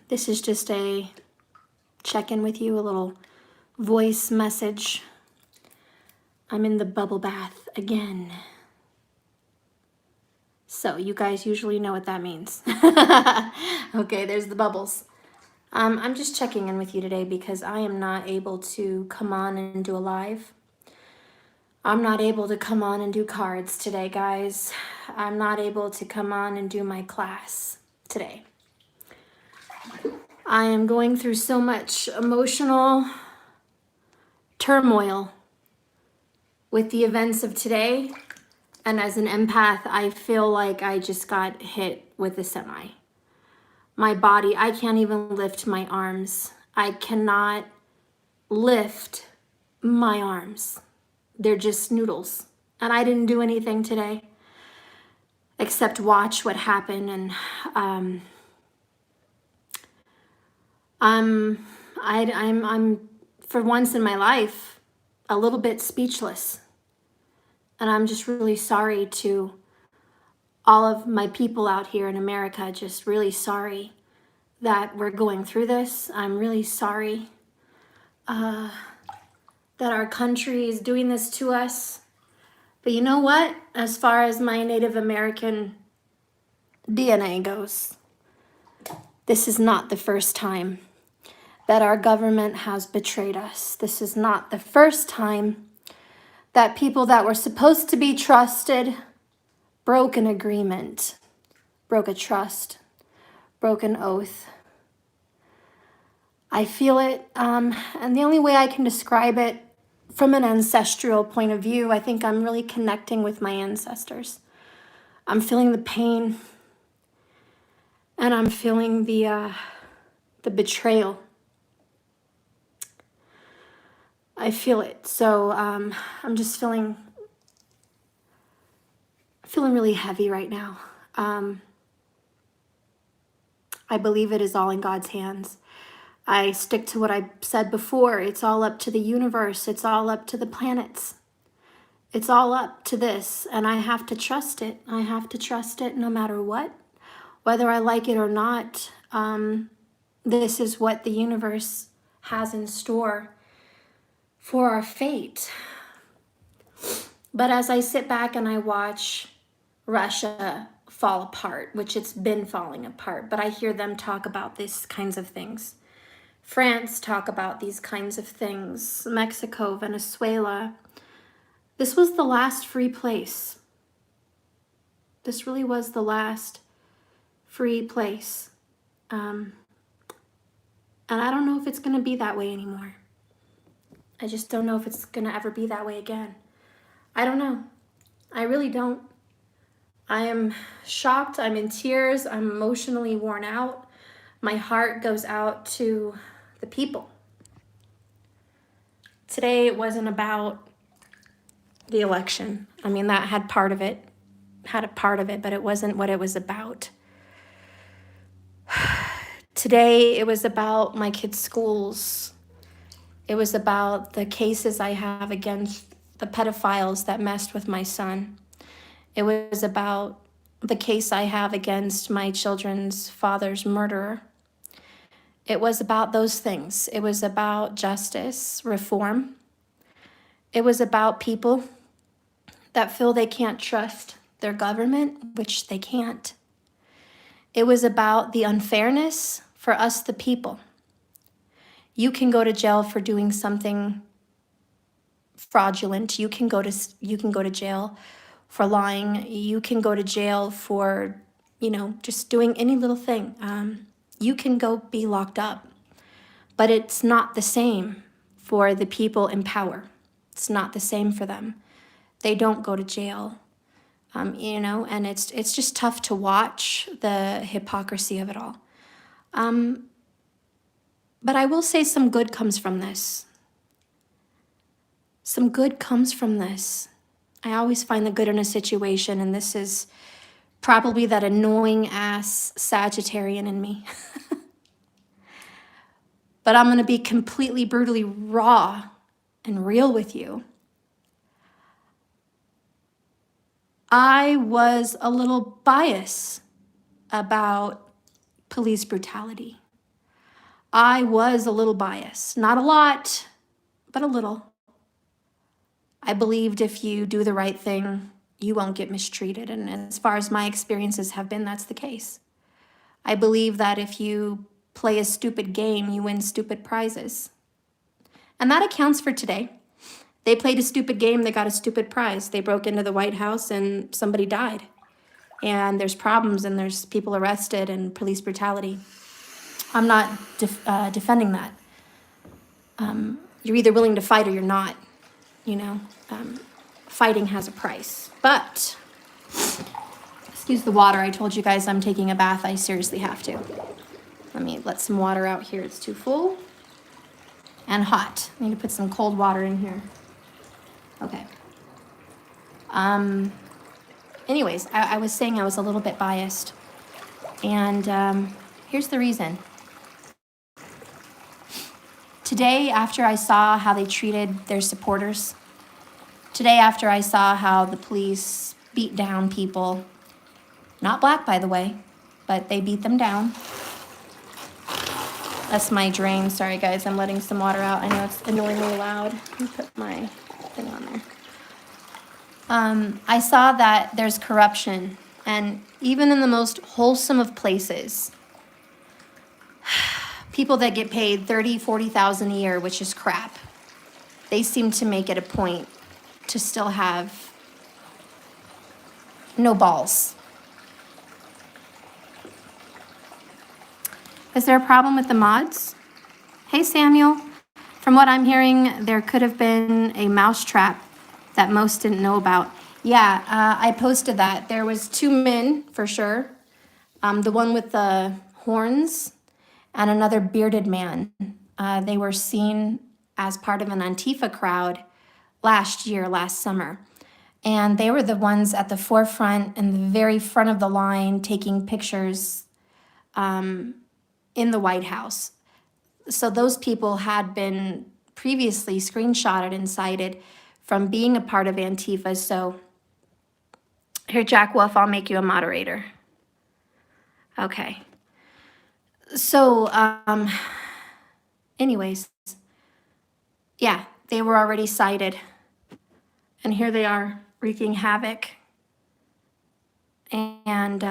This is just a check-in with you, a little voice message. I'm in the bubble bath again. So you guys usually know what that means. Okay, there's the bubbles. I'm just checking in with you today because I am not able to come on and do a live. I'm not able to come on and do cards today, guys. I'm not able to come on and do my class today. I am going through so much emotional turmoil with the events of today. And as an empath, I feel like I just got hit with a semi. My body, I can't even lift my arms. I cannot lift my arms. They're just noodles. And I didn't do anything today except watch what happened. And I'm for once in my life a little bit speechless. And I'm just really sorry to all of my people out here in America, just really sorry that we're going through this. I'm really sorry that our country is doing this to us. But you know what? As far as my Native American DNA goes, this is not the first time that our government has betrayed us. This is not the first time that people that were supposed to be trusted broke an agreement, broke a trust, broke an oath. I feel it, and the only way I can describe it from an ancestral point of view, I think I'm really connecting with my ancestors. I'm feeling the pain, and I'm feeling the betrayal. I feel it, so I'm just feeling really heavy right now. I believe it is all in God's hands. I stick to what I said before. It's all up to the universe. It's all up to the planets. It's all up to this, and I have to trust it. I have to trust it no matter what, whether I like it or not. This is what the universe has in store for our fate. But as I sit back and I watch Russia fall apart, which it's been falling apart, but I hear them talk about these kinds of things. France talk about these kinds of things. Mexico, Venezuela. This was the last free place. This really was the last free place. And I don't know if it's going to be that way anymore. I just don't know if it's going to ever be that way again. I don't know. I really don't. I am shocked. I'm in tears. I'm emotionally worn out. My heart goes out to the people. Today it wasn't about the election. I mean, that had a part of it, but it wasn't what it was about. Today it was about my kids' schools. It was about the cases I have against the pedophiles that messed with my son. It was about the case I have against my children's father's murderer. It was about those things. It was about justice, reform. It was about people that feel they can't trust their government, which they can't. It was about the unfairness for us, the people. You can go to jail for doing something fraudulent. You can go to jail for lying. You can go to jail for, just doing any little thing. You can go be locked up. But it's not the same for the people in power. It's not the same for them. They don't go to jail, and it's just tough to watch the hypocrisy of it all. But I will say some good comes from this. Some good comes from this. I always find the good in a situation, and this is probably that annoying ass Sagittarian in me. But I'm going to be completely brutally raw and real with you. I was a little biased about police brutality. I was a little biased, not a lot, but a little. I believed if you do the right thing, you won't get mistreated. And as far as my experiences have been, that's the case. I believe that if you play a stupid game, you win stupid prizes. And that accounts for today. They played a stupid game, they got a stupid prize. They broke into the White House and somebody died. And there's problems and there's people arrested and police brutality. I'm not defending that. You're either willing to fight or you're not. You know, fighting has a price. But, excuse the water. I told you guys I'm taking a bath. I seriously have to. Let me let some water out here. It's too full and hot. I need to put some cold water in here. Okay. Anyways, I was saying I was a little bit biased. And here's the reason. Today, after I saw how they treated their supporters, today after I saw how the police beat down people, not black, by the way, but they beat them down. That's my drain. Sorry, guys, I'm letting some water out. I know it's annoyingly loud. Let me put my thing on there. I saw that there's corruption, and even in the most wholesome of places, people that get paid $30,000, $40,000 a year, which is crap, they seem to make it a point to still have no balls. Is there a problem with the mods? Hey, Samuel. From what I'm hearing, there could have been a mousetrap that most didn't know about. Yeah, I posted that. There was 2 men, for sure. The one with the horns and another bearded man. They were seen as part of an Antifa crowd last summer. And they were the ones at the forefront and the very front of the line taking pictures in the White House. So those people had been previously screenshotted and cited from being a part of Antifa. So here, Jack Wolf, I'll make you a moderator. Okay. So, anyways, yeah, they were already cited. And here they are wreaking havoc. And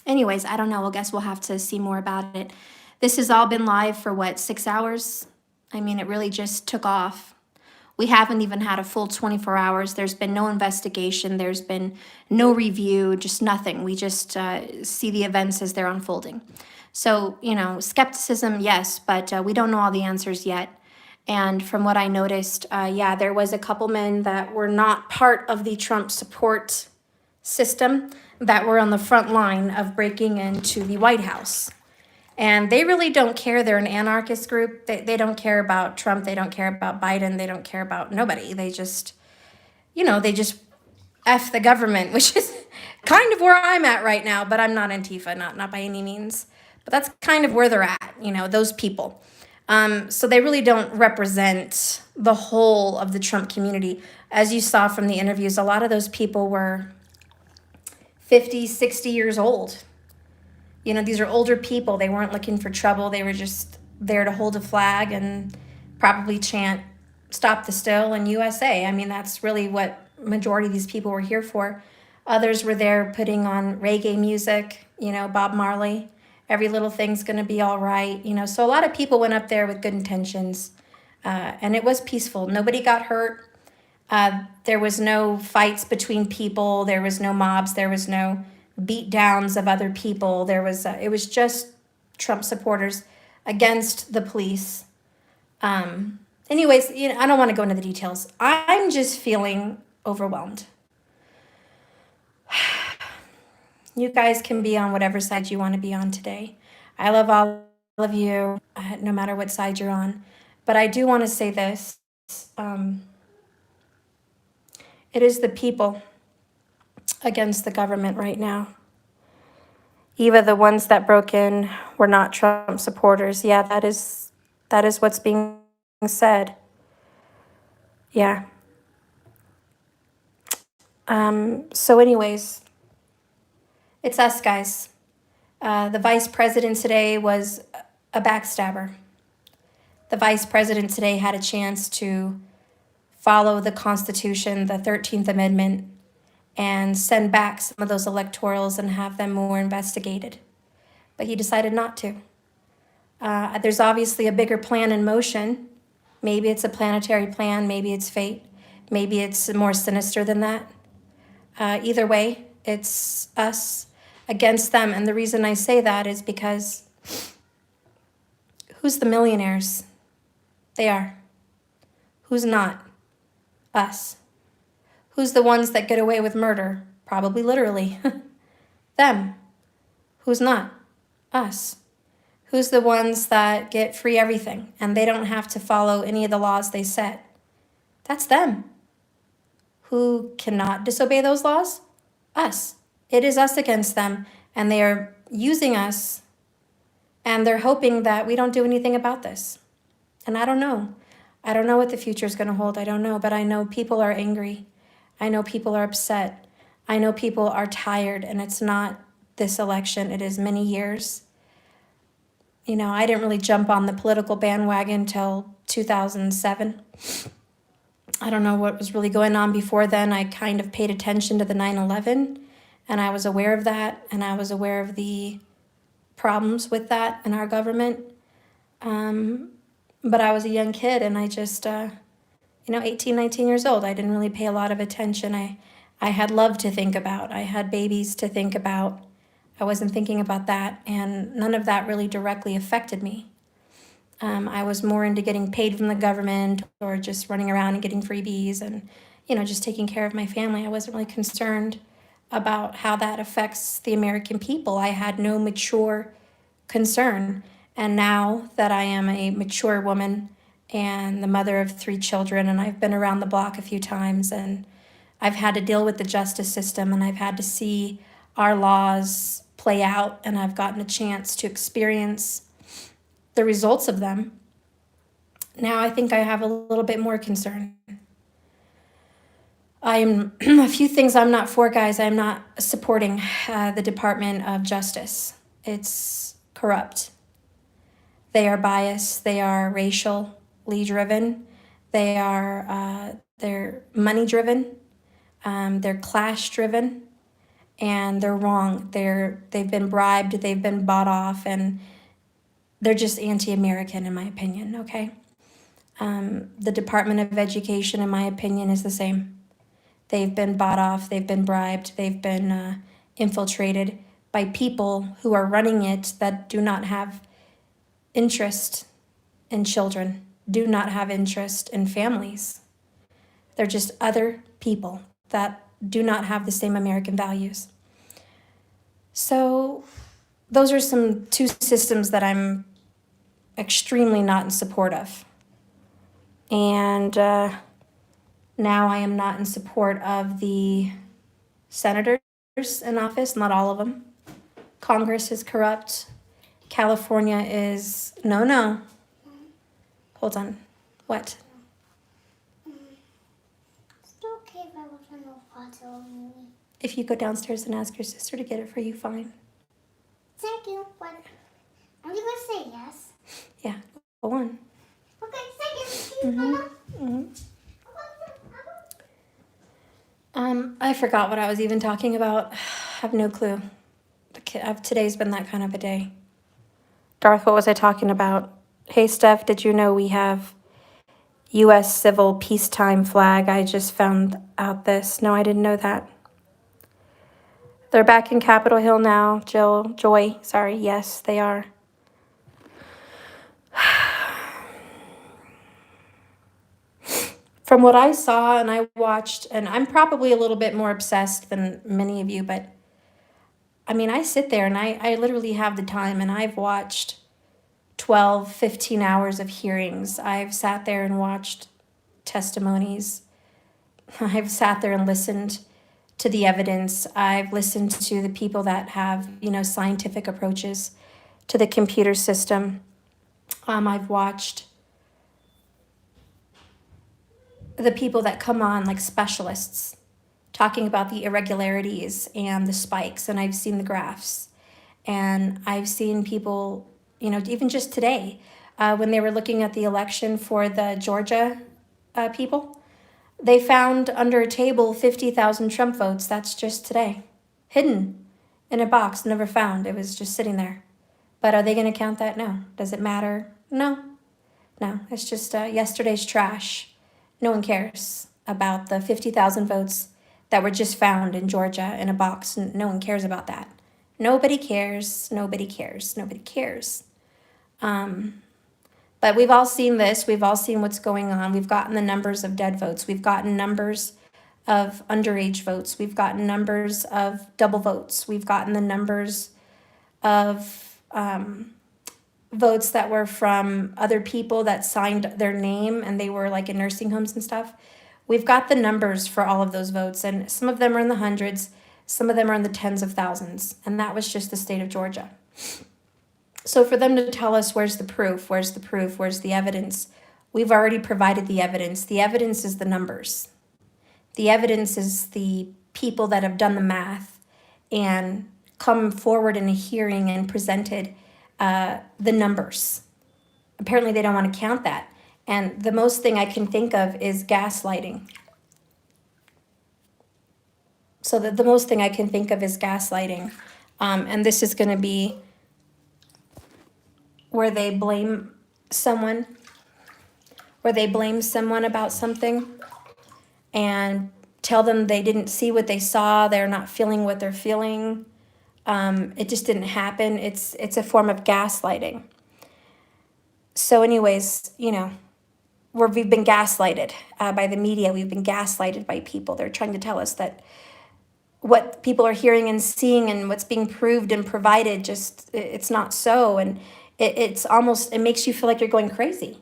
anyways, I don't know. I guess we'll have to see more about it. This has all been live for what, 6 hours? I mean, it really just took off. We haven't even had a full 24 hours. There's been no investigation. There's been no review, just nothing. We just see the events as they're unfolding. So, you know, skepticism, yes, but we don't know all the answers yet. And from what I noticed, yeah, there was a couple men that were not part of the Trump support system that were on the front line of breaking into the White House. And they really don't care. They're an anarchist group. They don't care about Trump. They don't care about Biden. They don't care about nobody. They just, you know, they just F the government, which is kind of where I'm at right now. But I'm not Antifa, not by any means. But that's kind of where they're at, you know, those people. So they really don't represent the whole of the Trump community. As you saw from the interviews, a lot of those people were 50, 60 years old. You know, these are older people. They weren't looking for trouble. They were just there to hold a flag and probably chant, "Stop the Still" and USA. I mean, that's really what majority of these people were here for. Others were there putting on reggae music, you know, Bob Marley. Every little thing's going to be all right. You know, so a lot of people went up there with good intentions. And it was peaceful. Nobody got hurt. There was no fights between people. There was no mobs. There was no beat downs of other people. There was it was just Trump supporters against the police. Anyways, you know, I don't want to go into the details. I'm just feeling overwhelmed. You guys can be on whatever side you want to be on today. I love all of you, no matter what side you're on. But I do want to say this. It is the people against the government right now. Eva, the ones that broke in were not Trump supporters. Yeah, that is what's being said. Yeah. So anyways, it's us, guys. The vice president today was a backstabber. The vice president today had a chance to follow the Constitution, the 13th Amendment, and send back some of those electorals and have them more investigated. But he decided not to. There's obviously a bigger plan in motion. Maybe it's a planetary plan, maybe it's fate, maybe it's more sinister than that. Either way, it's us against them. And the reason I say that is because who's the millionaires? They are. Who's not? Us. Who's the ones that get away with murder? Probably literally. Them. Who's not? Us. Who's the ones that get free everything and they don't have to follow any of the laws they set? That's them. Who cannot disobey those laws? Us. It is us against them, and they are using us, and they're hoping that we don't do anything about this. And I don't know. I don't know what the future is going to hold. I don't know, but I know people are angry. I know people are upset. I know people are tired, and it's not this election. It is many years. You know, I didn't really jump on the political bandwagon until 2007. I don't know what was really going on before then. I kind of paid attention to the 9/11, and I was aware of that, and I was aware of the problems with that in our government. But I was a young kid, and I just, 18, 19 years old, I didn't really pay a lot of attention. I had love to think about. I had babies to think about. I wasn't thinking about that, and none of that really directly affected me. I was more into getting paid from the government or just running around and getting freebies and, just taking care of my family. I wasn't really concerned about how that affects the American people. I had no mature concern. And now that I am a mature woman and the mother of 3 children, and I've been around the block a few times, and I've had to deal with the justice system, and I've had to see our laws play out, and I've gotten a chance to experience the results of them. Now I think I have a little bit more concern. I'm a few things I'm not for, guys. I'm not supporting the Department of Justice. It's corrupt. They are biased. They are racially driven. They're money driven. They're class driven, and they're wrong. They've been bribed. They've been bought off, and they're just anti-American, in my opinion, okay? The Department of Education, in my opinion, is the same. They've been bought off, they've been bribed, they've been infiltrated by people who are running it that do not have interest in children, do not have interest in families. They're just other people that do not have the same American values. So those are some 2 systems that I'm extremely not in support of. And now I am not in support of the senators in office, not all of them. Congress is corrupt. California is, no. Hold on. What? It's okay if I want to know water movie. If you go downstairs and ask your sister to get it for you, fine. Thank you, but I'm going to say yes. Yeah, go on. Okay, thank you. I forgot what I was even talking about. I have no clue. Today's been that kind of a day. Darth, what was I talking about? Hey, Steph, did you know we have U.S. civil peacetime flag? I just found out this. No, I didn't know that. They're back in Capitol Hill now. Joy, yes, they are. From what I saw and I watched, and I'm probably a little bit more obsessed than many of you, but I mean, I sit there and I literally have the time, and I've watched 12, 15 hours of hearings. I've sat there and watched testimonies. I've sat there and listened to the evidence. I've listened to the people that have, scientific approaches to the computer system. I've watched the people that come on like specialists talking about the irregularities and the spikes, and I've seen the graphs. And I've seen people, even just today, when they were looking at the election for the Georgia people, they found under a table 50,000 Trump votes. That's just today. Hidden in a box, never found. It was just sitting there. But are they going to count that? No. Does it matter? No. No. It's just yesterday's trash. No one cares about the 50,000 votes that were just found in Georgia in a box. No one cares about that. Nobody cares. Nobody cares. Nobody cares. But we've all seen this. We've all seen what's going on. We've gotten the numbers of dead votes. We've gotten numbers of underage votes. We've gotten numbers of double votes. We've gotten the numbers of votes that were from other people that signed their name and they were like in nursing homes and stuff. We've got the numbers for all of those votes, and some of them are in the hundreds, some of them are in the tens of thousands, and that was just the state of Georgia. So for them to tell us, where's the proof, where's the proof, where's the evidence, we've already provided the evidence. The evidence is the numbers. The evidence is the people that have done the math and come forward in a hearing and presented the numbers. Apparently they don't want to count that. And the most thing I can think of is gaslighting. So the most thing I can think of is gaslighting. And this is going to be where they blame someone, about something and tell them they didn't see what they saw, they're not feeling what they're feeling. It just didn't happen. It's a form of gaslighting. So anyways, we've been gaslighted by the media. We've been gaslighted by people. They're trying to tell us that what people are hearing and seeing and what's being proved and provided, it's not so. And it makes you feel like you're going crazy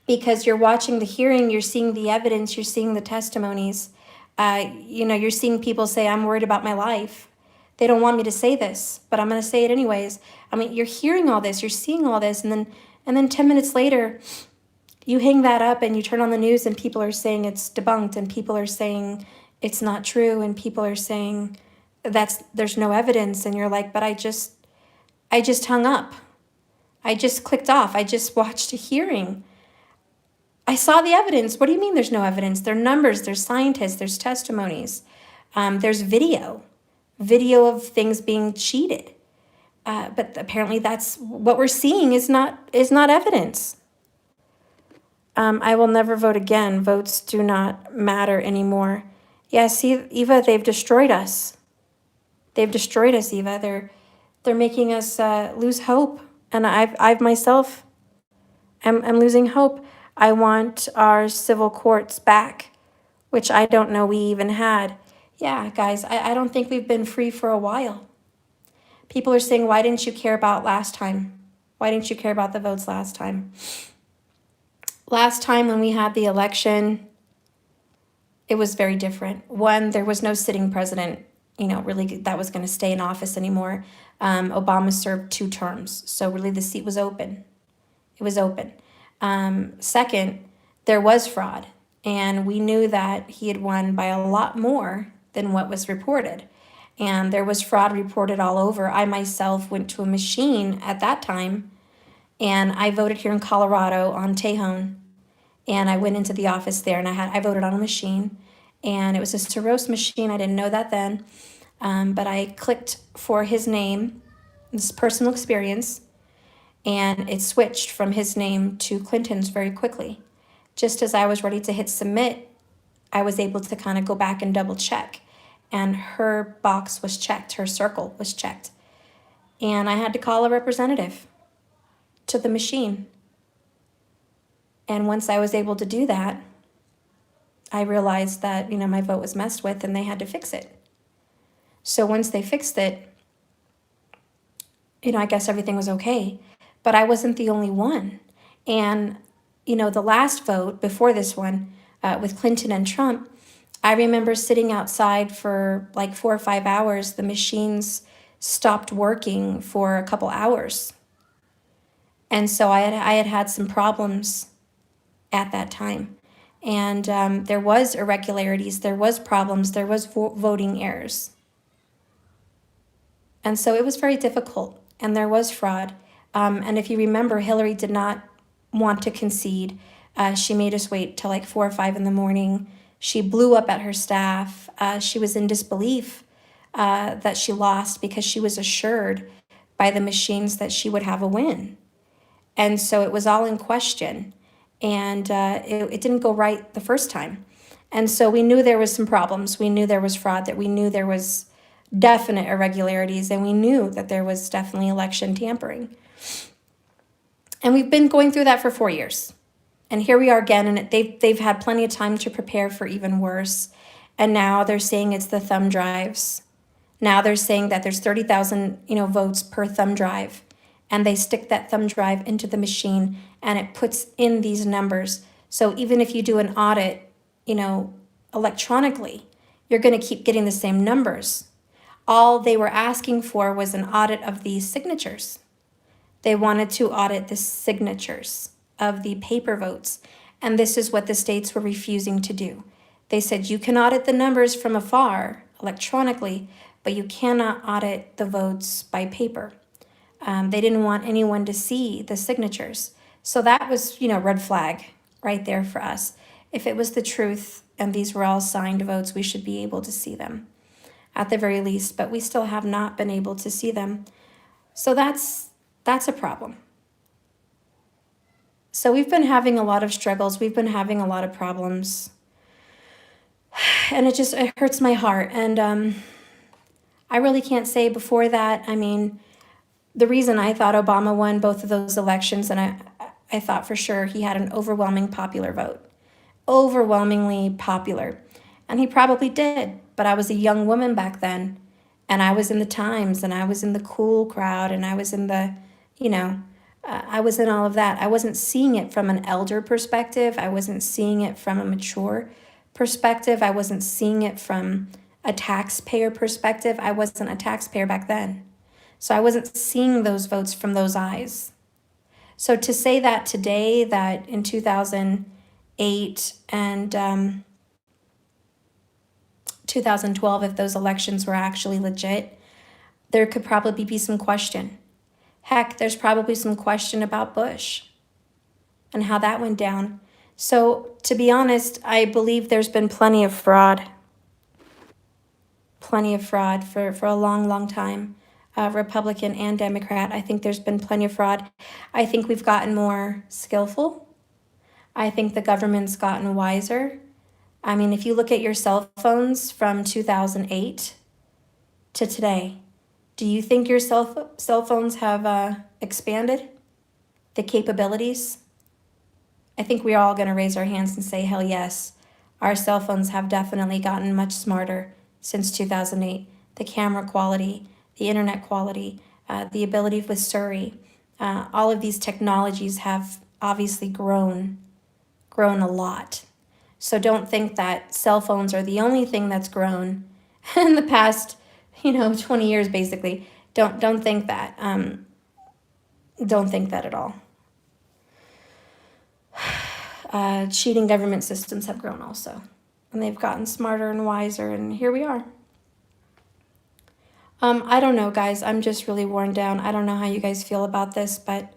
because you're watching the hearing, you're seeing the evidence, you're seeing the testimonies. You're seeing people say, I'm worried about my life. They don't want me to say this, but I'm going to say it anyways. I mean, you're hearing all this, you're seeing all this, and then 10 minutes later, you hang that up and you turn on the news and people are saying it's debunked and people are saying it's not true and people are saying there's no evidence, and you're like, but I just hung up. I just clicked off. I just watched a hearing. I saw the evidence. What do you mean there's no evidence? There are numbers, there's scientists, there's testimonies, there's video of things being cheated. But apparently that's what we're seeing is not evidence. I will never vote again. Votes do not matter anymore. Yeah, see, Eva, they've destroyed us. They've destroyed us, Eva. They're making us lose hope. And I've myself am losing hope. I want our civil courts back, which I don't know we even had. Yeah, guys, I don't think we've been free for a while. People are saying, why didn't you care about last time? Why didn't you care about the votes last time? Last time when we had the election, it was very different. One, there was no sitting president, really that was going to stay in office anymore. Obama served 2 terms, so really the seat was open. It was open. Second, there was fraud, and we knew that he had won by a lot more than what was reported. And there was fraud reported all over. I myself went to a machine at that time, and I voted here in Colorado on Tejon. And I went into the office there, and I voted on a machine, and it was a Soros machine. I didn't know that then, but I clicked for his name, this personal experience, and it switched from his name to Clinton's very quickly. Just as I was ready to hit submit, I was able to kind of go back and double check, and her box was checked, her circle was checked, and I had to call a representative to the machine. And once I was able to do that, I realized that, my vote was messed with and they had to fix it. So once they fixed it, I guess everything was okay. But I wasn't the only one. And, the last vote before this one with Clinton and Trump, I remember sitting outside for like 4 or 5 hours. The machines stopped working for a couple hours. And so I had some problems at that time. And there was irregularities, there was problems, there was voting errors. And so it was very difficult, and there was fraud. And if you remember, Hillary did not want to concede. She made us wait till like 4 or 5 in the morning. She blew up at her staff. She was in disbelief that she lost because she was assured by the machines that she would have a win. And so it was all in question. And it didn't go right the first time. And so we knew there was some problems. We knew there was fraud, that we knew there was definite irregularities, and we knew that there was definitely election tampering. And we've been going through that for 4 years. And here we are again, and they've had plenty of time to prepare for even worse. And now they're saying it's the thumb drives. Now they're saying that there's 30,000, votes per thumb drive. And they stick that thumb drive into the machine, and it puts in these numbers. So even if you do an audit, electronically, you're going to keep getting the same numbers. All they were asking for was an audit of the signatures. They wanted to audit the signatures of the paper votes. And this is what the states were refusing to do. They said you can audit the numbers from afar electronically, but you cannot audit the votes by paper. They didn't want anyone to see the signatures. So that was, red flag right there for us. If it was the truth and these were all signed votes, we should be able to see them at the very least, but we still have not been able to see them. So that's a problem. So we've been having a lot of struggles. We've been having a lot of problems. And it hurts my heart. And I really can't say before that. I mean, the reason I thought Obama won both of those elections, and I thought for sure he had an overwhelming popular vote. Overwhelmingly popular. And he probably did. But I was a young woman back then. And I was in the Times, and I was in the cool crowd, and I was in the, I was in all of that. I wasn't seeing it from an elder perspective. I wasn't seeing it from a mature perspective. I wasn't seeing it from a taxpayer perspective. I wasn't a taxpayer back then. So I wasn't seeing those votes from those eyes. So to say that today, that in 2008 and 2012, if those elections were actually legit, there could probably be some question. Heck, there's probably some question about Bush and how that went down. So to be honest, I believe there's been plenty of fraud. Plenty of fraud for a long, long time. Republican and Democrat. I think there's been plenty of fraud. I think we've gotten more skillful. I think the government's gotten wiser. I mean, if you look at your cell phones from 2008 to today, do you think your cell phones have expanded the capabilities? I think we're all going to raise our hands and say, hell yes. Our cell phones have definitely gotten much smarter since 2008. The camera quality, the internet quality, the ability with Siri, all of these technologies have obviously grown a lot. So don't think that cell phones are the only thing that's grown in the past, 20 years basically. Don't think that. Don't think that at all. Cheating government systems have grown also, and they've gotten smarter and wiser, and here we are. I don't know, guys. I'm just really worn down. I don't know how you guys feel about this, but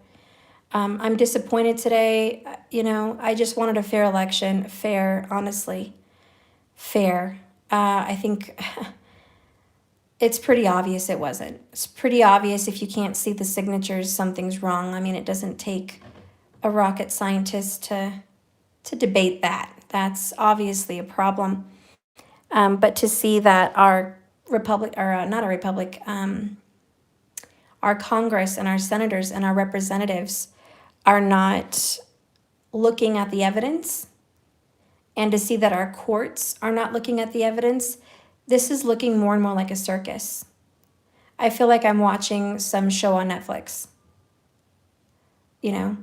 I'm disappointed today. I just wanted a fair election. Fair, honestly. Fair. I think it's pretty obvious it wasn't. It's pretty obvious if you can't see the signatures, something's wrong. I mean, it doesn't take a rocket scientist to debate that. That's obviously a problem. But to see that our republic, or not a republic, our Congress and our senators and our representatives are not looking at the evidence, and to see that our courts are not looking at the evidence, this is looking more and more like a circus. I feel like I'm watching some show on Netflix. You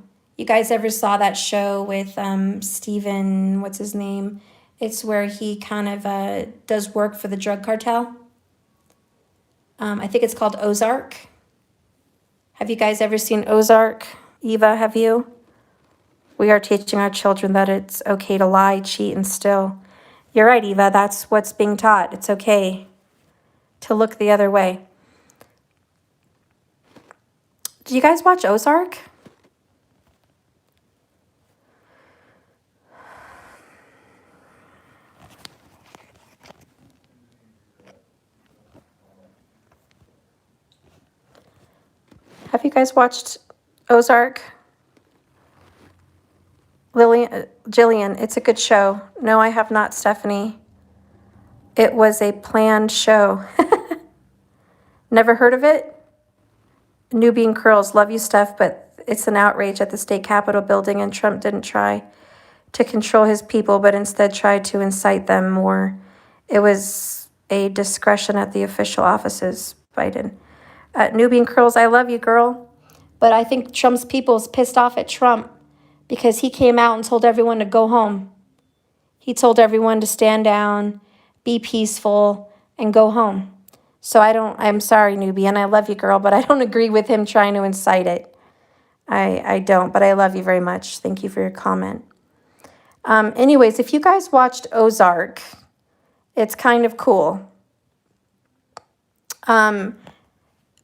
guys ever saw that show with Steven, what's his name? It's where he kind of does work for the drug cartel. I think it's called Ozark. Have you guys ever seen Ozark? Eva, have you? We are teaching our children that it's okay to lie, cheat, and steal. You're right, Eva. That's what's being taught. It's okay to look the other way. Do you guys watch Ozark? Have you guys watched Ozark? Jillian, it's a good show. No, I have not, Stephanie. It was a planned show. Never heard of it? Nubian Curls, love you, Steph, but it's an outrage at the state capitol building, and Trump didn't try to control his people, but instead tried to incite them more. It was a discretion at the official offices, Biden. Nubian Curls, I love you, girl. But I think Trump's people is pissed off at Trump because he came out and told everyone to go home. He told everyone to stand down, be peaceful, and go home. So I'm sorry, Newbie, and I love you, girl, but I don't agree with him trying to incite it. I don't, but I love you very much. Thank you for your comment. Anyways, if you guys watched Ozark, it's kind of cool.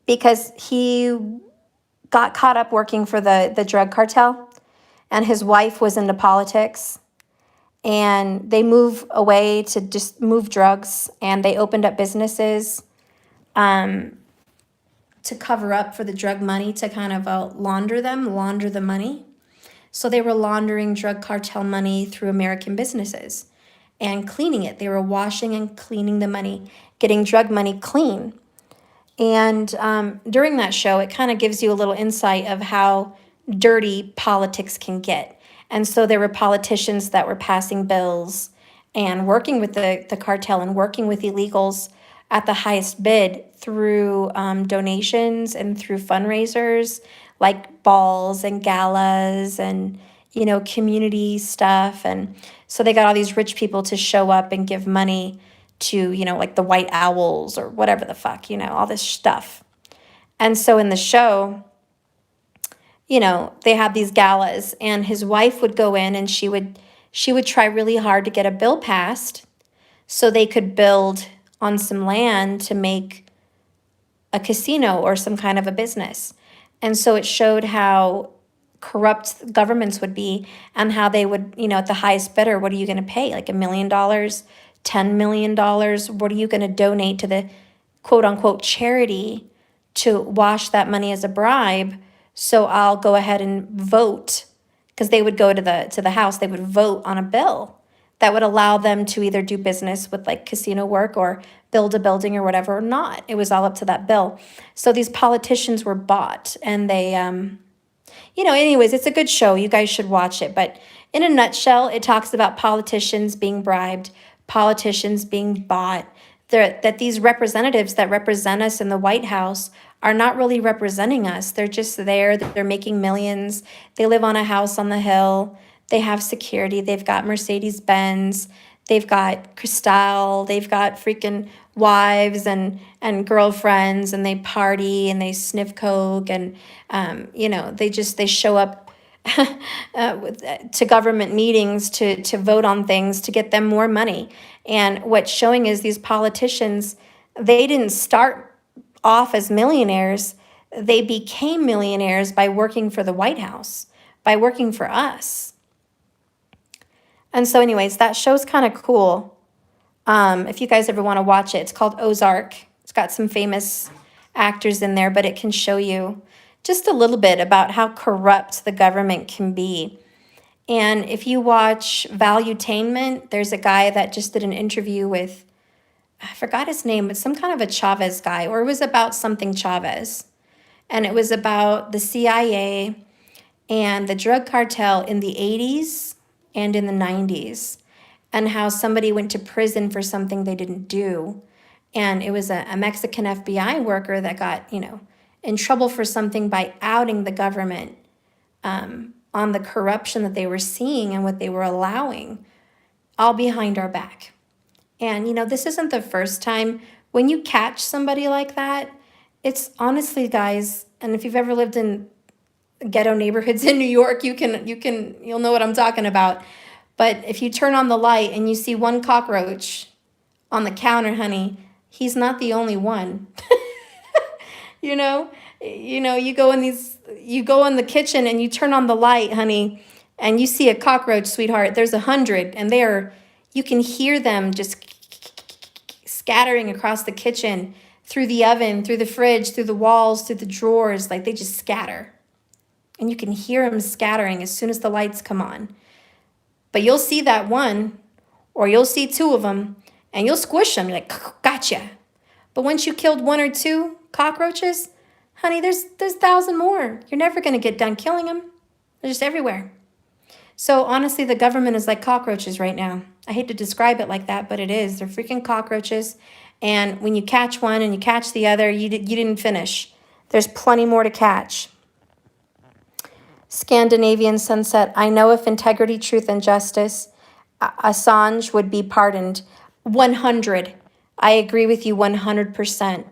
Because he got caught up working for the drug cartel, and his wife was into politics. And they move away to just move drugs, and they opened up businesses to cover up for the drug money, to kind of launder the money. So they were laundering drug cartel money through American businesses and cleaning it. They were washing and cleaning the money, getting drug money clean. And during that show, it kind of gives you a little insight of how dirty politics can get. And so there were politicians that were passing bills and working with the cartel and working with illegals at the highest bid through donations and through fundraisers like balls and galas and, community stuff. And so they got all these rich people to show up and give money to, like the White Owls or whatever the fuck, all this stuff. And so in the show, they had these galas, and his wife would go in and she would try really hard to get a bill passed so they could build on some land to make a casino or some kind of a business. And so it showed how corrupt governments would be and how they would, at the highest bidder, what are you going to pay? Like $1 million, $10 million? What are you going to donate to the quote unquote charity to wash that money as a bribe? So I'll go ahead and vote, because they would go to the house, they would vote on a bill that would allow them to either do business with like casino work or build a building or whatever or not. It was all up to that bill. So these politicians were bought, and they, anyways, it's a good show. You guys should watch it. But in a nutshell, it talks about politicians being bribed, politicians being bought, that these representatives that represent us in the White House are not really representing us. They're just there. They're making millions. They live on a house on the hill. They have security. They've got Mercedes-Benz. They've got Cristal. They've got freaking wives and girlfriends, and they party and they sniff coke, and they show up to government meetings to vote on things to get them more money. And what's showing is these politicians, they didn't start off as millionaires. They became millionaires by working for the White House, by working for us. And so anyways, that show's kind of cool. If you guys ever want to watch it, it's called Ozark. It's got some famous actors in there, but it can show you just a little bit about how corrupt the government can be. And if you watch Valuetainment, there's a guy that just did an interview with, I forgot his name, but some kind of a Chavez guy, or it was about something Chavez. And it was about the CIA and the drug cartel in the 80s and in the 90s, and how somebody went to prison for something they didn't do. And it was a Mexican FBI worker that got, in trouble for something by outing the government on the corruption that they were seeing and what they were allowing, all behind our back. And, this isn't the first time. When you catch somebody like that, it's honestly, guys, and if you've ever lived in ghetto neighborhoods in New York, you'll know what I'm talking about. But if you turn on the light and you see one cockroach on the counter, honey, he's not the only one. You go in the kitchen and you turn on the light, honey, and you see a cockroach, sweetheart. There's 100, and you can hear them just scattering across the kitchen, through the oven, through the fridge, through the walls, through the drawers. Like, they just scatter. And you can hear them scattering as soon as the lights come on. But you'll see that one, or you'll see two of them, and you'll squish them. You're like, gotcha. But once you killed one or two cockroaches, honey, there's 1,000 more. You're never going to get done killing them. They're just everywhere. So honestly, the government is like cockroaches right now. I hate to describe it like that, but it is. They're freaking cockroaches. And when you catch one and you catch the other, you didn't finish. There's plenty more to catch. Scandinavian Sunset. I know if integrity, truth, and justice, Assange would be pardoned. 100. I agree with you 100%.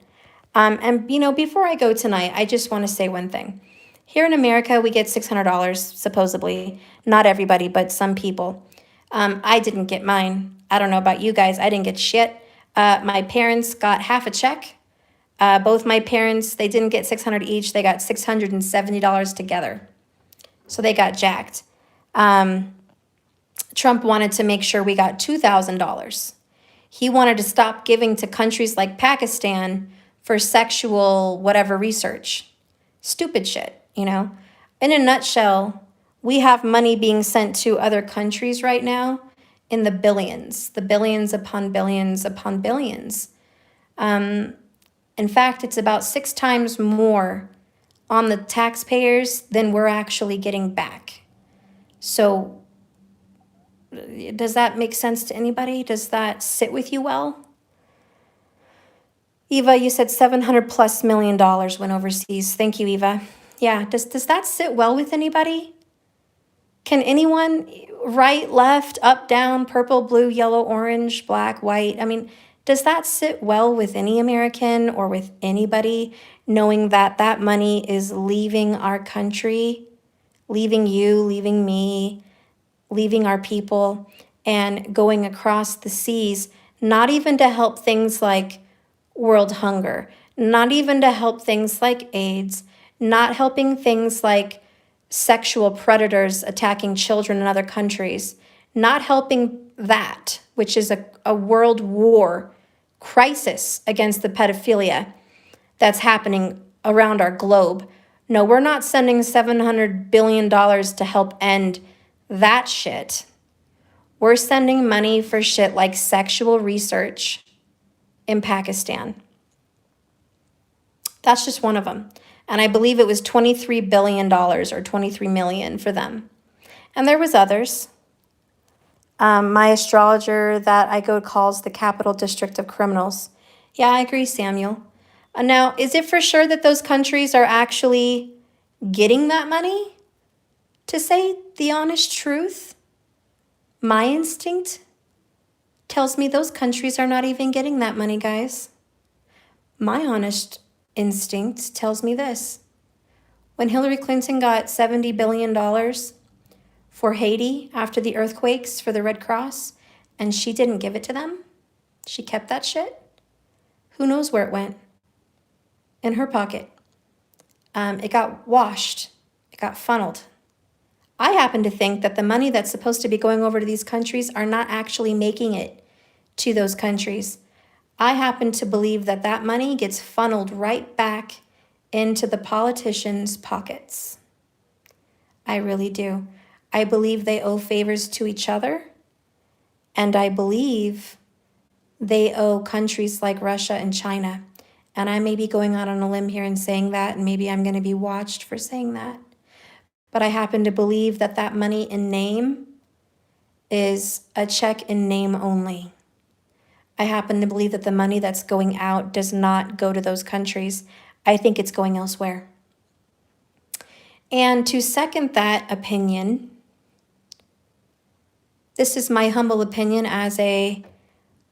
And before I go tonight, I just want to say one thing. Here in America, we get $600, supposedly. Not everybody, but some people. I didn't get mine. I don't know about you guys. I didn't get shit. My parents got half a check. Both my parents, they didn't get $600 each. They got $670 together. So they got jacked. Trump wanted to make sure we got $2,000. He wanted to stop giving to countries like Pakistan for sexual whatever research. Stupid shit, In a nutshell, we have money being sent to other countries right now in the billions upon billions upon billions. In fact, it's about 6 times more on the taxpayers than we're actually getting back. So does that make sense to anybody? Does that sit with you well? Eva, you said $700+ million went overseas. Thank you, Eva. Yeah, does that sit well with anybody? Can anyone, right, left, up, down, purple, blue, yellow, orange, black, white? I mean, does that sit well with any American or with anybody, knowing that that money is leaving our country, leaving you, leaving me, leaving our people, and going across the seas, not even to help things like world hunger, not even to help things like AIDS, not helping things like sexual predators attacking children in other countries, not helping that, which is a world war crisis against the pedophilia that's happening around our globe. No, we're not sending $700 billion to help end that shit. We're sending money for shit like sexual research in Pakistan. That's just one of them. And I believe it was $23 billion or $23 million for them. And there was others. My astrologer that I go calls the Capital District of Criminals. Yeah, I agree, Samuel. Now, is it for sure that those countries are actually getting that money? To say the honest truth, my instinct tells me those countries are not even getting that money, guys. My honest instinct tells me this. When Hillary Clinton got $70 billion for Haiti after the earthquakes for the Red Cross, and she didn't give it to them, she kept that shit, who knows where it went? In her pocket. It got washed. It got funneled. I happen to think that the money that's supposed to be going over to these countries are not actually making it to those countries. I happen to believe that that money gets funneled right back into the politicians' pockets. I really do. I believe they owe favors to each other, and I believe they owe countries like Russia and China. And I may be going out on a limb here and saying that, and maybe I'm going to be watched for saying that. But I happen to believe that that money in name is a check in name only. I happen to believe that the money that's going out does not go to those countries. I think it's going elsewhere. And to second that opinion, this is my humble opinion as a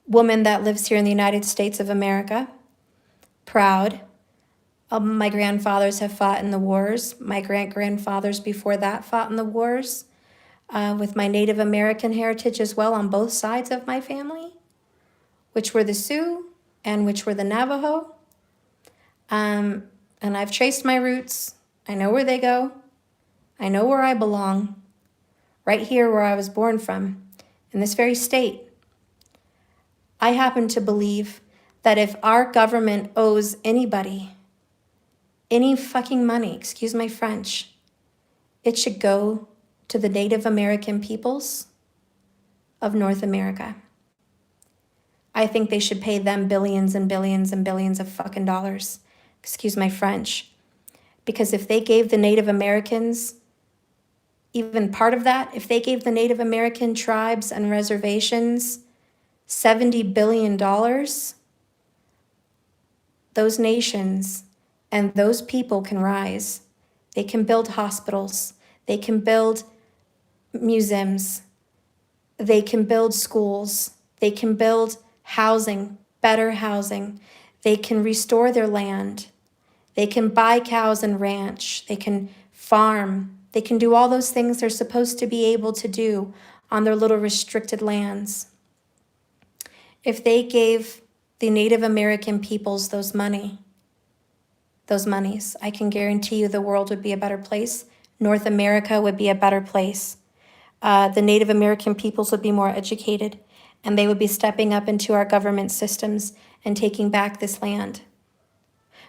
woman that lives here in the United States of America, proud. My grandfathers have fought in the wars. My great-grandfathers before that fought in the wars, with my Native American heritage as well on both sides of my family, which were the Sioux and which were the Navajo. And I've traced my roots. I know where they go. I know where I belong. Right here where I was born from, in this very state. I happen to believe that if our government owes anybody any fucking money, excuse my French, it should go to the Native American peoples of North America. I think they should pay them billions and billions and billions of fucking dollars, excuse my French. Because if they gave the Native Americans even part of that, if they gave the Native American tribes and reservations $70 billion, those nations and those people can rise. They can build hospitals. They can build museums. They can build schools. They can build housing, better housing. They can restore their land. They can buy cows and ranch. They can farm. They can do all those things they're supposed to be able to do on their little restricted lands. If they gave the Native American peoples those monies, I can guarantee you the world would be a better place. North America would be a better place. The Native American peoples would be more educated, and they would be stepping up into our government systems and taking back this land.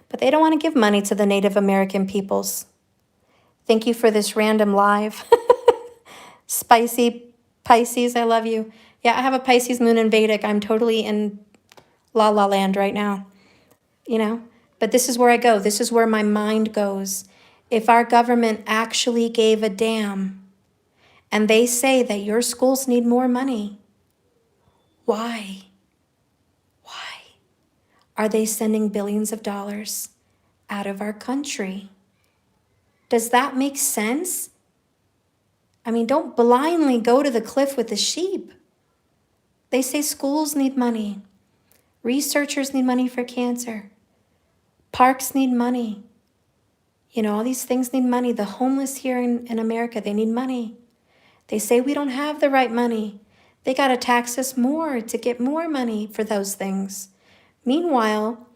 But they don't want to give money to the Native American peoples. Thank you for this random live. Spicy Pisces, I love you. Yeah, I have a Pisces moon in Vedic. I'm totally in la la land right now, you know? But this is where I go. This is where my mind goes. If our government actually gave a damn and they say that your schools need more money, why? Why are they sending billions of dollars out of our country? Does that make sense? I mean, don't blindly go to the cliff with the sheep. They say schools need money. Researchers need money for cancer. Parks need money. You know, all these things need money. The homeless here in America, they need money. They say we don't have the right money. They got to tax us more to get more money for those things. Meanwhile,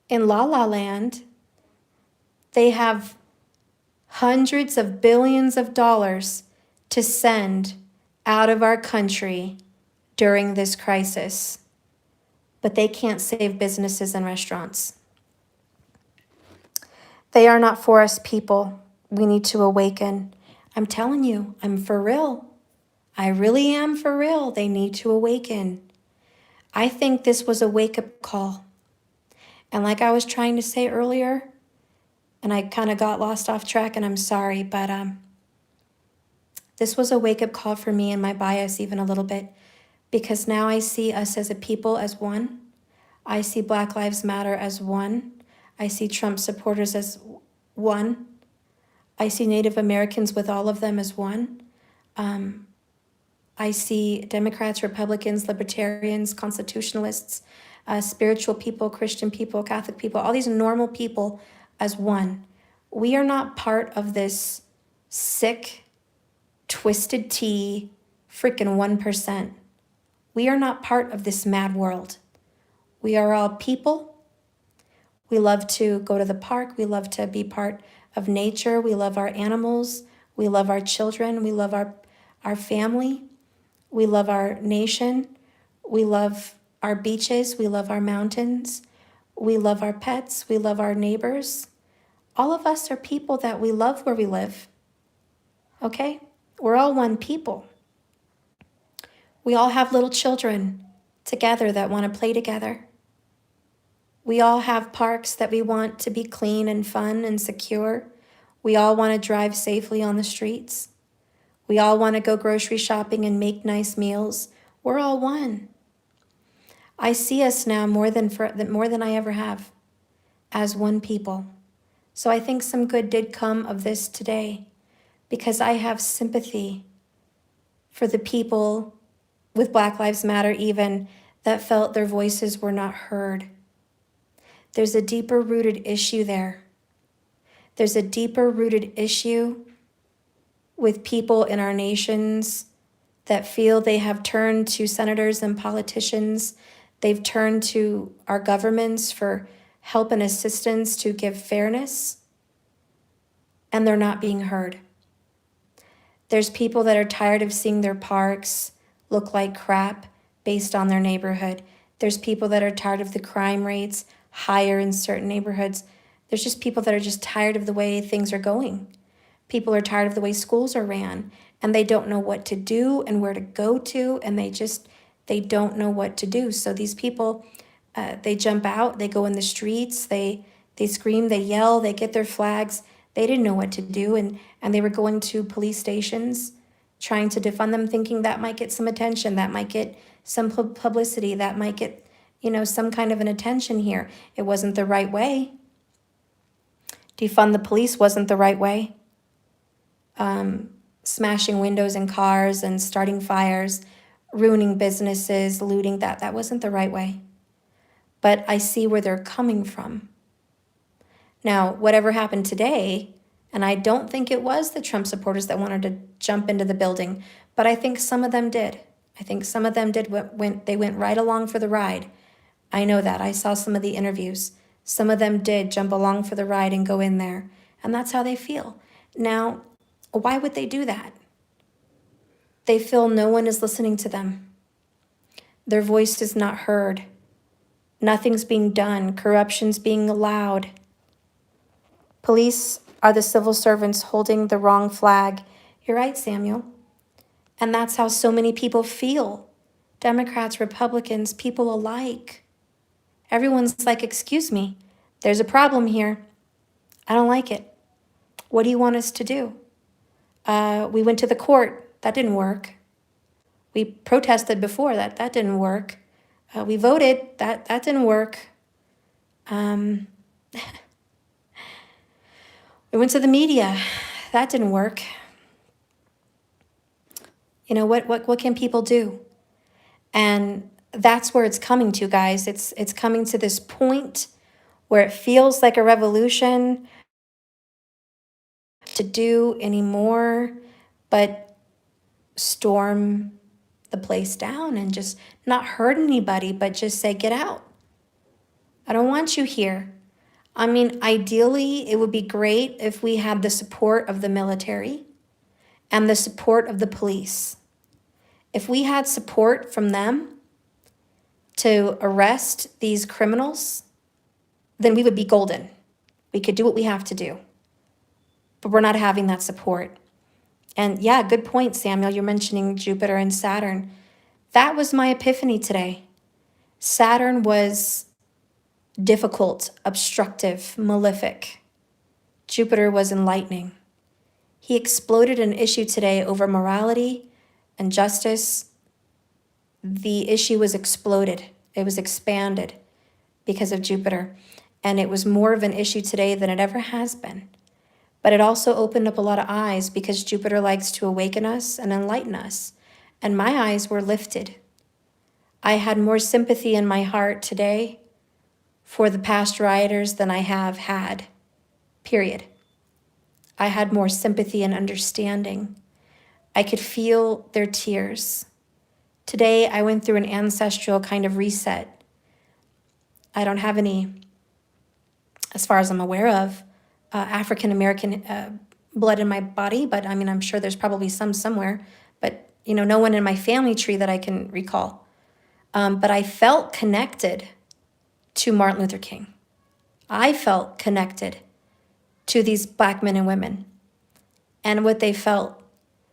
in La La Land, they have hundreds of billions of dollars to send out of our country during this crisis. But they can't save businesses and restaurants. They are not for us people. We need to awaken. I'm telling you, I'm for real. I really am for real. They need to awaken. I think this was a wake-up call. And like I was trying to say earlier, and I kind of got lost off track, and I'm sorry, but this was a wake-up call for me and my bias even a little bit, because now I see us as a people as one. I see Black Lives Matter as one. I see Trump supporters as one. I see Native Americans with all of them as one. I see Democrats, Republicans, Libertarians, Constitutionalists, spiritual people, Christian people, Catholic people, all these normal people as one. We are not part of this sick, twisted tea, freaking 1%. We are not part of this mad world. We are all people. We love to go to the park. We love to be part of nature. We love our animals. We love our children. We love our family. We love our nation. We love our beaches. We love our mountains. We love our pets. We love our neighbors. All of us are people that we love where we live. Okay? We're all one people. We all have little children together that want to play together. We all have parks that we want to be clean and fun and secure. We all want to drive safely on the streets. We all want to go grocery shopping and make nice meals. We're all one. I see us now more than I ever have as one people. So I think some good did come of this today, because I have sympathy for the people with Black Lives Matter even that felt their voices were not heard. There's a deeper rooted issue there. There's a deeper rooted issue with people in our nations that feel they have turned to senators and politicians. They've turned to our governments for help and assistance to give fairness, and they're not being heard. There's people that are tired of seeing their parks look like crap based on their neighborhood. There's people that are tired of the crime rates higher in certain neighborhoods. There's just people that are just tired of the way things are going. People are tired of the way schools are ran, and they don't know what to do and where to go to, and they don't know what to do. So these people, they jump out, they go in the streets, they scream, they yell, they get their flags. They didn't know what to do, and they were going to police stations, trying to defund them, thinking that might get some attention, that might get some publicity, that might get, some kind of an attention here. It wasn't the right way. Defund the police wasn't the right way. Smashing windows in cars and starting fires, ruining businesses, looting, that wasn't the right way. But I see where they're coming from. Now, whatever happened today, and I don't think it was the Trump supporters that wanted to jump into the building, but I think some of them did. I think some of them did they went right along for the ride. I know that. I saw some of the interviews. Some of them did jump along for the ride and go in there, and that's how they feel. Now, why would they do that? They feel no one is listening to them. Their voice is not heard. Nothing's being done. Corruption's being allowed. Police are the civil servants holding the wrong flag. You're right, Samuel. And that's how so many people feel. Democrats, Republicans, people alike. Everyone's like, excuse me, there's a problem here. I don't like it. What do you want us to do? We went to the court. That didn't work. We protested before. That didn't work. We voted. That didn't work. We went to the media. That didn't work. What can people do? And that's where it's coming to, guys. It's coming to this point where it feels like a revolution to do anymore, but storm the place down and just not hurt anybody, but just say, get out. I don't want you here. I mean, ideally, it would be great if we had the support of the military and the support of the police. If we had support from them to arrest these criminals, then we would be golden. We could do what we have to do. But we're not having that support. And yeah, good point, Samuel. You're mentioning Jupiter and Saturn. That was my epiphany today. Saturn was difficult, obstructive, malefic. Jupiter was enlightening. He exploded an issue today over morality and justice. The issue was exploded. It was expanded because of Jupiter. And it was more of an issue today than it ever has been. But it also opened up a lot of eyes because Jupiter likes to awaken us and enlighten us. And my eyes were lifted. I had more sympathy in my heart today for the past rioters than I have had, period. I had more sympathy and understanding. I could feel their tears. Today, I went through an ancestral kind of reset. I don't have any, as far as I'm aware of, African-American blood in my body, but I mean, I'm sure there's probably some somewhere, but no one in my family tree that I can recall. But I felt connected to Martin Luther King. I felt connected to these Black men and women and what they felt,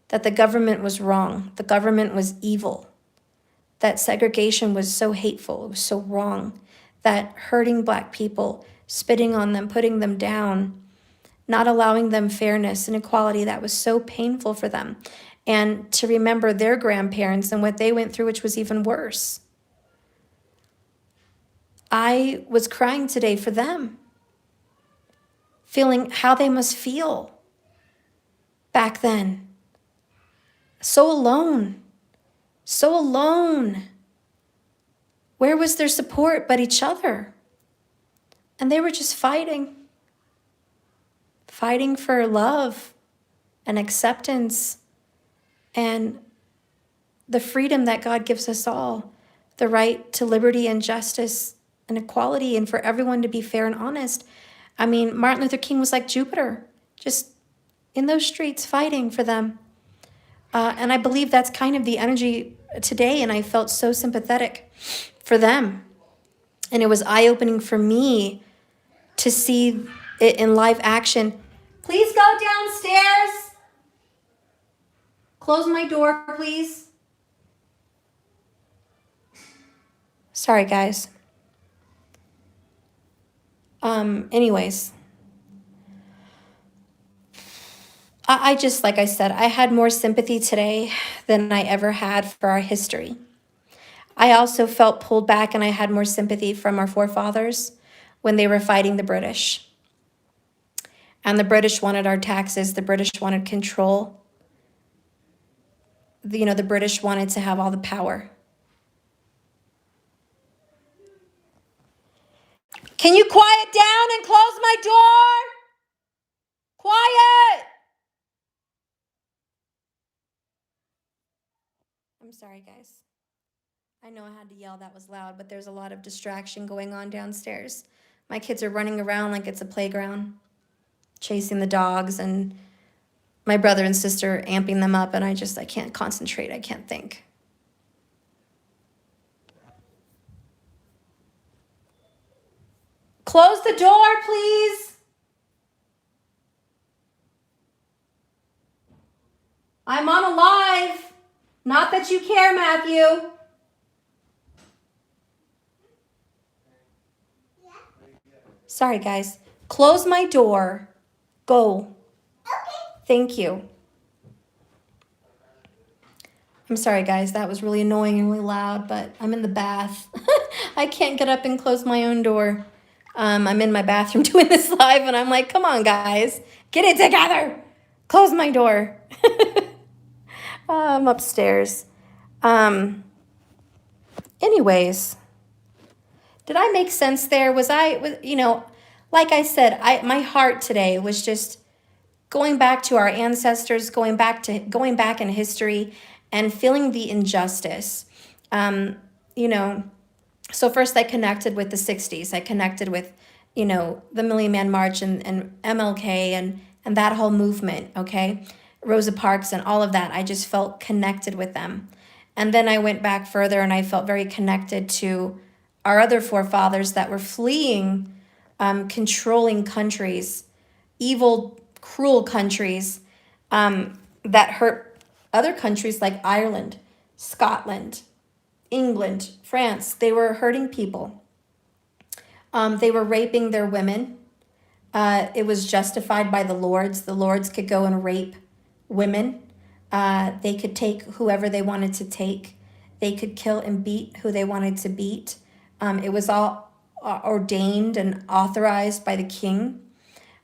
that the government was wrong, the government was evil, that segregation was so hateful, it was so wrong, that hurting Black people, spitting on them, putting them down, not allowing them fairness and equality, that was so painful for them. And to remember their grandparents and what they went through, which was even worse. I was crying today for them, feeling how they must feel back then. So alone, so alone. Where was their support but each other? And they were just fighting for love and acceptance and the freedom that God gives us all, the right to liberty and justice and equality and for everyone to be fair and honest. I mean, Martin Luther King was like Jupiter, just in those streets fighting for them. And I believe that's kind of the energy today, and I felt so sympathetic for them. And it was eye-opening for me to see it in live action. Please go downstairs. Close my door, please. Sorry, guys. Anyways. I just, like I said, I had more sympathy today than I ever had for our history. I also felt pulled back, and I had more sympathy from our forefathers when they were fighting the British. And the British wanted our taxes. The British wanted control. The British wanted to have all the power. Can you quiet down and close my door? Quiet! I'm sorry, guys. I know I had to yell, that was loud, but there's a lot of distraction going on downstairs. My kids are running around like it's a playground, chasing the dogs, and my brother and sister amping them up, and I can't concentrate, I can't think. Close the door, please. I'm on a live. Not that you care, Matthew. Sorry, guys. Close my door. Go. Okay. Thank you. I'm sorry, guys. That was really annoying and really loud, but I'm in the bath. I can't get up and close my own door. I'm in my bathroom doing this live, and I'm like, come on, guys. Get it together. Close my door. I'm upstairs. Anyways, did I make sense there? Like I said, my heart today was just going back to our ancestors, going back in history and feeling the injustice. So first I connected with the 60s. I connected with, the Million Man March and MLK and that whole movement, okay? Rosa Parks and all of that. I just felt connected with them. And then I went back further, and I felt very connected to our other forefathers that were fleeing controlling countries, evil, cruel countries that hurt other countries like Ireland, Scotland, England, France. They were hurting people. They were raping their women. It was justified by the lords. The lords could go and rape women. They could take whoever they wanted to take. They could kill and beat who they wanted to beat. It was all ordained and authorized by the king.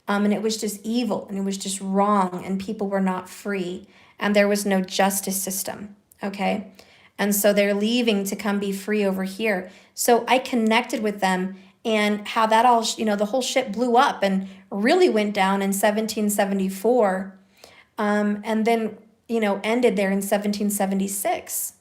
And it was just evil, and it was just wrong, and people were not free, and there was no justice system, okay? And so they're leaving to come be free over here. So I connected with them, and how that all, the whole shit blew up and really went down in 1774, and then, ended there in 1776,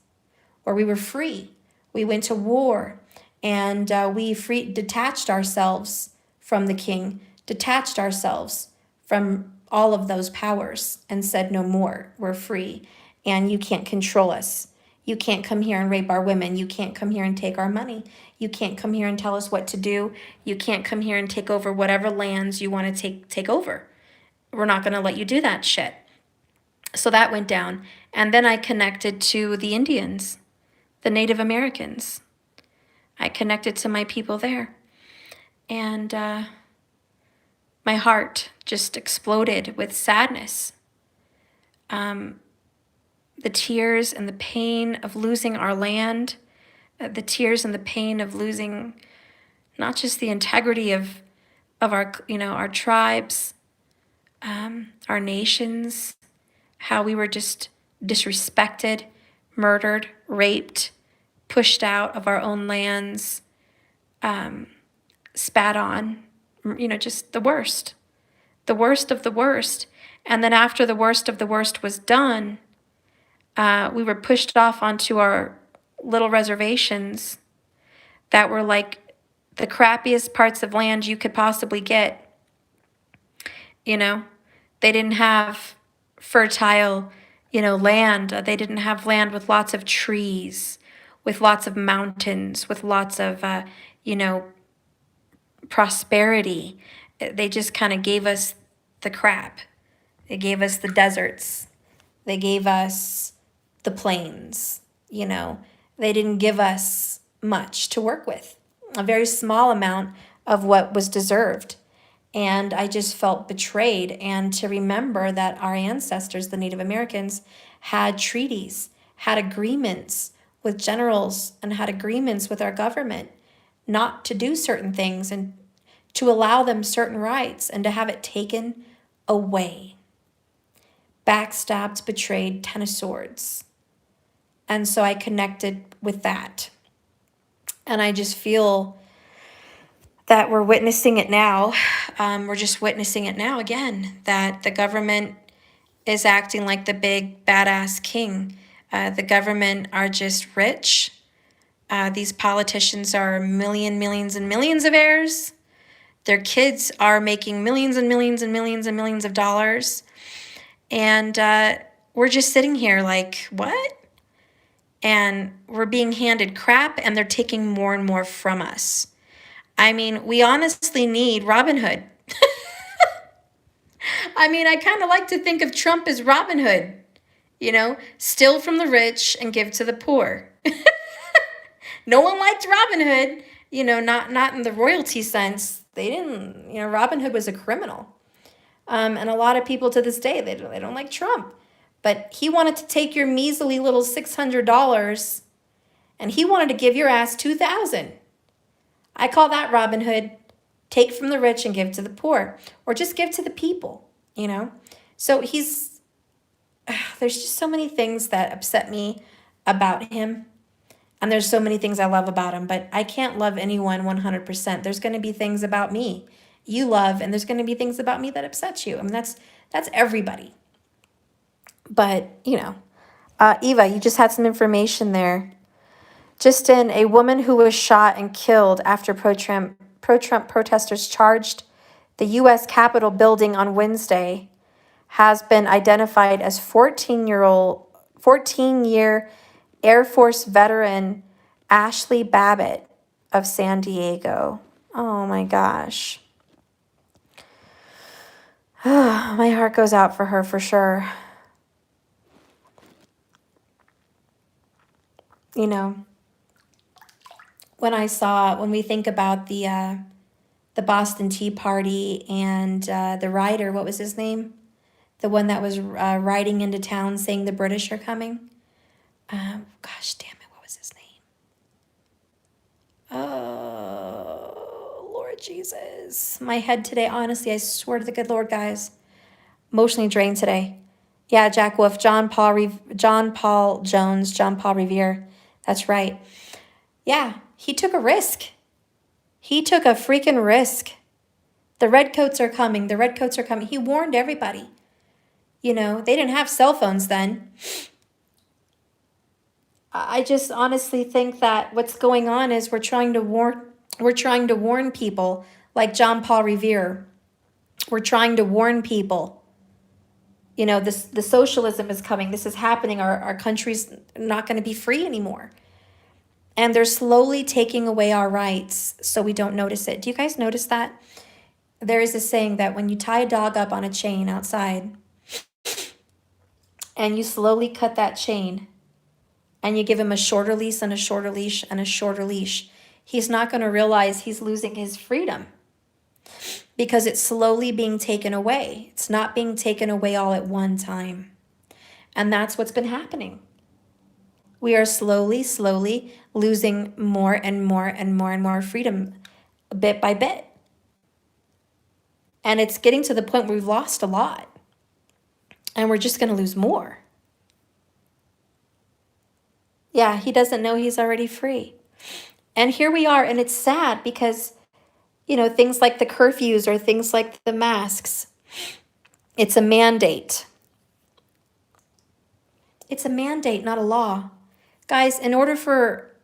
where we were free. We went to war, and we detached ourselves from the king, detached ourselves from all of those powers, and said, no more, we're free, and you can't control us. You can't come here and rape our women. You can't come here and take our money. You can't come here and tell us what to do. You can't come here and take over whatever lands you want to take over. We're not going to let you do that shit. So that went down. And then I connected to the Indians, the Native Americans. I connected to my people there. And my heart just exploded with sadness. The tears and the pain of losing our land, the tears and the pain of losing not just the integrity of our, our tribes, our nations, how we were just disrespected, murdered, raped, pushed out of our own lands, spat on, just the worst of the worst. And then after the worst of the worst was done, we were pushed off onto our little reservations that were like the crappiest parts of land you could possibly get. You know, they didn't have fertile, land. They didn't have land with lots of trees, with lots of mountains, with lots of, prosperity. They just kind of gave us the crap. They gave us the deserts. They gave us the plains. They didn't give us much to work with, a very small amount of what was deserved. And I just felt betrayed. And to remember that our ancestors, the Native Americans, had treaties, had agreements with generals, and had agreements with our government not to do certain things and to allow them certain rights, and to have it taken away. Backstabbed, betrayed, 10 of swords. And so I connected with that. And I just feel that we're witnessing it now. We're just witnessing it now again, that the government is acting like the big badass king. The government are just rich. These politicians are millions and millions of heirs. Their kids are making millions and millions and millions and millions of dollars. And we're just sitting here like, what? And we're being handed crap, and they're taking more and more from us. I mean, we honestly need Robin Hood. I mean, I kind of like to think of Trump as Robin Hood, steal from the rich and give to the poor. No one liked Robin Hood, not in the royalty sense. They didn't, Robin Hood was a criminal. And a lot of people to this day, they don't like Trump. But he wanted to take your measly little $600 and he wanted to give your ass $2,000. I call that Robin Hood. Take from the rich and give to the poor, or just give to the people, So there's just so many things that upset me about him. And there's so many things I love about him, but I can't love anyone 100%. There's going to be things about me you love, and there's going to be things about me that upset you. I mean, that's everybody. But, Eva, you just had some information there. Just in, a woman who was shot and killed after pro-Trump protesters charged the U.S. Capitol building on Wednesday has been identified as 14-year Air Force veteran Ashley Babbitt of San Diego. Oh my gosh. My heart goes out for her for sure. When we think about the Boston Tea Party and the writer, what was his name? The one that was riding into town saying the British are coming. Gosh damn it, what was his name? Oh, Lord Jesus. My head today, honestly, I swear to the good Lord, guys. Emotionally drained today. Yeah, Jack Wolf, John Paul Jones, John Paul Revere. That's right. Yeah, he took a risk. He took a freaking risk. The redcoats are coming. The redcoats are coming. He warned everybody. They didn't have cell phones then. I just honestly think that what's going on is we're trying to warn people like John Paul Revere. We're trying to warn people. The socialism is coming. This is happening. Our country's not going to be free anymore. And they're slowly taking away our rights so we don't notice it. Do you guys notice that? There is a saying that when you tie a dog up on a chain outside and you slowly cut that chain and you give him a shorter leash and a shorter leash and a shorter leash, he's not going to realize he's losing his freedom because it's slowly being taken away. It's not being taken away all at one time. And that's what's been happening. We are slowly losing more and more freedom bit by bit. And it's getting to the point where we've lost a lot. And we're just going to lose more. Yeah, he doesn't know he's already free. And here we are, and it's sad because, things like the curfews or things like the masks, it's a mandate. It's a mandate, not a law. Guys, in order for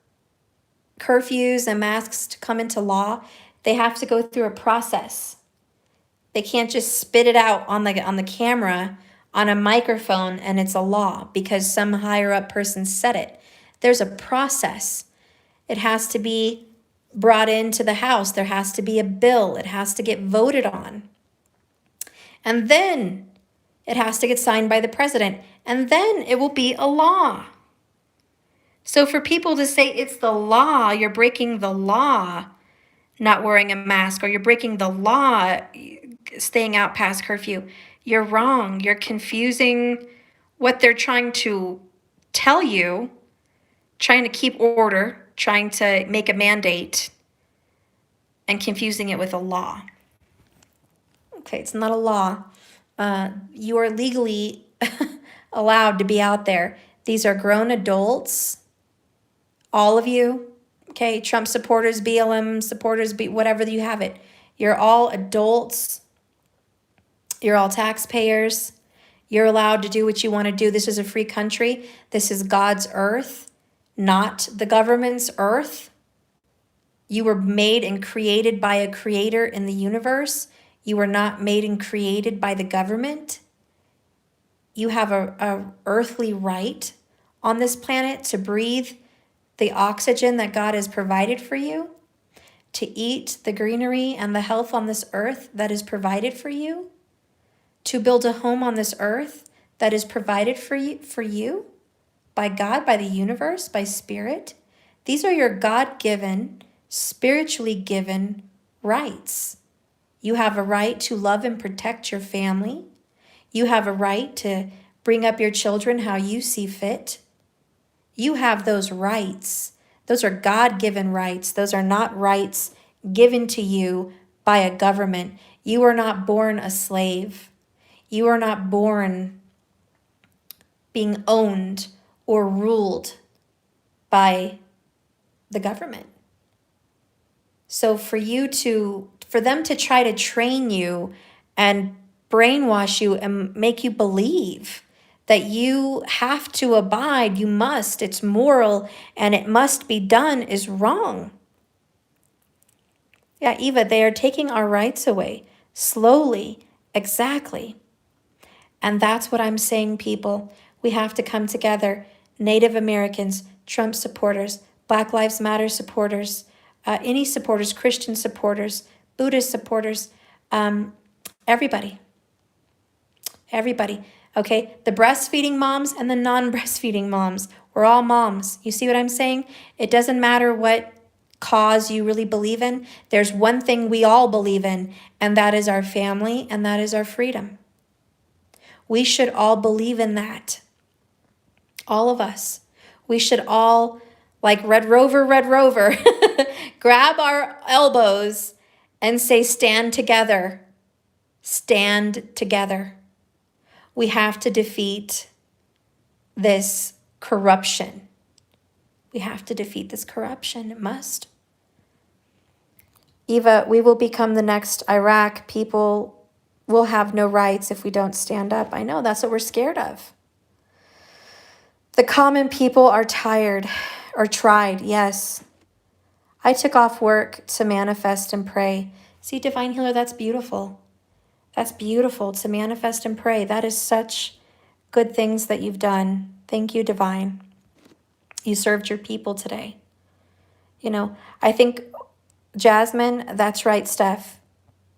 curfews and masks to come into law, they have to go through a process. They can't just spit it out on the camera, on a microphone, and it's a law because some higher up person said it. There's a process. It has to be brought into the House. There has to be a bill. It has to get voted on. And then it has to get signed by the president. And then it will be a law. So for people to say it's the law, you're breaking the law not wearing a mask, or you're breaking the law staying out past curfew, you're wrong. You're confusing what they're trying to tell you, trying to keep order, trying to make a mandate, and confusing it with a law. Okay, it's not a law. You are legally allowed to be out there. These are grown adults, all of you. Okay, Trump supporters, BLM supporters, whatever you have it. You're all adults. You're all taxpayers. You're allowed to do what you want to do. This is a free country. This is God's earth, not the government's earth. You were made and created by a creator in the universe. You were not made and created by the government. You have a earthly right on this planet to breathe the oxygen that God has provided for you, to eat the greenery and the health on this earth that is provided for you, to build a home on this earth that is provided for you by God, by the universe, by spirit. These are your God-given, spiritually given rights. You have a right to love and protect your family. You have a right to bring up your children how you see fit. You have those rights. Those are God-given rights. Those are not rights given to you by a government. You are not born a slave. You are not born being owned or ruled by the government. So for them to try to train you and brainwash you and make you believe that you have to abide, you must, it's moral, and it must be done is wrong. Yeah, Eva, they are taking our rights away, slowly, exactly. And that's what I'm saying, people. We have to come together, Native Americans, Trump supporters, Black Lives Matter supporters, any supporters, Christian supporters, Buddhist supporters, everybody. Everybody. Okay, the breastfeeding moms and the non-breastfeeding moms. We're all moms. You see what I'm saying? It doesn't matter what cause you really believe in. There's one thing we all believe in, and that is our family, and that is our freedom. We should all believe in that. All of us. We should all, like Red Rover, grab our elbows and say, stand together. Stand together. We have to defeat this corruption. We have to defeat this corruption. It must. Eva, we will become the next Iraq. People will have no rights if we don't stand up. I know, that's what we're scared of. The common people are tired or tried, yes. I took off work to manifest and pray. See, Divine Healer, that's beautiful. That's beautiful to manifest and pray. That is such good things that you've done. Thank you, Divine. You served your people today. You know, I think, Jasmine, that's right, Steph.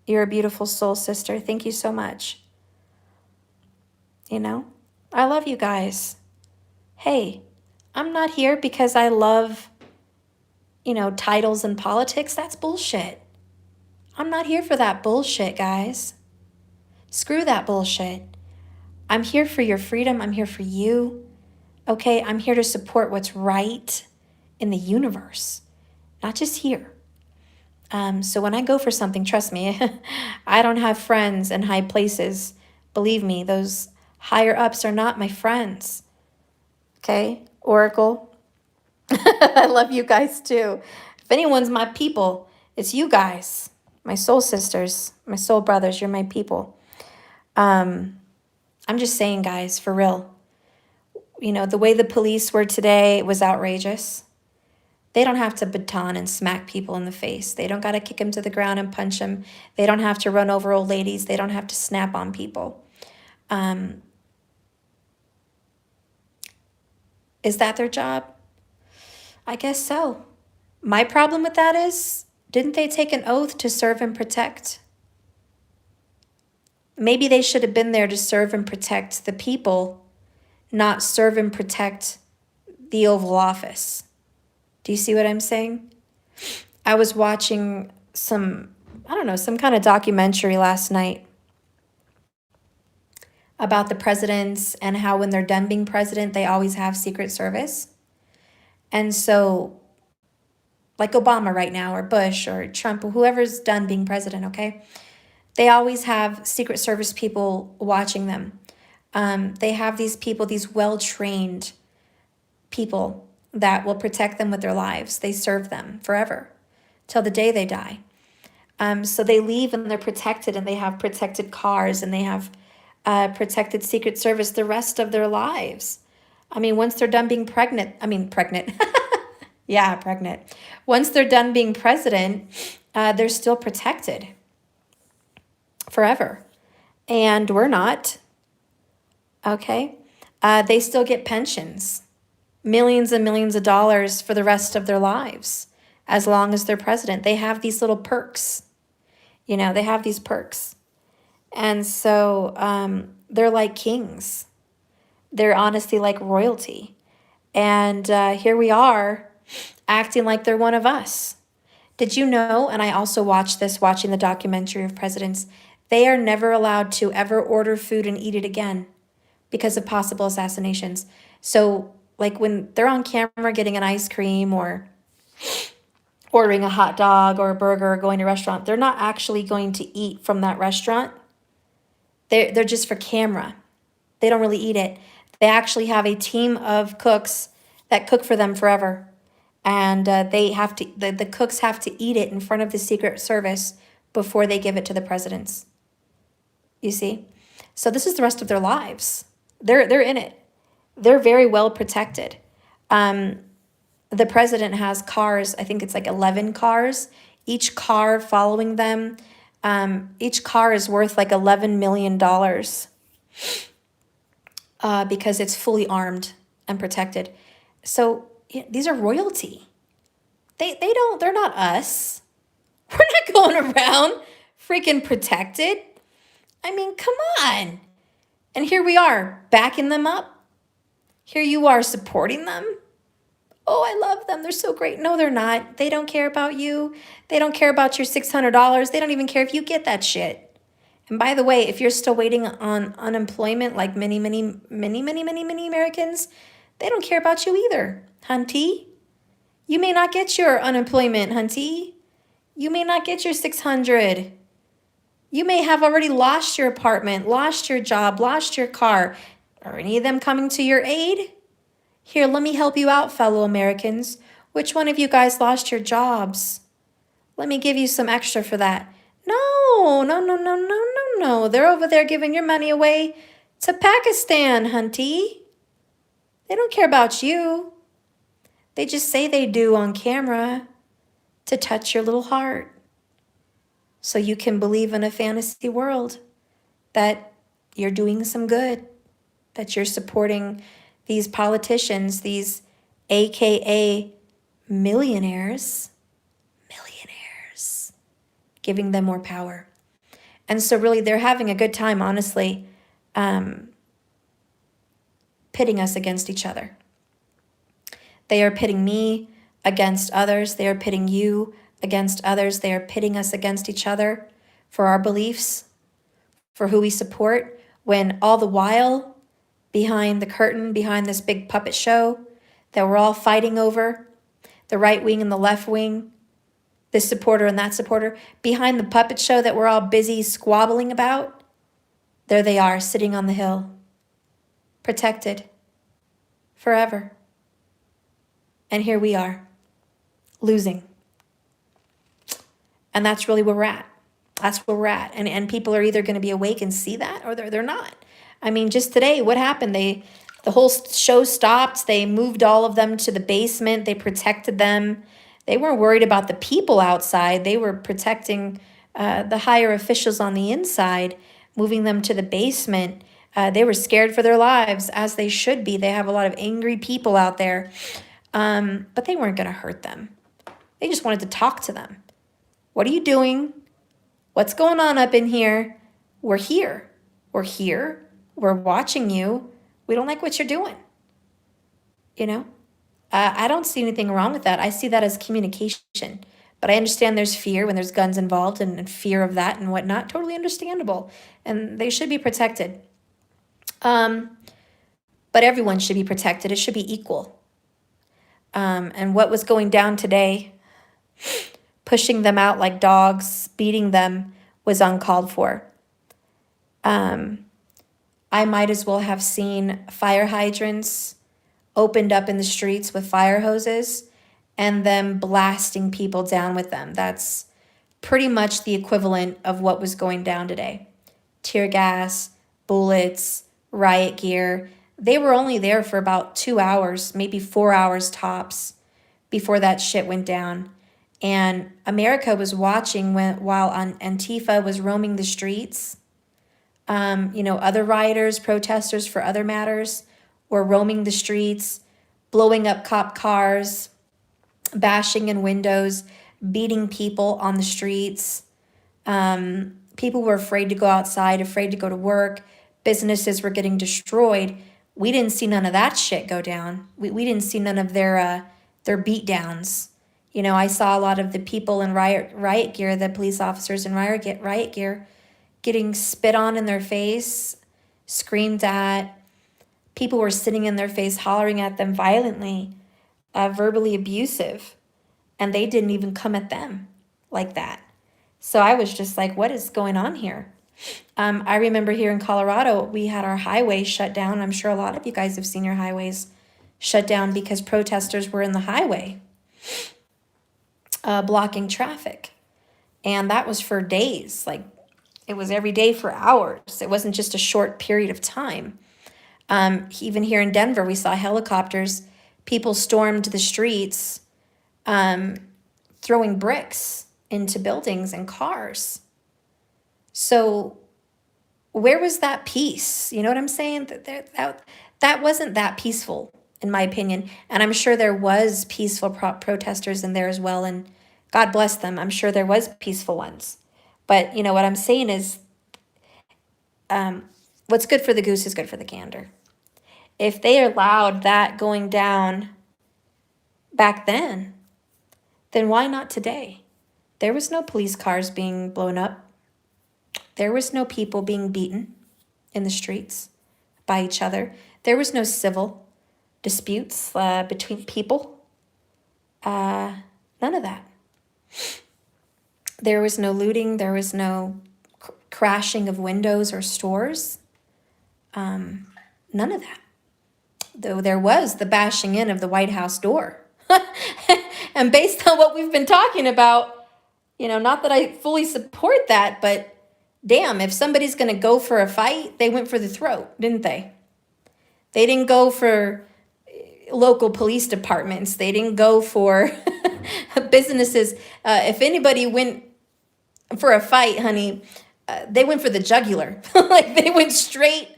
You're a beautiful soul, sister. Thank you so much. You know, I love you guys. Hey, I'm not here because I love, titles and politics. That's bullshit. I'm not here for that bullshit, guys. Screw that bullshit. I'm here for your freedom. I'm here for you. Okay, I'm here to support what's right in the universe, not just here. So when I go for something, trust me, I don't have friends in high places. Believe me, those higher ups are not my friends. Okay, Oracle. I love you guys too. If anyone's my people, it's you guys, my soul sisters, my soul brothers. You're my people. I'm just saying, guys, for real. The way the police were today was outrageous. They don't have to baton and smack people in the face. They don't got to kick them to the ground and punch them. They don't have to run over old ladies. They don't have to snap on people. Is that their job? I guess so. My problem with that is, didn't they take an oath to serve and protect? Maybe they should have been there to serve and protect the people, not serve and protect the Oval Office. Do you see what I'm saying? I was watching some kind of documentary last night about the presidents and how when they're done being president, they always have Secret Service. And so, like Obama right now, or Bush, or Trump, or whoever's done being president, okay? They always have Secret Service people watching them. They have these people, these well-trained people that will protect them with their lives. They serve them forever, till the day they die. So they leave and they're protected, and they have protected cars, and they have protected Secret Service the rest of their lives. I mean, once they're done being pregnant. Yeah, pregnant. Once they're done being president, they're still protected forever. And we're not. Okay? They still get pensions, millions and millions of dollars for the rest of their lives, as long as they're president. They have these little perks. You know, they have these perks. And so they're like kings. They're honestly like royalty. And here we are acting like they're one of us. Did you know, and I also watched this watching the documentary of presidents, they are never allowed to ever order food and eat it again because of possible assassinations. So like when they're on camera getting an ice cream or ordering a hot dog or a burger or going to a restaurant, they're not actually going to eat from that restaurant. They're just for camera. They don't really eat it. They actually have a team of cooks that cook for them forever. And the cooks have to eat it in front of the Secret Service before they give it to the presidents. You see? So this is the rest of their lives. They're in it. They're very well protected. The president has cars, I think it's like 11 cars, each car following them. Each car is worth like $11 million because it's fully armed and protected. So yeah, these are royalty. They're not us. We're not going around freaking protected. I mean, come on. And here we are backing them up. Here you are supporting them. Oh, I love them. They're so great. No, they're not. They don't care about you. They don't care about your $600. They don't even care if you get that shit. And by the way, if you're still waiting on unemployment like many Americans, they don't care about you either, hunty. You may not get your unemployment, hunty. You may not get your 600. You may have already lost your apartment, lost your job, lost your car. Are any of them coming to your aid? Here, let me help you out, fellow Americans. Which one of you guys lost your jobs? Let me give you some extra for that. No. They're over there giving your money away to Pakistan, hunty. They don't care about you. They just say they do on camera to touch your little heart so you can believe in a fantasy world that you're doing some good, that you're supporting these politicians, these AKA millionaires, giving them more power. And so really they're having a good time, honestly, pitting us against each other. They are pitting me against others. They are pitting you against others. They are pitting us against each other for our beliefs, for who we support, when all the while, behind the curtain, behind this big puppet show that we're all fighting over, the right wing and the left wing, this supporter and that supporter, behind the puppet show that we're all busy squabbling about, there they are sitting on the hill, protected forever. And here we are, losing. And that's really where we're at. That's where we're at. And people are either going to be awake and see that, or they're not. I mean, just today, what happened? They The whole show stopped. They moved all of them to the basement. They protected them. They weren't worried about the people outside. They were protecting the higher officials on the inside, moving them to the basement. They were scared for their lives, as they should be. They have a lot of angry people out there, but they weren't going to hurt them. They just wanted to talk to them. What are you doing? What's going on up in here? We're here. We're here. We're watching you. We don't like what you're doing. You know? I don't see anything wrong with that. I see that as communication. But I understand there's fear when there's guns involved and fear of that and whatnot. Totally understandable. And they should be protected. But everyone should be protected. It should be equal. And what was going down today, pushing them out like dogs, beating them, was uncalled for. I might as well have seen fire hydrants opened up in the streets with fire hoses and them blasting people down with them. That's pretty much the equivalent of what was going down today. Tear gas, bullets, riot gear. They were only there for about 2 hours, maybe 4 hours tops before that shit went down. And America was watching while Antifa was roaming the streets. Other rioters, protesters for other matters were roaming the streets, blowing up cop cars, bashing in windows, beating people on the streets. People were afraid to go outside, afraid to go to work. Businesses were getting destroyed. We didn't see none of that shit go down. We didn't see none of their beat downs. I saw a lot of the people in riot gear, the police officers in riot gear, getting spit on in their face, screamed at. People were sitting in their face, hollering at them violently, verbally abusive, and they didn't even come at them like that. So I was just like, what is going on here? I remember here in Colorado, we had our highway shut down. I'm sure a lot of you guys have seen your highways shut down because protesters were in the highway, blocking traffic. And that was for days. Like, it was every day for hours. It wasn't just a short period of time. Even here in Denver, we saw helicopters. People stormed the streets, throwing bricks into buildings and cars. So where was that peace? You know what I'm saying? That wasn't that peaceful, in my opinion. And I'm sure there was peaceful protesters in there as well. And God bless them. I'm sure there was peaceful ones. But, what I'm saying is, what's good for the goose is good for the gander. If they allowed that going down back then why not today? There was no police cars being blown up. There was no people being beaten in the streets by each other. There was no civil disputes between people. None of that. There was no looting. There was no crashing of windows or stores. None of that. Though there was the bashing in of the White House door. And based on what we've been talking about, not that I fully support that, but damn, if somebody's going to go for a fight, they went for the throat, didn't they? They didn't go for local police departments. They didn't go for businesses. If anybody went for a fight, honey, they went for the jugular. Like, they went straight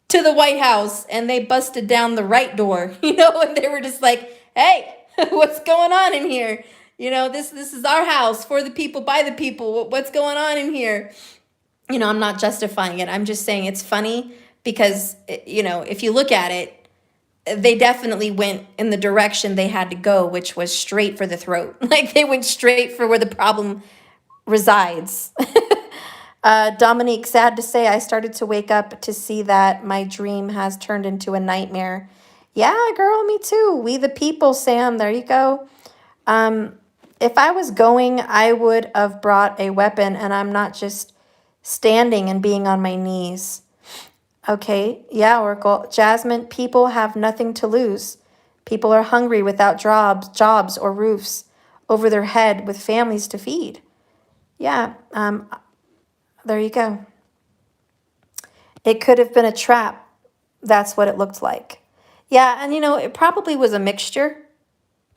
to the White House and they busted down the right door, and they were just like, hey, what's going on in here? This is our house, for the people, by the people. What's going on in here? I'm not justifying it. I'm just saying it's funny because, if you look at it, they definitely went in the direction they had to go, which was straight for the throat. Like, they went straight for where the problem resides. Dominique, sad to say, I started to wake up to see that my dream has turned into a nightmare. Yeah, girl, me too. We the people, Sam. There you go. If I was going, I would have brought a weapon, and I'm not just standing and being on my knees. Okay, yeah, Oracle. Jasmine, people have nothing to lose. People are hungry without jobs or roofs over their head with families to feed. Yeah, there you go. It could have been a trap. That's what it looked like. Yeah, and it probably was a mixture.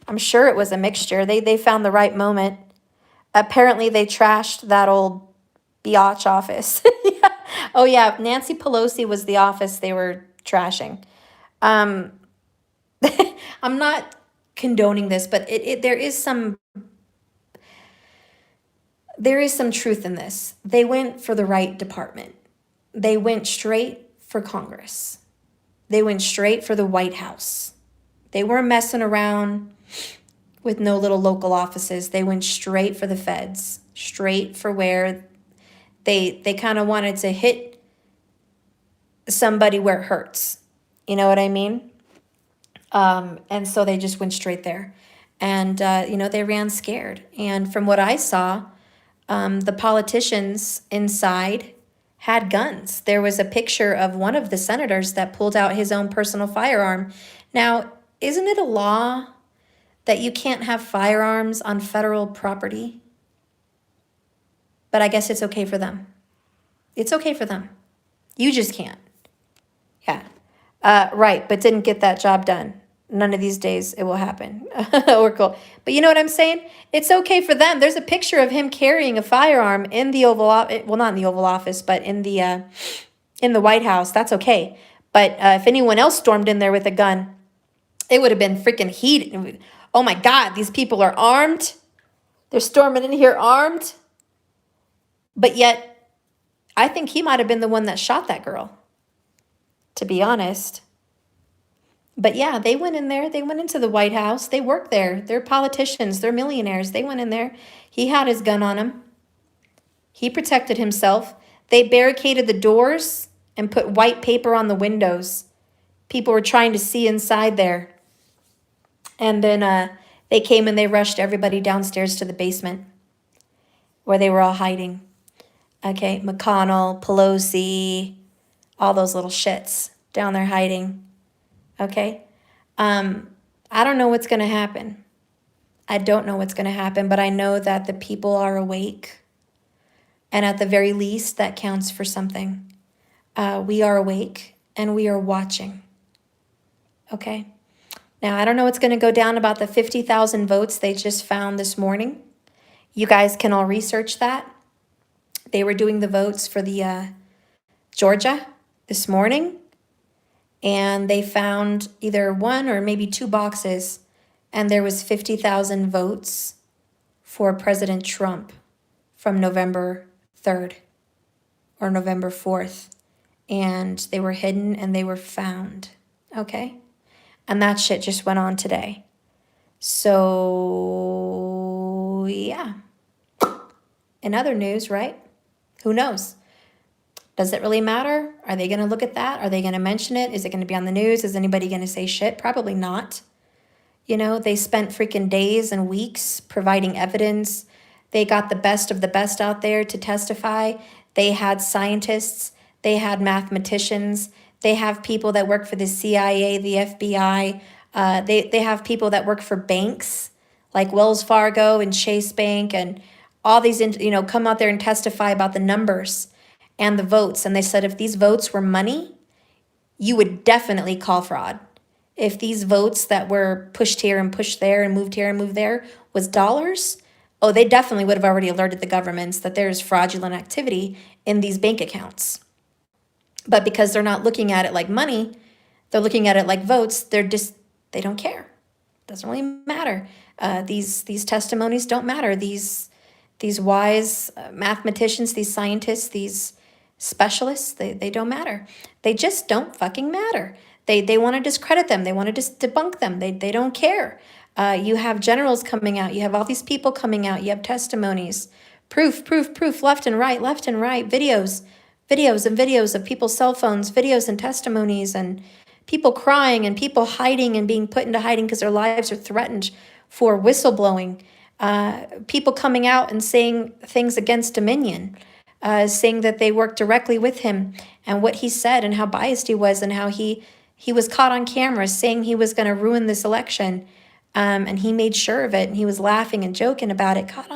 I'm sure it was a mixture. They found the right moment. Apparently they trashed that old biatch office. Yeah. Oh yeah, Nancy Pelosi was the office they were trashing. Um I'm not condoning this, but there is some truth in this. They went for the right department. They went straight for Congress. They went straight for the White House. They weren't messing around with no little local offices. They went straight for the feds, straight for where they kind of wanted to hit somebody where it hurts. You know what I mean? And so they just went straight there. And, they ran scared. And from what I saw, the politicians inside had guns. There was a picture of one of the senators that pulled out his own personal firearm. Now, isn't it a law that you can't have firearms on federal property? But I guess it's okay for them. It's okay for them. You just can't. Yeah. Right, but didn't get that job done. None of these days it will happen. Or cool. But you know what I'm saying? It's okay for them. There's a picture of him carrying a firearm in the Oval Office. Well, not in the Oval Office, but in the White House. That's okay. But if anyone else stormed in there with a gun, it would have been freaking heated. Oh my God, these people are armed. They're storming in here armed. But yet, I think he might have been the one that shot that girl, to be honest. But yeah, they went in there. They went into the White House. They work there. They're politicians. They're millionaires. They went in there. He had his gun on him. He protected himself. They barricaded the doors and put white paper on the windows. People were trying to see inside there. And then they came and they rushed everybody downstairs to the basement where they were all hiding. Okay, McConnell, Pelosi, all those little shits down there hiding. Okay? I don't know what's going to happen. I don't know what's going to happen, but I know that the people are awake. And at the very least, that counts for something. We are awake and we are watching. Okay? Now, I don't know what's going to go down about the 50,000 votes they just found this morning. You guys can all research that. They were doing the votes for the Georgia this morning, and they found either one or maybe two boxes, and there was 50,000 votes for President Trump from November 3rd or November 4th, and they were hidden and they were found, okay? And that shit just went on today. So, yeah. In other news, right? Who knows? Does it really matter? Are they going to look at that? Are they going to mention it? Is it going to be on the news? Is anybody going to say shit? Probably not. They spent freaking days and weeks providing evidence. They got the best of the best out there to testify. They had scientists. They had mathematicians. They have people that work for the CIA, the FBI. They have people that work for banks like Wells Fargo and Chase Bank and all these, come out there and testify about the numbers and the votes. And they said if these votes were money, you would definitely call fraud. If these votes that were pushed here and pushed there and moved here and moved there was dollars, oh, they definitely would have already alerted the governments that there's fraudulent activity in these bank accounts. But because they're not looking at it like money, they're looking at it like votes, they don't care. Doesn't really matter. These testimonies don't matter. These wise mathematicians, these scientists, these specialists, they don't matter. They just don't fucking matter. They want to discredit them. They want to just debunk them. They don't care. You have generals coming out. You have all these people coming out. You have testimonies, proof, left and right, videos and videos of people's cell phones, videos and testimonies, and people crying and people hiding and being put into hiding because their lives are threatened for whistleblowing. People coming out and saying things against Dominion, saying that they worked directly with him and what he said and how biased he was and how he was caught on camera saying he was going to ruin this election. And he made sure of it, and he was laughing and joking about it, caught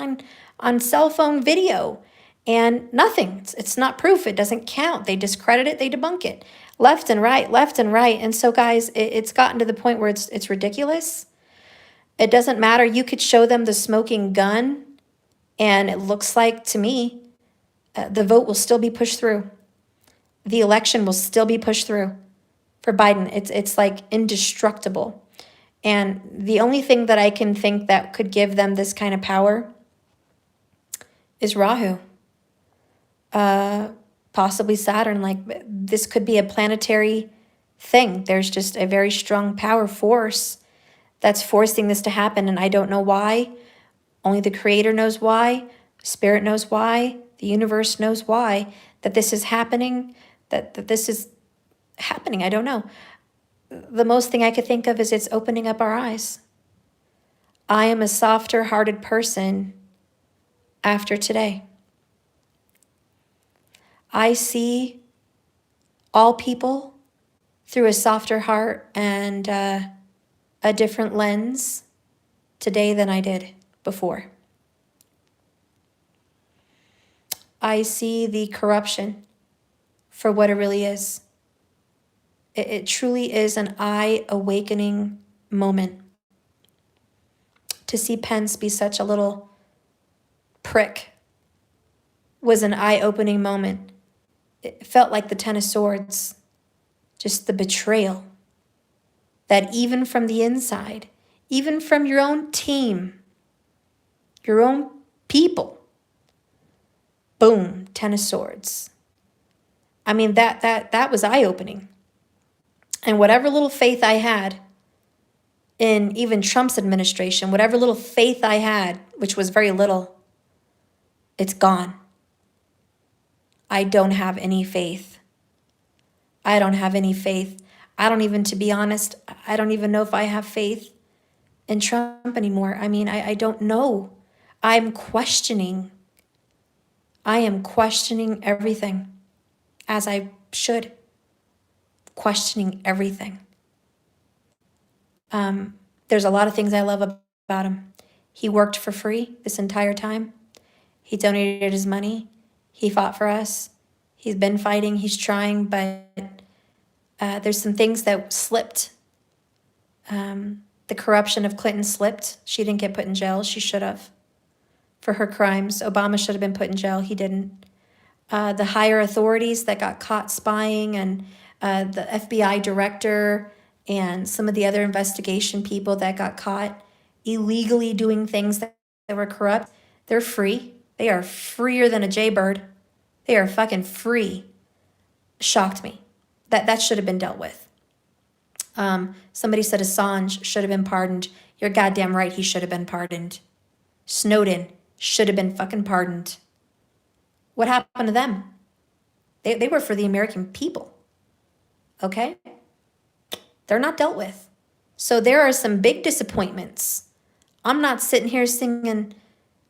on cell phone video. And nothing. It's not proof. It doesn't count. They discredit it. They debunk it. left and right, left and right. And so, guys, it's gotten to the point where it's ridiculous. It doesn't matter. You could show them the smoking gun, and it looks like, to me, the vote will still be pushed through. The election will still be pushed through for Biden. It's like indestructible. And the only thing that I can think that could give them this kind of power is Rahu. Possibly Saturn. Like, this could be a planetary thing. There's just a very strong power force that's forcing this to happen, and I don't know why. Only the Creator knows why. Spirit knows why. The universe knows why that this is happening, that this is happening. I don't know. The most thing I could think of is it's opening up our eyes. I am a softer hearted person after today. I see all people through a softer heart and a different lens today than I did before. I see the corruption for what it really is. It truly is an eye-awakening moment. To see Pence be such a little prick was an eye-opening moment. It felt like the Ten of Swords, just the betrayal. That even from the inside, even from your own team, your own people, boom, Ten of Swords. I mean, that was eye-opening. And whatever little faith I had in even Trump's administration, whatever little faith I had, which was very little, it's gone. I don't have any faith. I don't have any faith. I don't even, to be honest, I don't even know if I have faith in Trump anymore. I mean, I don't know. I'm questioning. I am questioning everything, as I should. Questioning everything. There's a lot of things I love about him. He worked for free this entire time. He donated his money. He fought for us. He's been fighting. He's trying, but there's some things that slipped. The corruption of Clinton slipped. She didn't get put in jail. She should have for her crimes. Obama should have been put in jail. He didn't. The higher authorities that got caught spying, and the FBI director and some of the other investigation people that got caught illegally doing things that were corrupt, they're free. They are freer than a jaybird. They are fucking free. Shocked me. That should have been dealt with. Somebody said Assange should have been pardoned. You're goddamn right, he should have been pardoned. Snowden should have been fucking pardoned. What happened to them? They were for the American people. Okay? They're not dealt with. So there are some big disappointments. I'm not sitting here singing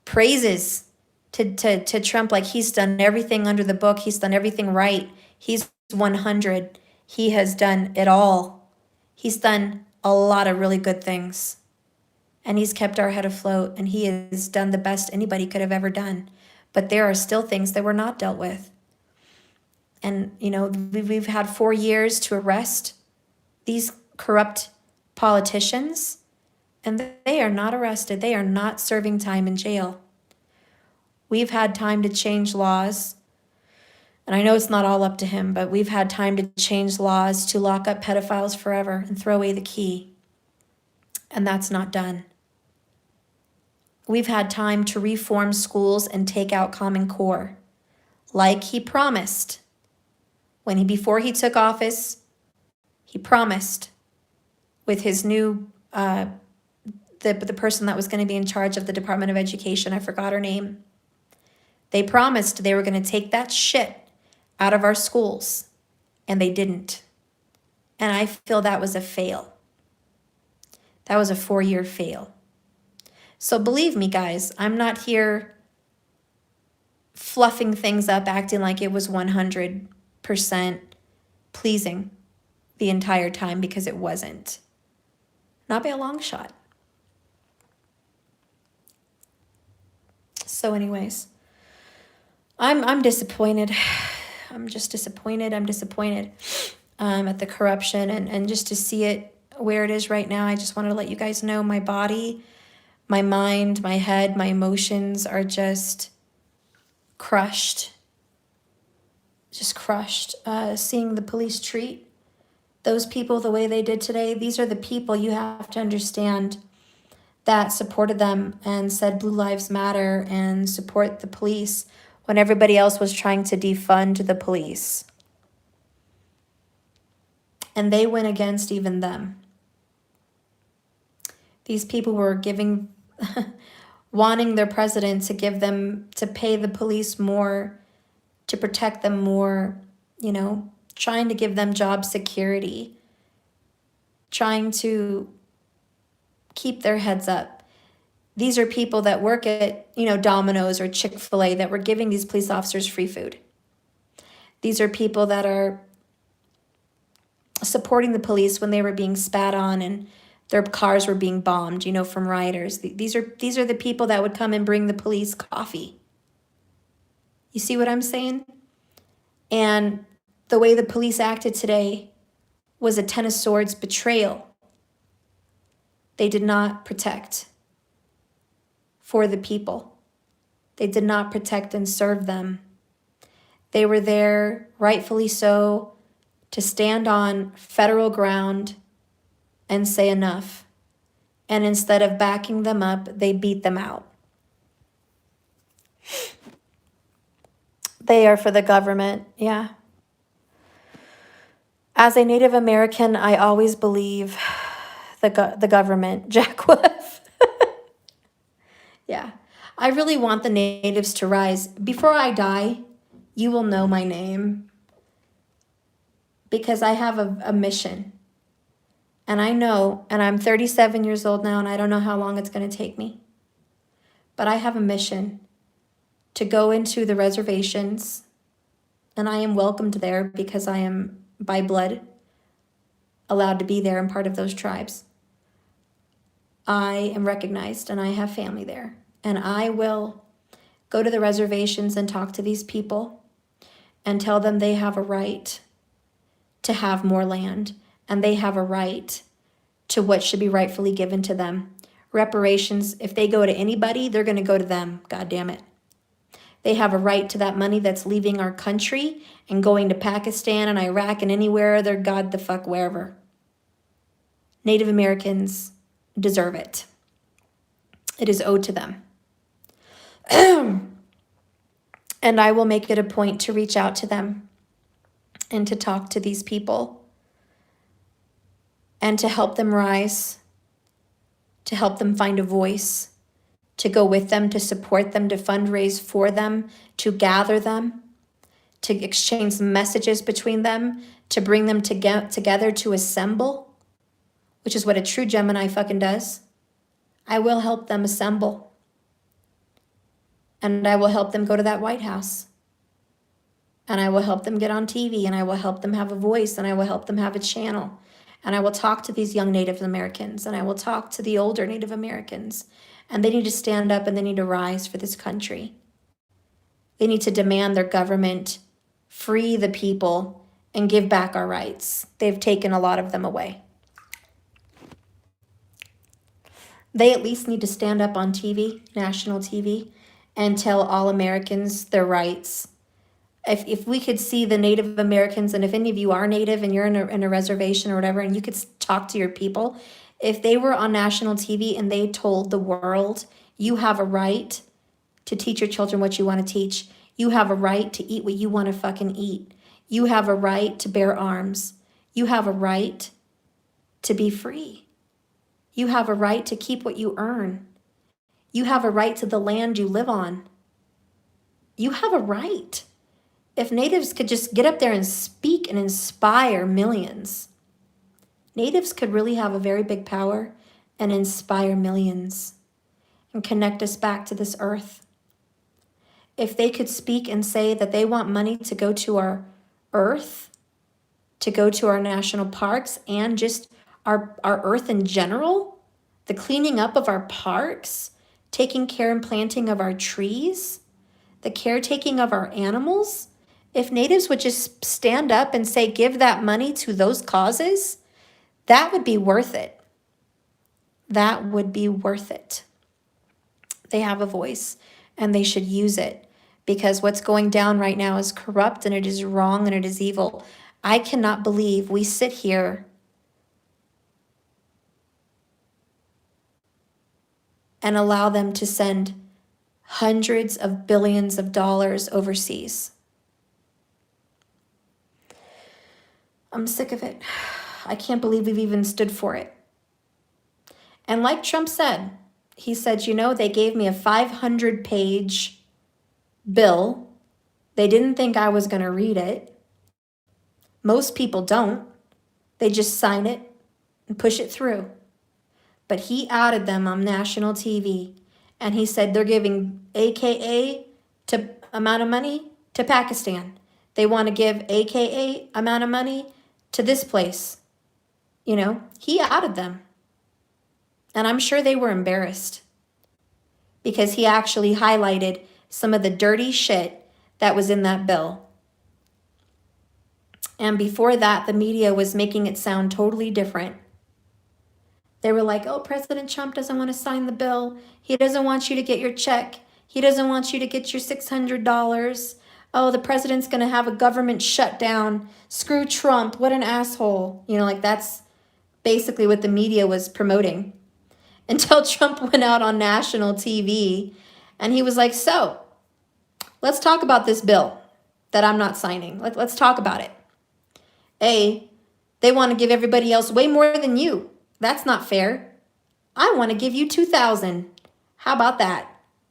praises to Trump like he's done everything under the book. He's done everything right. He's 100. He has done it all. He's done a lot of really good things. And he's kept our head afloat, and he has done the best anybody could have ever done. But there are still things that were not dealt with. And, you know, we've had 4 years to arrest these corrupt politicians, and they are not arrested. They are not serving time in jail. We've had time to change laws, and I know it's not all up to him, but we've had time to change laws to lock up pedophiles forever and throw away the key. And that's not done. We've had time to reform schools and take out Common Core, like he promised. Before he took office, he promised with his new, the person that was going to be in charge of the Department of Education, I forgot her name. They promised they were going to take that shit out of our schools, and they didn't. And I feel that was a fail. That was a 4-year fail. So believe me, guys, I'm not here fluffing things up, acting like it was 100% pleasing the entire time, because it wasn't. Not by a long shot. So anyways, I'm disappointed. I'm just disappointed. I'm disappointed. at the corruption, and just to see it where it is right now. I just wanted to let you guys know my body, my mind, my head, my emotions are just crushed. Just crushed. Seeing the police treat those people the way they did today. These are the people, you have to understand, that supported them and said Blue Lives Matter and support the police when everybody else was trying to defund the police. And they went against even them. These people were giving, wanting their president to give them, to pay the police more, to protect them more, you know, trying to give them job security, trying to keep their heads up. These are people that work at, you know, Domino's or Chick-fil-A that were giving these police officers free food. These are people that are supporting the police when they were being spat on and their cars were being bombed, you know, from rioters. These are the people that would come and bring the police coffee. You see what I'm saying? And the way the police acted today was a 10 of swords betrayal. They did not protect for the people. They did not protect and serve them. They were there, rightfully so, to stand on federal ground and say enough. And instead of backing them up, they beat them out. They are for the government, yeah. As a Native American, I always believe the government, Jack Wolf. Yeah, I really want the natives to rise. Before I die, you will know my name because I have a mission. And I know, and I'm 37 years old now, and I don't know how long it's going to take me. But I have a mission to go into the reservations, and I am welcomed there because I am, by blood, allowed to be there and part of those tribes. I am recognized, and I have family there. And I will go to the reservations and talk to these people and tell them they have a right to have more land, and they have a right to what should be rightfully given to them. Reparations, if they go to anybody, they're going to go to them, God damn it. They have a right to that money that's leaving our country and going to Pakistan and Iraq and anywhere, they're God the fuck wherever. Native Americans deserve it. It is owed to them. And I will make it a point to reach out to them and to talk to these people and to help them rise, to help them find a voice, to go with them, to support them, to fundraise for them, to gather them, to exchange messages between them, to bring them together, to assemble, which is what a true Gemini fucking does. I will help them assemble. And I will help them go to that White House. And I will help them get on TV, and I will help them have a voice, and I will help them have a channel. And I will talk to these young Native Americans, and I will talk to the older Native Americans. And they need to stand up and they need to rise for this country. They need to demand their government free the people and give back our rights. They've taken a lot of them away. They at least need to stand up on TV, national TV, and tell all Americans their rights. If we could see the Native Americans, and if any of you are Native and you're in a reservation or whatever, and you could talk to your people, if they were on national TV and they told the world, you have a right to teach your children what you want to teach. You have a right to eat what you want to fucking eat. You have a right to bear arms. You have a right to be free. You have a right to keep what you earn. You have a right to the land you live on. You have a right. If natives could just get up there and speak and inspire millions, natives could really have a very big power and inspire millions and connect us back to this earth. If they could speak and say that they want money to go to our earth, to go to our national parks, and just our earth in general, the cleaning up of our parks, taking care and planting of our trees, the caretaking of our animals, If natives would just stand up and say, give that money to those causes, that would be worth it. That would be worth it. They have a voice and they should use it, because what's going down right now is corrupt and it is wrong and it is evil. I cannot believe we sit here and allow them to send hundreds of billions of dollars overseas. I'm sick of it. I can't believe we've even stood for it. And like Trump said, he said, you know, they gave me a 500-page bill. They didn't think I was going to read it. Most people don't. They just sign it and push it through. But he outed them on national TV. And he said they're giving AKA to amount of money to Pakistan. They want to give AKA amount of money to this place. You know, he outed them. And I'm sure they were embarrassed, because he actually highlighted some of the dirty shit that was in that bill. And before that, the media was making it sound totally different. They were like, oh, President Trump doesn't want to sign the bill. He doesn't want you to get your check. He doesn't want you to get your $600. Oh, the president's going to have a government shutdown. Screw Trump. What an asshole. You know, like that's basically what the media was promoting. Until Trump went out on national TV and he was like, so let's talk about this bill that I'm not signing. Let's talk about it. They want to give everybody else way more than you. That's not fair. I want to give you $2,000. How about that?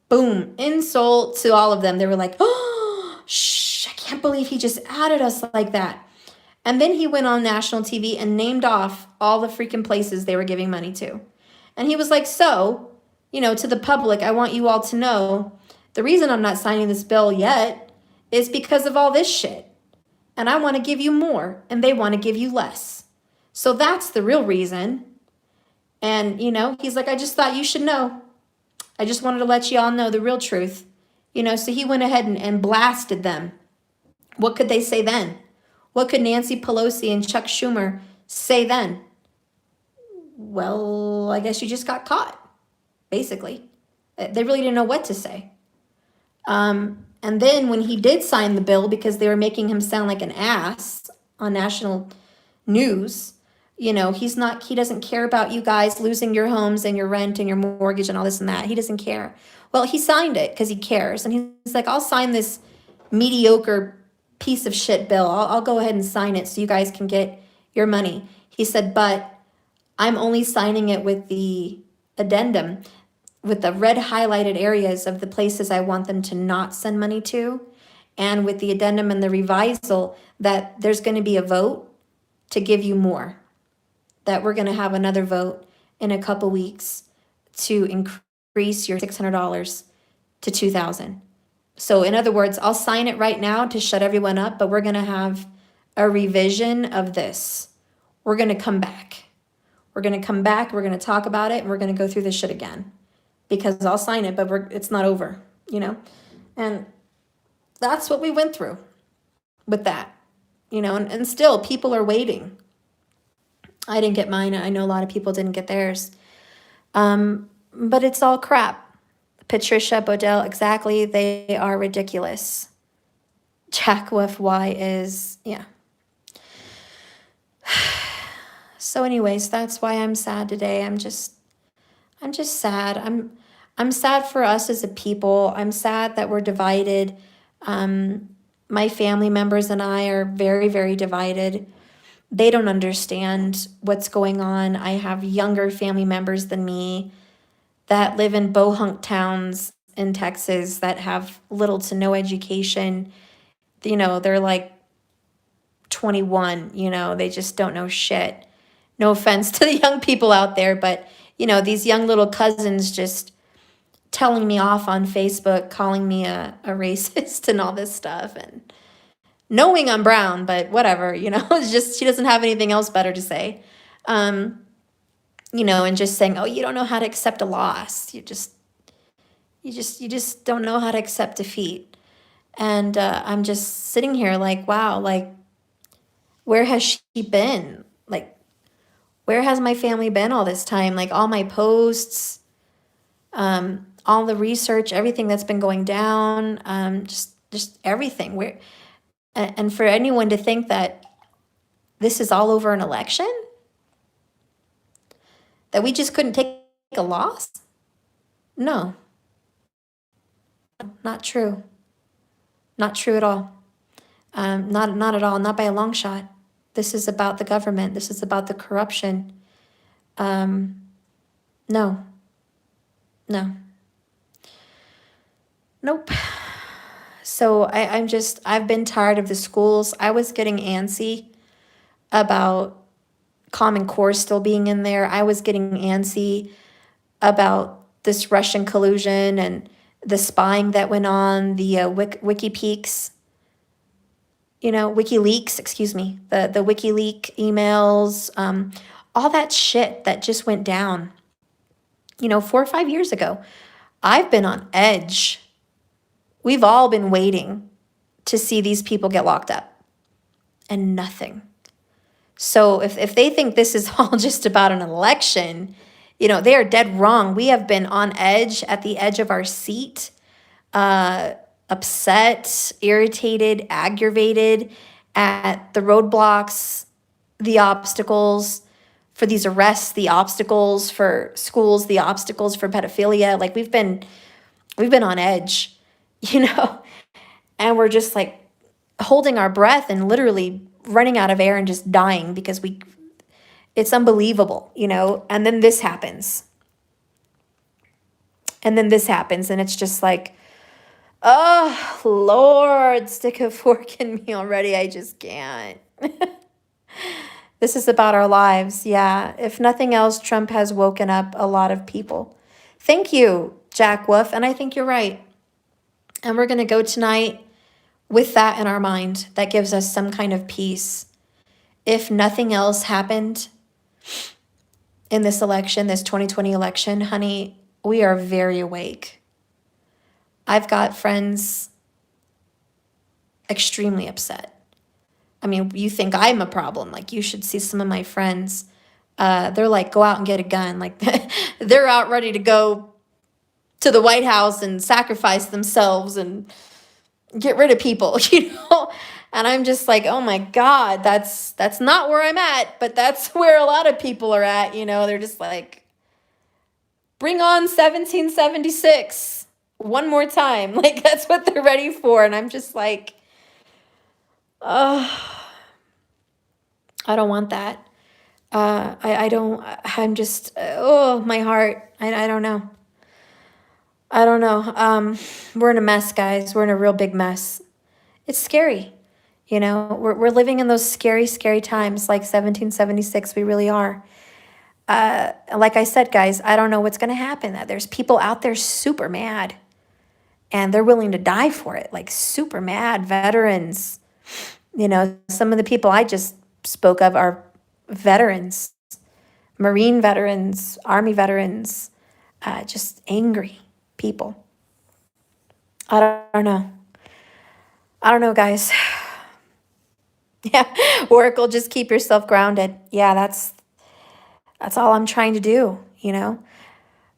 Boom. Insult to all of them. They were like, oh, shh, I can't believe he just added us like that. And then he went on national TV and named off all the freaking places they were giving money to. And he was like, so, you know, to the public, I want you all to know the reason I'm not signing this bill yet is because of all this shit. And I want to give you more, and they want to give you less. So that's the real reason. And, you know, he's like, I just thought you should know. I just wanted to let you all know the real truth. You know, so he went ahead and blasted them. What could they say then? What could Nancy Pelosi and Chuck Schumer say then? Well, I guess you just got caught, basically. They really didn't know what to say. And then when he did sign the bill, because they were making him sound like an ass on national news, you know, he doesn't care about you guys losing your homes and your rent and your mortgage and all this and that. He doesn't care. Well, he signed it because he cares. And he's like, I'll sign this mediocre piece of shit bill. I'll go ahead and sign it so you guys can get your money. He said, but I'm only signing it with the addendum, with the red highlighted areas of the places I want them to not send money to, and with the addendum and the revisal that there's going to be a vote to give you more, that we're going to have another vote in a couple weeks to increase your $600 to $2,000. So in other words, I'll sign it right now to shut everyone up, but we're going to have a revision of this. We're going to come back. We're going to come back, we're going to talk about it, and we're going to go through this shit again. Because I'll sign it, but it's not over, you know? And that's what we went through with that, you know? And still, people are waiting. I didn't get mine. I know a lot of people didn't get theirs. But it's all crap. Patricia Bodell, exactly, they are ridiculous. Jack WFY is, yeah. So anyways, that's why I'm sad today. I'm just sad. I'm sad for us as a people. I'm sad that we're divided. My family members and I are very, very divided. They don't understand what's going on. I have younger family members than me that live in bohunk towns in Texas that have little to no education. You know, they're like 21, you know, they just don't know shit. No offense to the young people out there, but, you know, these young little cousins just telling me off on Facebook, calling me a racist and all this stuff, and knowing I'm brown, but whatever, you know, it's just, she doesn't have anything else better to say. You know, and just saying, oh, you don't know how to accept a loss. You just don't know how to accept defeat. And I'm just sitting here like, wow, like, where has she been? Like, where has my family been all this time? Like, all my posts, all the research, everything that's been going down, just everything. Where, and for anyone to think that this is all over an election, that we just couldn't take a loss? No, not true. Not true at all. Not at all. Not by a long shot. This is about the government. This is about the corruption. No, no, nope. So I've been tired of the schools. I was getting antsy about Common Core still being in there. I was getting antsy about this Russian collusion and the spying that went on, the WikiPeaks, WikiLeaks, excuse me, the WikiLeak emails, all that shit that just went down, 4 or 5 years ago. I've been on edge. We've all been waiting to see these people get locked up, and nothing. So if they think this is all just about an election, they are dead wrong. We have been on edge, at the edge of our seat, upset, irritated, aggravated at the roadblocks, the obstacles for these arrests, the obstacles for schools, the obstacles for pedophilia. Like, we've been on edge, and we're just like holding our breath and literally running out of air and just dying because it's unbelievable, and then this happens. And it's just like, oh, Lord, stick a fork in me already. I just can't. This is about our lives. Yeah. If nothing else, Trump has woken up a lot of people. Thank you, Jack Wolf. And I think you're right. And we're going to go tonight with that in our mind. That gives us some kind of peace. If nothing else happened in this election, this 2020 election, honey, we are very awake. I've got friends extremely upset. I mean, you think I'm a problem. Like, you should see some of my friends. They're like, go out and get a gun. Like, they're out ready to go to the White House and sacrifice themselves and get rid of people, And I'm just like, oh my God, that's not where I'm at, but that's where a lot of people are at, They're just like, bring on 1776 one more time. Like, that's what they're ready for. And I'm just like, oh, I don't want that. I'm just, oh, my heart. I don't know. I don't know. We're in a mess, guys. We're in a real big mess. It's scary. We're living in those scary, scary times, like 1776. We really are. Like I said, guys, I don't know what's going to happen. There's people out there super mad, and they're willing to die for it, like super mad veterans. Some of the people I just spoke of are veterans, Marine veterans, Army veterans, just angry people. I don't know. I don't know, guys. Yeah, Oracle, just keep yourself grounded. Yeah, that's all I'm trying to do,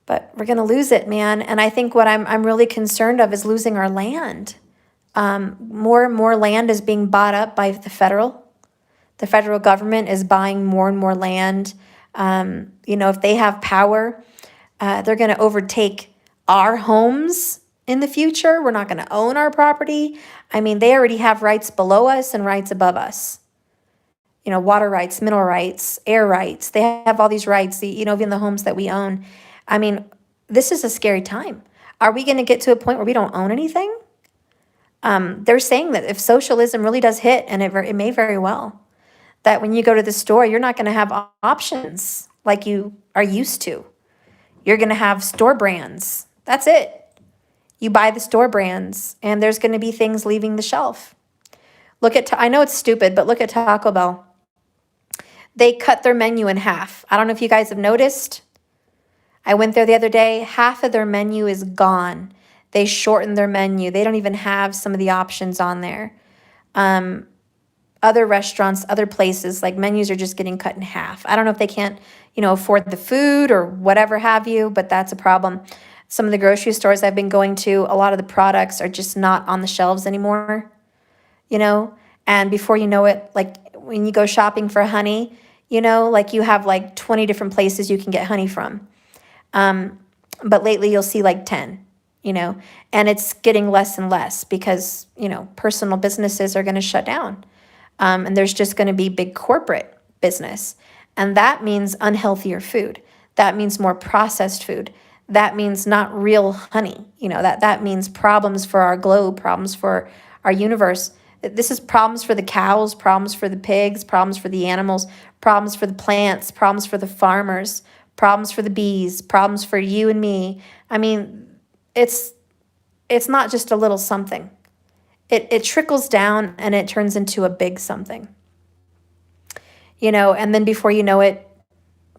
But we're gonna lose it, man. And I think what I'm really concerned of is losing our land. More and more land is being bought up by the federal. The federal government is buying more and more land. If they have power, they're going to overtake our homes in the future. We're not going to own our property. I mean, they already have rights below us and rights above us. Water rights, mineral rights, air rights. They have all these rights, even the homes that we own. I mean, this is a scary time. Are we going to get to a point where we don't own anything? They're saying that if socialism really does hit, and it may very well, that when you go to the store, you're not going to have options like you are used to. You're going to have store brands. That's it. You buy the store brands, and there's going to be things leaving the shelf. I know it's stupid, but look at Taco Bell. They cut their menu in half. I don't know if you guys have noticed. I went there the other day. Half of their menu is gone. They shorten their menu. They don't even have some of the options on there. Other restaurants, other places, like menus are just getting cut in half. I don't know if they can't, afford the food or whatever have you, but that's a problem. Some of the grocery stores I've been going to, a lot of the products are just not on the shelves anymore, and before you know it, like when you go shopping for honey, like you have like 20 different places you can get honey from. But lately you'll see like 10, and it's getting less and less because, personal businesses are going to shut down. And there's just going to be big corporate business. And that means unhealthier food. That means more processed food. That means not real honey. That means problems for our globe, problems for our universe. This is problems for the cows, problems for the pigs, problems for the animals, problems for the plants, problems for the farmers, problems for the bees, problems for you and me. I mean, it's not just a little something. It trickles down and it turns into a big something. And then before you know it,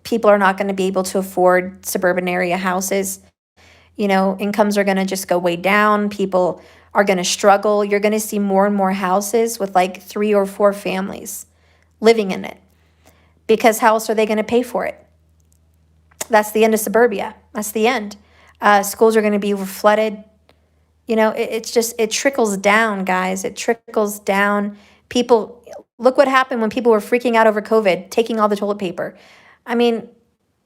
people are not going to be able to afford suburban area houses. Incomes are going to just go way down. People are going to struggle. You're going to see more and more houses with like 3 or 4 families living in it. Because how else are they going to pay for it? That's the end of suburbia. That's the end. Schools are going to be flooded. It trickles down, guys. It trickles down. People, look what happened when people were freaking out over COVID, taking all the toilet paper. I mean,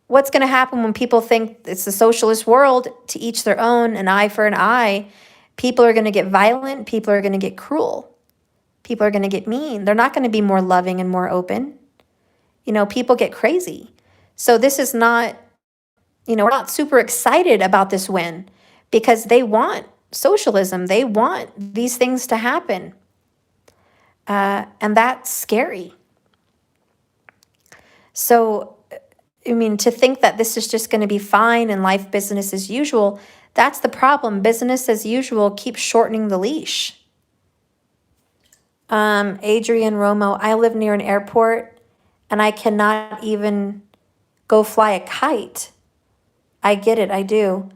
what's going to happen when people think it's the socialist world, to each their own, an eye for an eye? People are going to get violent. People are going to get cruel. People are going to get mean. They're not going to be more loving and more open. People get crazy. So this is not, we're not super excited about this win because they want socialism. They want these things to happen. And that's scary. So, to think that this is just going to be fine and life business as usual, that's the problem. Business as usual keeps shortening the leash. Adrian Romo, I live near an airport and I cannot even go fly a kite. I get it, I do.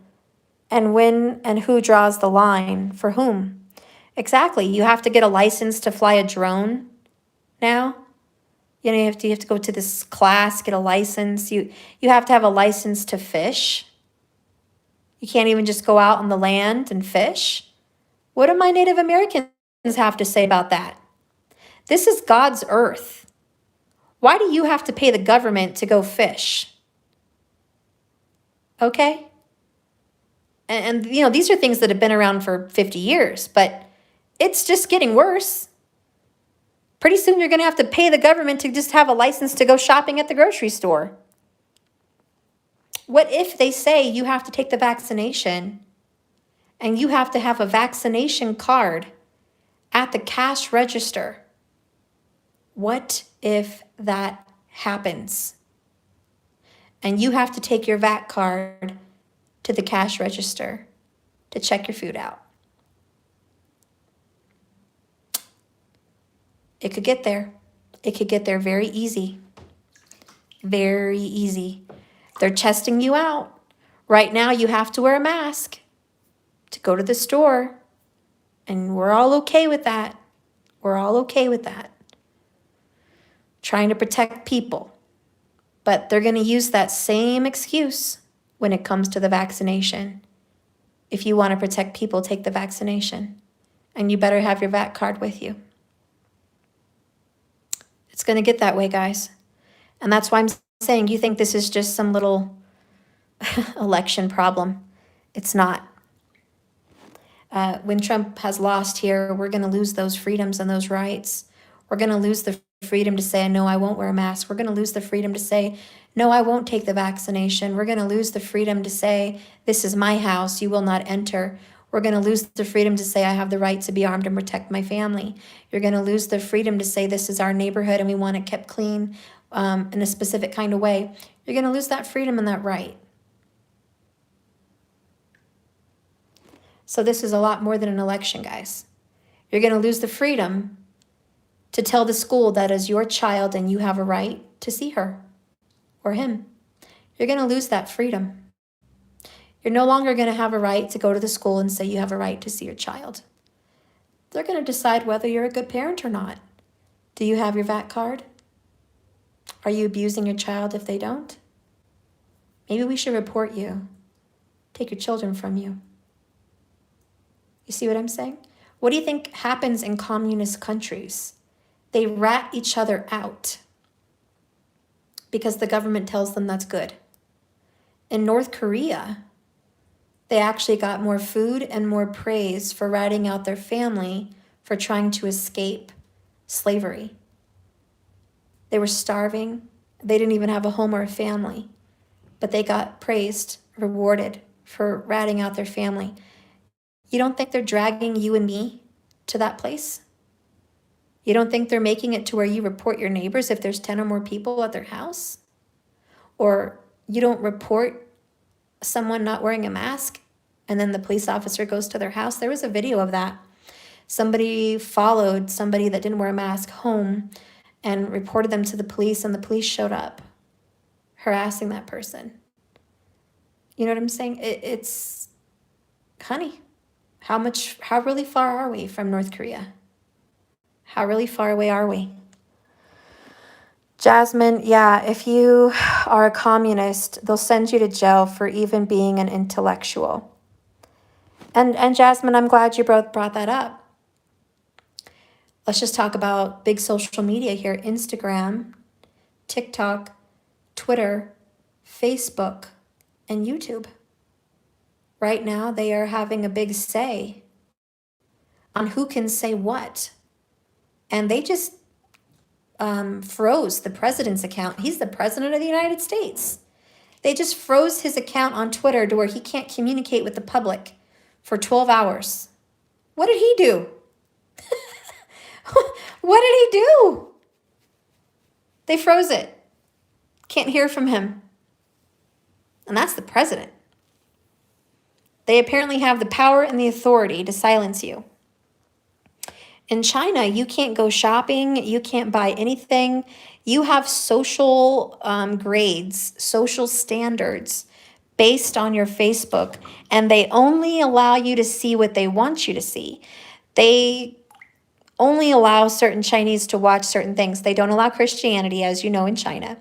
And when and who draws the line? For whom? Exactly. You have to get a license to fly a drone now. You have to go to this class, get a license. You have to have a license to fish. You can't even just go out on the land and fish. What do my Native Americans have to say about that? This is God's earth. Why do you have to pay the government to go fish? Okay? And these are things that have been around for 50 years, but it's just getting worse. Pretty soon you're going to have to pay the government to just have a license to go shopping at the grocery store. What if they say you have to take the vaccination and you have to have a vaccination card at the cash register? What if that happens? And you have to take your VAC card to the cash register to check your food out. It could get there. It could get there very easy. Very easy. They're testing you out. Right now, you have to wear a mask to go to the store. And we're all okay with that. We're all okay with that. Trying to protect people. But they're going to use that same excuse when it comes to the vaccination. If you want to protect people, take the vaccination. And you better have your VAC card with you. It's going to get that way, guys. And that's why I'm saying you think this is just some little election problem. It's not. When Trump has lost here, we're going to lose those freedoms and those rights. We're going to lose the freedom to say, no, I won't wear a mask. We're going to lose the freedom to say, no, I won't take the vaccination. We're going to lose the freedom to say, this is my house. You will not enter. We're going to lose the freedom to say, I have the right to be armed and protect my family. You're going to lose the freedom to say, this is our neighborhood and we want it kept clean in a specific kind of way. You're going to lose that freedom and that right. So this is a lot more than an election, guys. You're going to lose the freedom to tell the school that is your child and you have a right to see her or him. You're going to lose that freedom. You're no longer going to have a right to go to the school and say you have a right to see your child. They're going to decide whether you're a good parent or not. Do you have your VAT card? Are you abusing your child if they don't? Maybe we should report you. Take your children from you. You see what I'm saying? What do you think happens in communist countries? They rat each other out because the government tells them that's good. In North Korea, they actually got more food and more praise for ratting out their family for trying to escape slavery. They were starving. They didn't even have a home or a family, but they got praised, rewarded for ratting out their family. You don't think they're dragging you and me to that place? You don't think they're making it to where you report your neighbors if there's 10 or more people at their house? Or you don't report someone not wearing a mask and then the police officer goes to their house? There was a video of that. Somebody followed somebody that didn't wear a mask home and reported them to the police, and the police showed up harassing that person. You know what I'm saying? It's, honey, how really far are we from North Korea? How really far away are we? Jasmine, yeah, if you are a communist, they'll send you to jail for even being an intellectual. And Jasmine, I'm glad you brought that up. Let's just talk about big social media here. Instagram, TikTok, Twitter, Facebook, and YouTube. Right now, they are having a big say on who can say what. And they just froze the president's account. He's the president of the United States. They just froze his account on Twitter to where he can't communicate with the public for 12 hours. What did he do? What did he do? They froze it. Can't hear from him. And that's the president. They apparently have the power and the authority to silence you. In China, you can't go shopping. You can't buy anything. You have social grades, social standards based on your Facebook, and they only allow you to see what they want you to see. They only allow certain Chinese to watch certain things. They don't allow Christianity, as you know, in China,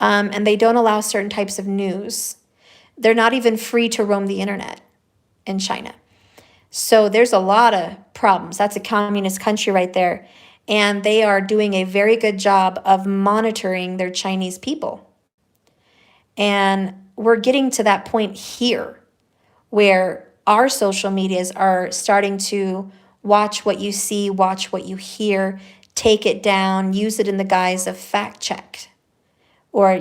and they don't allow certain types of news. They're not even free to roam the internet in China. So there's a lot of problems. That's a communist country right there. And they are doing a very good job of monitoring their Chinese people. And we're getting to that point here where our social medias are starting to watch what you see, watch what you hear, take it down, use it in the guise of fact check or,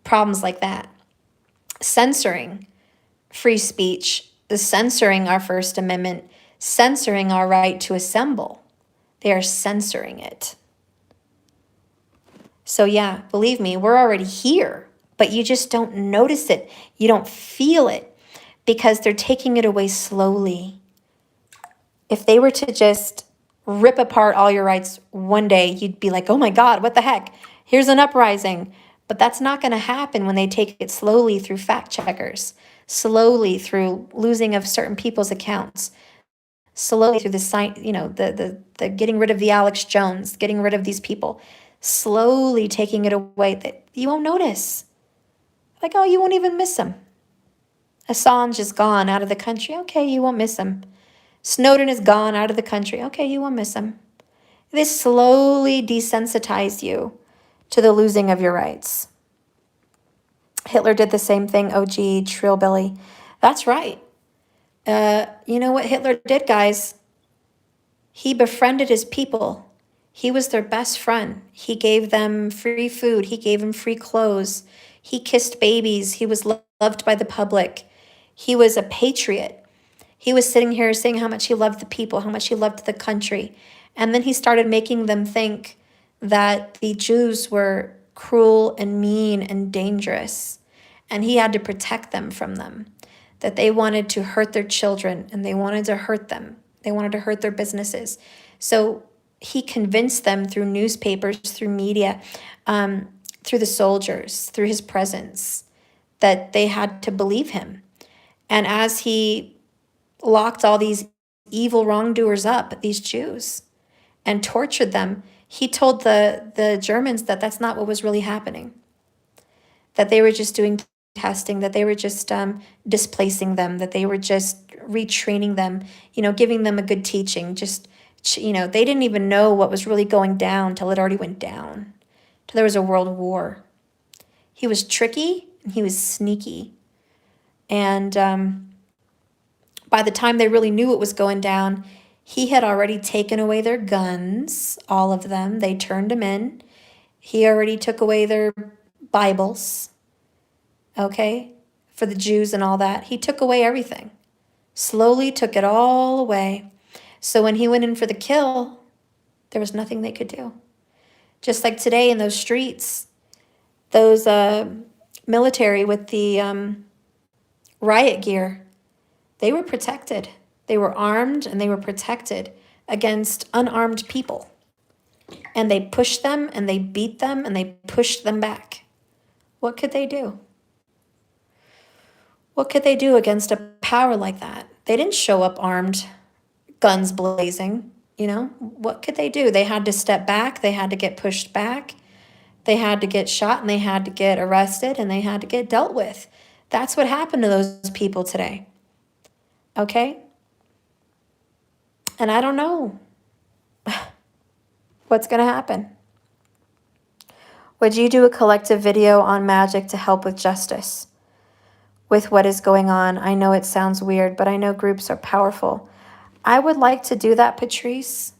problems like that. Censoring free speech, censoring our First Amendment, censoring our right to assemble. They are censoring it. So yeah, believe me, we're already here, but you just don't notice it. You don't feel it because they're taking it away slowly. If they were to just rip apart all your rights one day, you'd be like, oh my God, what the heck? Here's an uprising. But that's not going to happen when they take it slowly through fact checkers, slowly through losing of certain people's accounts, slowly through the getting rid of the Alex Jones, getting rid of these people, slowly taking it away that you won't notice. Like, oh, you won't even miss him. Assange is gone out of the country. Okay, you won't miss him. Snowden is gone out of the country. Okay, you won't miss him. They slowly desensitize you to the losing of your rights. Hitler did the same thing. OG, Trillbilly. That's right. You know what Hitler did, guys? He befriended his people. He was their best friend. He gave them free food. He gave them free clothes. He kissed babies. He was loved by the public. He was a patriot. He was sitting here saying how much he loved the people, how much he loved the country. And then he started making them think that the Jews were cruel and mean and dangerous. And he had to protect them from them. That they wanted to hurt their children and they wanted to hurt them. They wanted to hurt their businesses. So he convinced them through newspapers, through media, through the soldiers, through his presence, that they had to believe him. And as he locked all these evil wrongdoers up, these Jews, and tortured them, he told the Germans that that's not what was really happening, that they were just doing testing, that they were just displacing them, that they were just retraining them, giving them a good teaching. Just, they didn't even know what was really going down till it already went down, till there was a world war. He was tricky and he was sneaky. And by the time they really knew what was going down, he had already taken away their guns, all of them. They turned them in. He already took away their Bibles, okay, for the Jews and all that. He took away everything. Slowly took it all away. So when he went in for the kill, there was nothing they could do. Just like today in those streets, those military with the riot gear, they were protected. They were armed and they were protected against unarmed people. And they pushed them and they beat them and they pushed them back. What could they do? What could they do against a power like that? They didn't show up armed, guns blazing, What could they do? They had to step back. They had to get pushed back. They had to get shot and they had to get arrested and they had to get dealt with. That's what happened to those people today. Okay? And I don't know what's going to happen. Would you do a collective video on magic to help with justice, with what is going on? I know it sounds weird, but I know groups are powerful. I would like to do that, Patrice,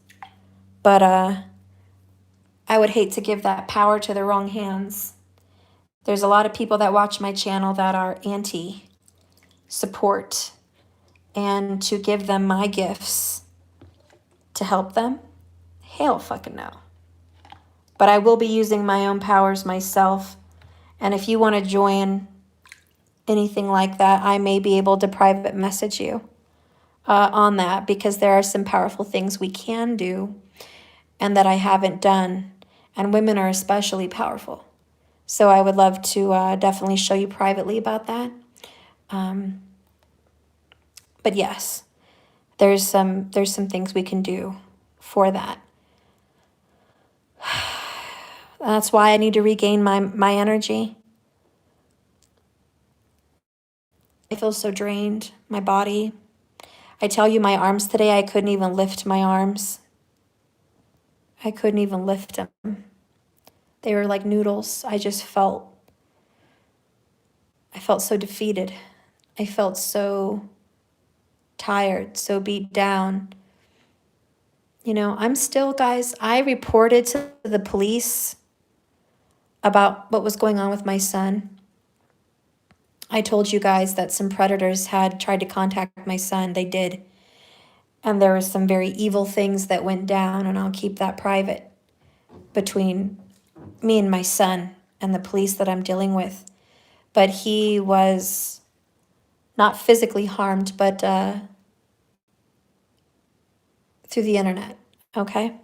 but I would hate to give that power to the wrong hands. There's a lot of people that watch my channel that are anti-support, and to give them my gifts to help them, hell fucking no. But I will be using my own powers myself, and if you want to join anything like that, I may be able to private message you on that, because there are some powerful things we can do and that I haven't done, and women are especially powerful. So I would love to definitely show you privately about that. But yes, there's some things we can do for that. That's why I need to regain my energy. I feel so drained, my body. I tell you, my arms today, I couldn't even lift my arms. I couldn't even lift them. They were like noodles. I felt so defeated. I felt so tired, so beat down. I'm still, guys, I reported to the police about what was going on with my son. I told you guys that some predators had tried to contact my son. They did. And there were some very evil things that went down, and I'll keep that private between me and my son and the police that I'm dealing with. But he was not physically harmed, but through the internet, okay?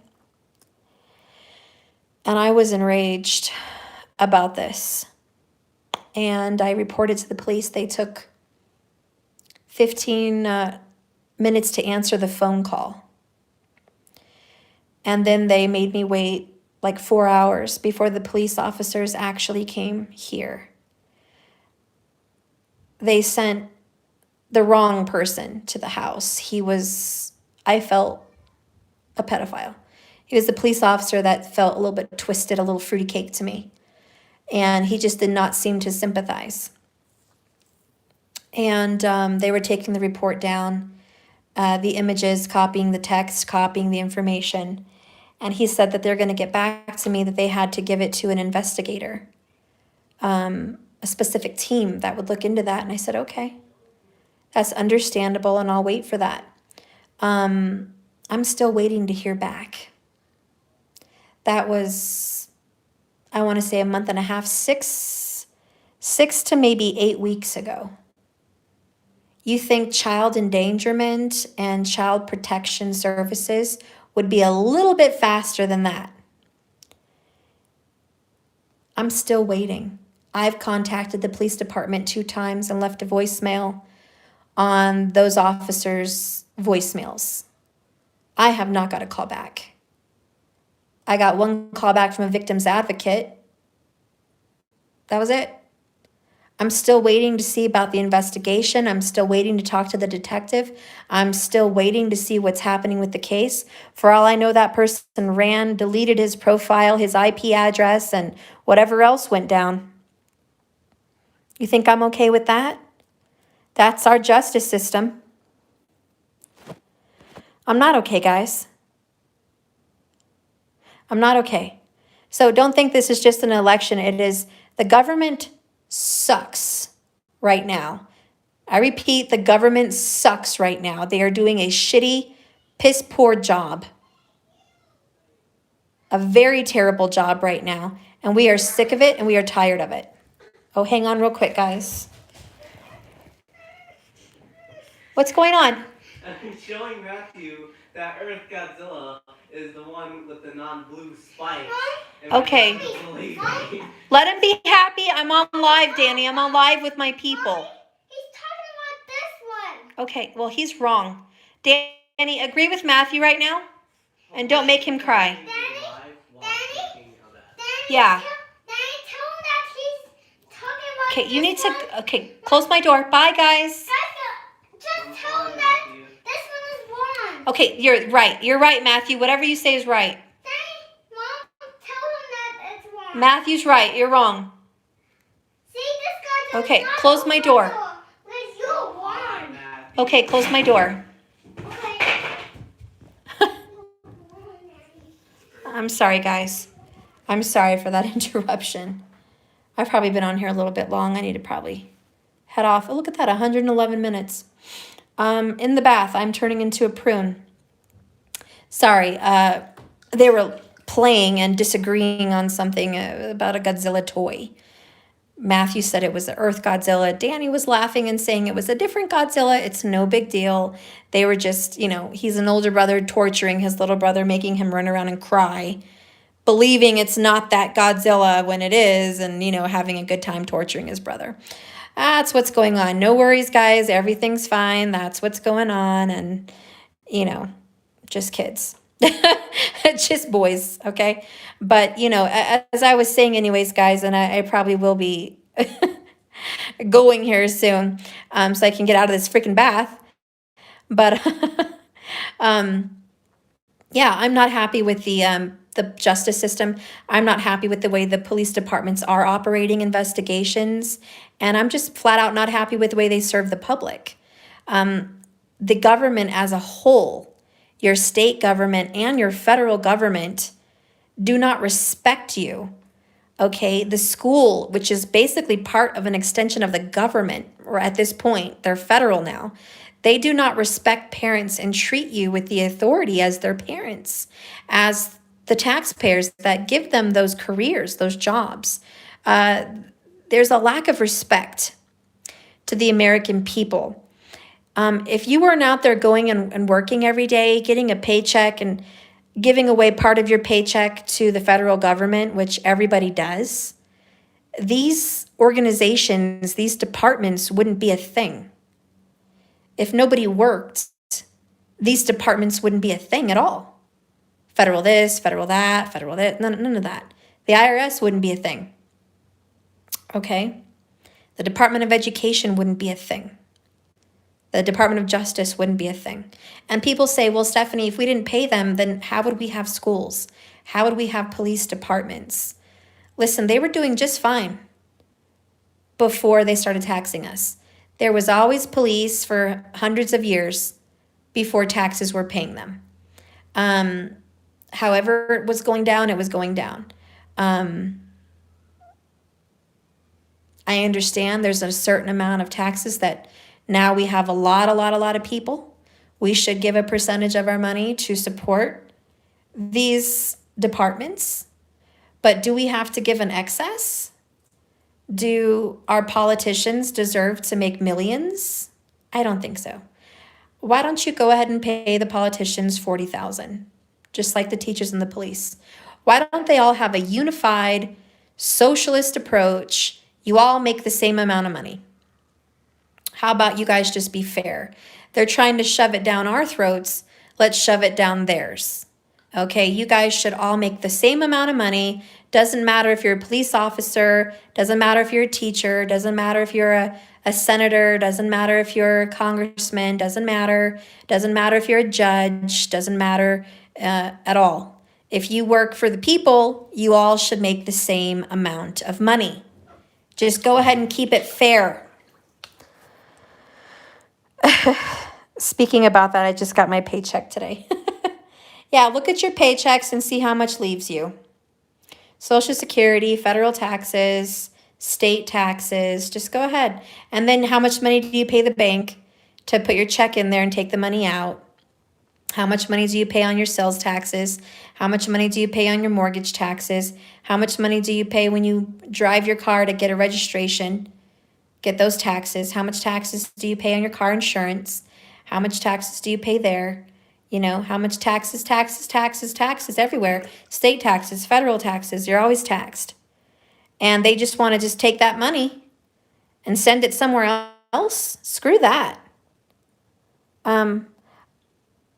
And I was enraged about this. And I reported to the police. They took 15 minutes to answer the phone call. And then they made me wait like 4 hours before the police officers actually came here. They sent the wrong person to the house. I felt, a pedophile. He was the police officer that felt a little bit twisted, a little fruity cake to me. And he just did not seem to sympathize. And they were taking the report down, the images, copying the text, copying the information. And he said that they're going to get back to me, that they had to give it to an investigator, a specific team that would look into that. And I said, okay, that's understandable, and I'll wait for that. I'm still waiting to hear back. That was, I want to say, a month and a half, six to maybe 8 weeks ago. You think child endangerment and child protection services would be a little bit faster than that? I'm still waiting. I've contacted the police department 2 times and left a voicemail on those officers' voicemails. I have not got a call back. I got one call back from a victim's advocate. That was it. I'm still waiting to see about the investigation. I'm still waiting to talk to the detective. I'm still waiting to see what's happening with the case. For all I know, that person ran, deleted his profile, his IP address, and whatever else went down. You think I'm okay with that? That's our justice system. I'm not okay, guys. I'm not okay. So don't think this is just an election. It is, the government sucks right now. I repeat, the government sucks right now. They are doing a shitty, piss poor job. A very terrible job right now. And we are sick of it and we are tired of it. Oh, hang on real quick, guys. What's going on? I'm showing Matthew that Earth Godzilla is the one with the non-blue spikes. Okay. Let him be happy. I'm on live, Danny. I'm on live with my people. He's talking about this one. Okay, well, he's wrong. Danny, agree with Matthew right now? And don't make him cry. Danny, Yeah. Danny, tell him that he's talking about Okay, you need this to, one. okay, close my door. Bye, guys. Just tell him that this one is wrong. Okay, you're right. You're right, Matthew. Whatever you say is right. Danny, Mom, tell him that it's wrong. Matthew's right. You're wrong. See, this guy Okay, does not close my door. Because you're wrong. Okay, close my door. Okay. I'm sorry, guys. I'm sorry for that interruption. I've probably been on here a little bit long. I need to probably head off. Oh, look at that, 111 minutes. In the bath, I'm turning into a prune. Sorry, they were playing and disagreeing on something about a Godzilla toy. Matthew said it was the Earth Godzilla. Danny was laughing and saying it was a different Godzilla. It's no big deal. They were just, he's an older brother torturing his little brother, making him run around and cry, believing it's not that Godzilla when it is, and, having a good time torturing his brother. That's what's going on. No worries, guys. Everything's fine. That's what's going on. And, just kids. Just boys, okay? But, as I was saying anyways, guys, and I probably will be going here soon, so I can get out of this freaking bath. But, yeah, I'm not happy with the justice system. I'm not happy with the way the police departments are operating investigations. And I'm just flat out not happy with the way they serve the public. The government as a whole, your state government and your federal government, do not respect you, okay? The school, which is basically part of an extension of the government, or at this point, they're federal now, they do not respect parents and treat you with the authority as their parents, as the taxpayers that give them those careers, those jobs. There's a lack of respect to the American people. If you weren't out there going and working every day, getting a paycheck and giving away part of your paycheck to the federal government, which everybody does, these organizations, these departments wouldn't be a thing. If nobody worked, these departments wouldn't be a thing at all. Federal this, federal that, none of that. The IRS wouldn't be a thing. Okay? The Department of Education wouldn't be a thing. The Department of Justice wouldn't be a thing. And people say, well, Stephanie, if we didn't pay them, then how would we have schools? How would we have police departments? Listen, they were doing just fine before they started taxing us. There was always police for hundreds of years before taxes were paying them. However it was going down, it was going down. I understand there's a certain amount of taxes that now we have a lot of people. We should give a percentage of our money to support these departments. But do we have to give an excess? Do our politicians deserve to make millions? I don't think so. Why don't you go ahead and pay the politicians $40,000, just like the teachers and the police? Why don't they all have a unified socialist approach? You all make the same amount of money. How about you guys just be fair? They're trying to shove it down our throats. Let's shove it down theirs. Okay, you guys should all make the same amount of money. Doesn't matter if you're a police officer, doesn't matter if you're a teacher, doesn't matter if you're a senator, doesn't matter if you're a congressman, doesn't matter if you're a judge, doesn't matter at all. If you work for the people, you all should make the same amount of money. Just go ahead and keep it fair. Speaking about that, I just got my paycheck today. Yeah, look at your paychecks and see how much leaves you. Social Security, federal taxes, state taxes, just go ahead. And then how much money do you pay the bank to put your check in there and take the money out? How much money do you pay on your sales taxes? How much money do you pay on your mortgage taxes? How much money do you pay when you drive your car to get a registration? Get those taxes. How much taxes do you pay on your car insurance? How much taxes do you pay there? You know, how much taxes everywhere. State taxes, federal taxes, you're always taxed. And they just want to just take that money and send it somewhere else. Screw that.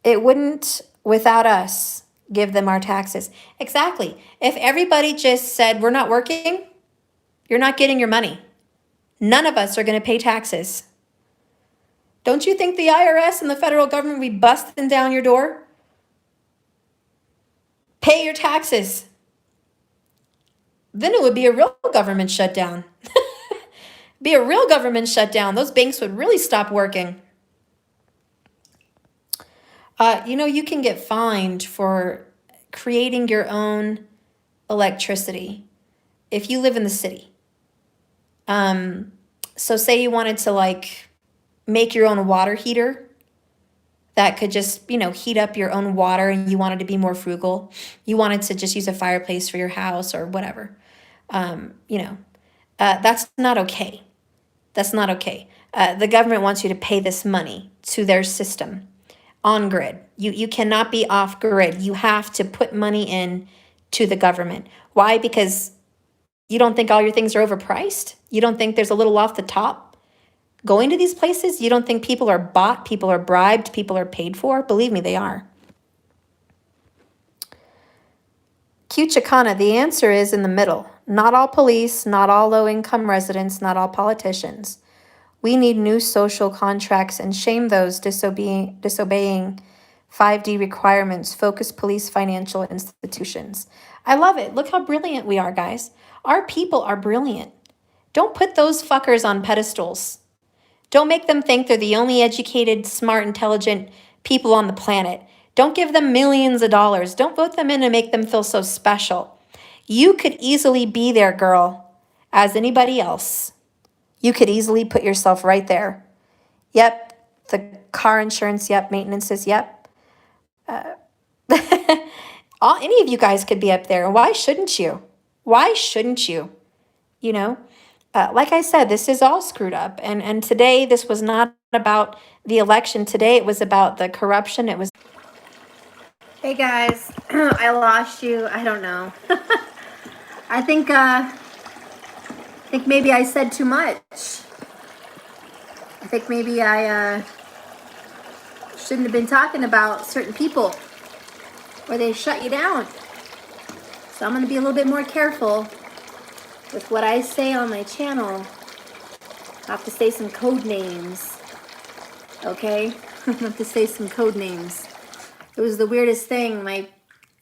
It wouldn't, without us, give them our taxes. Exactly. If everybody just said, we're not working, you're not getting your money. None of us are going to pay taxes. Don't you think the IRS and the federal government will be busting down your door? Pay your taxes. Then it would be a real government shutdown. Be a real government shutdown. Those banks would really stop working. You know, you can get fined for creating your own electricity if you live in the city. So say you wanted to like make your own water heater that could just, you know, heat up your own water, and you wanted to be more frugal. You wanted to just use a fireplace for your house or whatever. That's not okay. That's not okay. The government wants you to pay this money to their system on grid. You cannot be off grid. You have to put money in to the government. Why? Because you don't think all your things are overpriced? You don't think there's a little off the top going to these places? You don't think people are bought, people are bribed, people are paid for? Believe me, they are. Q Chicana, the answer is in the middle. Not all police, not all low-income residents, not all politicians. We need new social contracts and shame those disobeying 5D requirements, focus police financial institutions. I love it. Look how brilliant we are, guys. Our people are brilliant. Don't put those fuckers on pedestals. Don't make them think they're the only educated, smart, intelligent people on the planet. Don't give them millions of dollars. Don't vote them in and make them feel so special. You could easily be there, girl, as anybody else. You could easily put yourself right there. Yep, the car insurance, yep, maintenances, yep. Any of you guys could be up there. Why shouldn't you? Why shouldn't you? You know, like I said, this is all screwed up. And today, this was not about the election. Today, it was about the corruption. It was. Hey guys, I lost you. I don't know. I think maybe I said too much. I think maybe I shouldn't have been talking about certain people, or they shut you down. So I'm going to be a little bit more careful with what I say on my channel. I have to say some code names, okay? I have to say some code names. It was the weirdest thing. My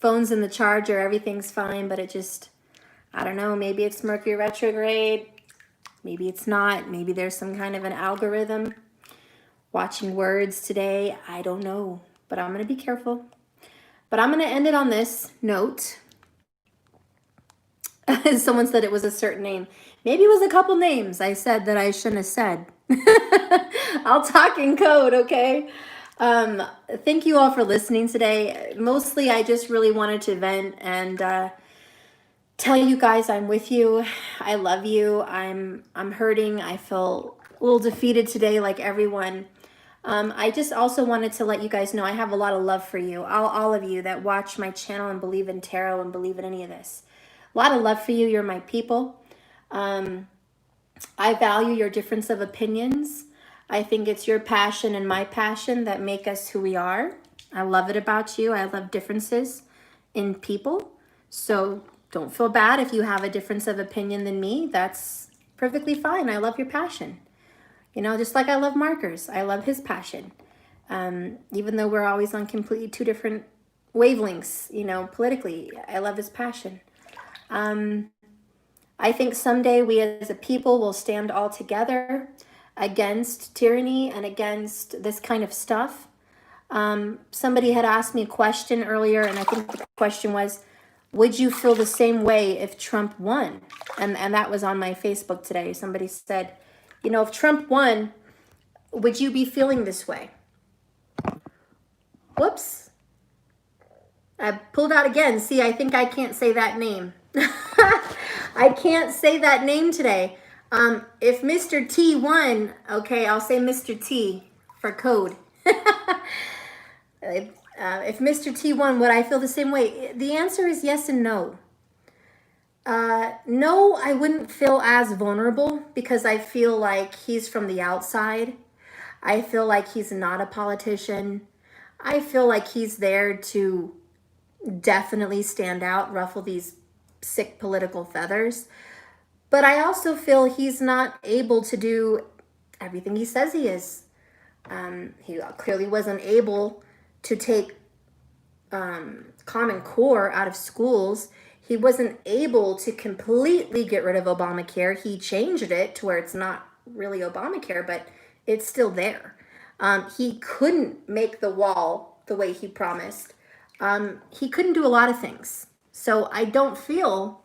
phone's in the charger, everything's fine, but it just, I don't know, maybe it's Mercury retrograde, maybe it's not, maybe there's some kind of an algorithm watching words today, I don't know, but I'm going to be careful. But I'm going to end it on this note. Someone said it was a certain name. Maybe it was a couple names I said that I shouldn't have said. I'll talk in code, okay? Thank you all for listening today. Mostly, I just really wanted to vent and tell you guys I'm with you. I love you. I'm hurting. I feel a little defeated today, like everyone. I just also wanted to let you guys know I have a lot of love for you, all of you that watch my channel and believe in tarot and believe in any of this. A lot of love for you. You're my people. I value your difference of opinions. I think it's your passion and my passion that make us who we are. I love it about you. I love differences in people. So don't feel bad if you have a difference of opinion than me. That's perfectly fine. I love your passion. You know, just like I love Marker's. I love his passion. Even though we're always on completely two different wavelengths, you know, politically, I love his passion. I think someday we as a people will stand all together against tyranny and against this kind of stuff. Somebody had asked me a question earlier, and I think the question was, would you feel the same way if Trump won? And that was on my Facebook today. Somebody said, you know, if Trump won, would you be feeling this way? Whoops. I pulled out again. See, I think I can't say that name. I can't say that name today. If Mr. T won, okay, I'll say Mr. T for code. If Mr. T won, would I feel the same way? The answer is yes and no. No, I wouldn't feel as vulnerable because I feel like he's from the outside. I feel like he's not a politician. I feel like he's there to definitely stand out, ruffle these sick political feathers. But I also feel he's not able to do everything he says he is. He clearly wasn't able to take Common Core out of schools. He wasn't able to completely get rid of Obamacare. He changed it to where it's not really Obamacare, but it's still there. He couldn't make the wall the way he promised. He couldn't do a lot of things. So I don't feel,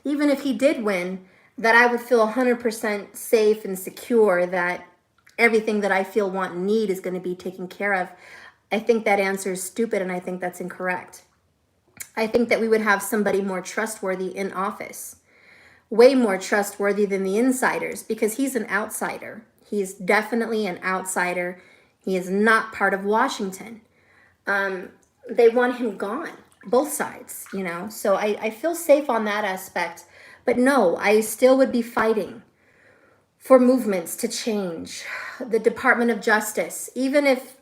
even if he did win, that I would feel 100% safe and secure that everything that I feel, want, and need is going to be taken care of. I think that answer is stupid, and I think that's incorrect. I think that we would have somebody more trustworthy in office, way more trustworthy than the insiders, because he's an outsider. He's definitely an outsider. He is not part of Washington. They want him gone, both sides, you know. So I feel safe on that aspect. But no, I still would be fighting for movements to change. The Department of Justice, even if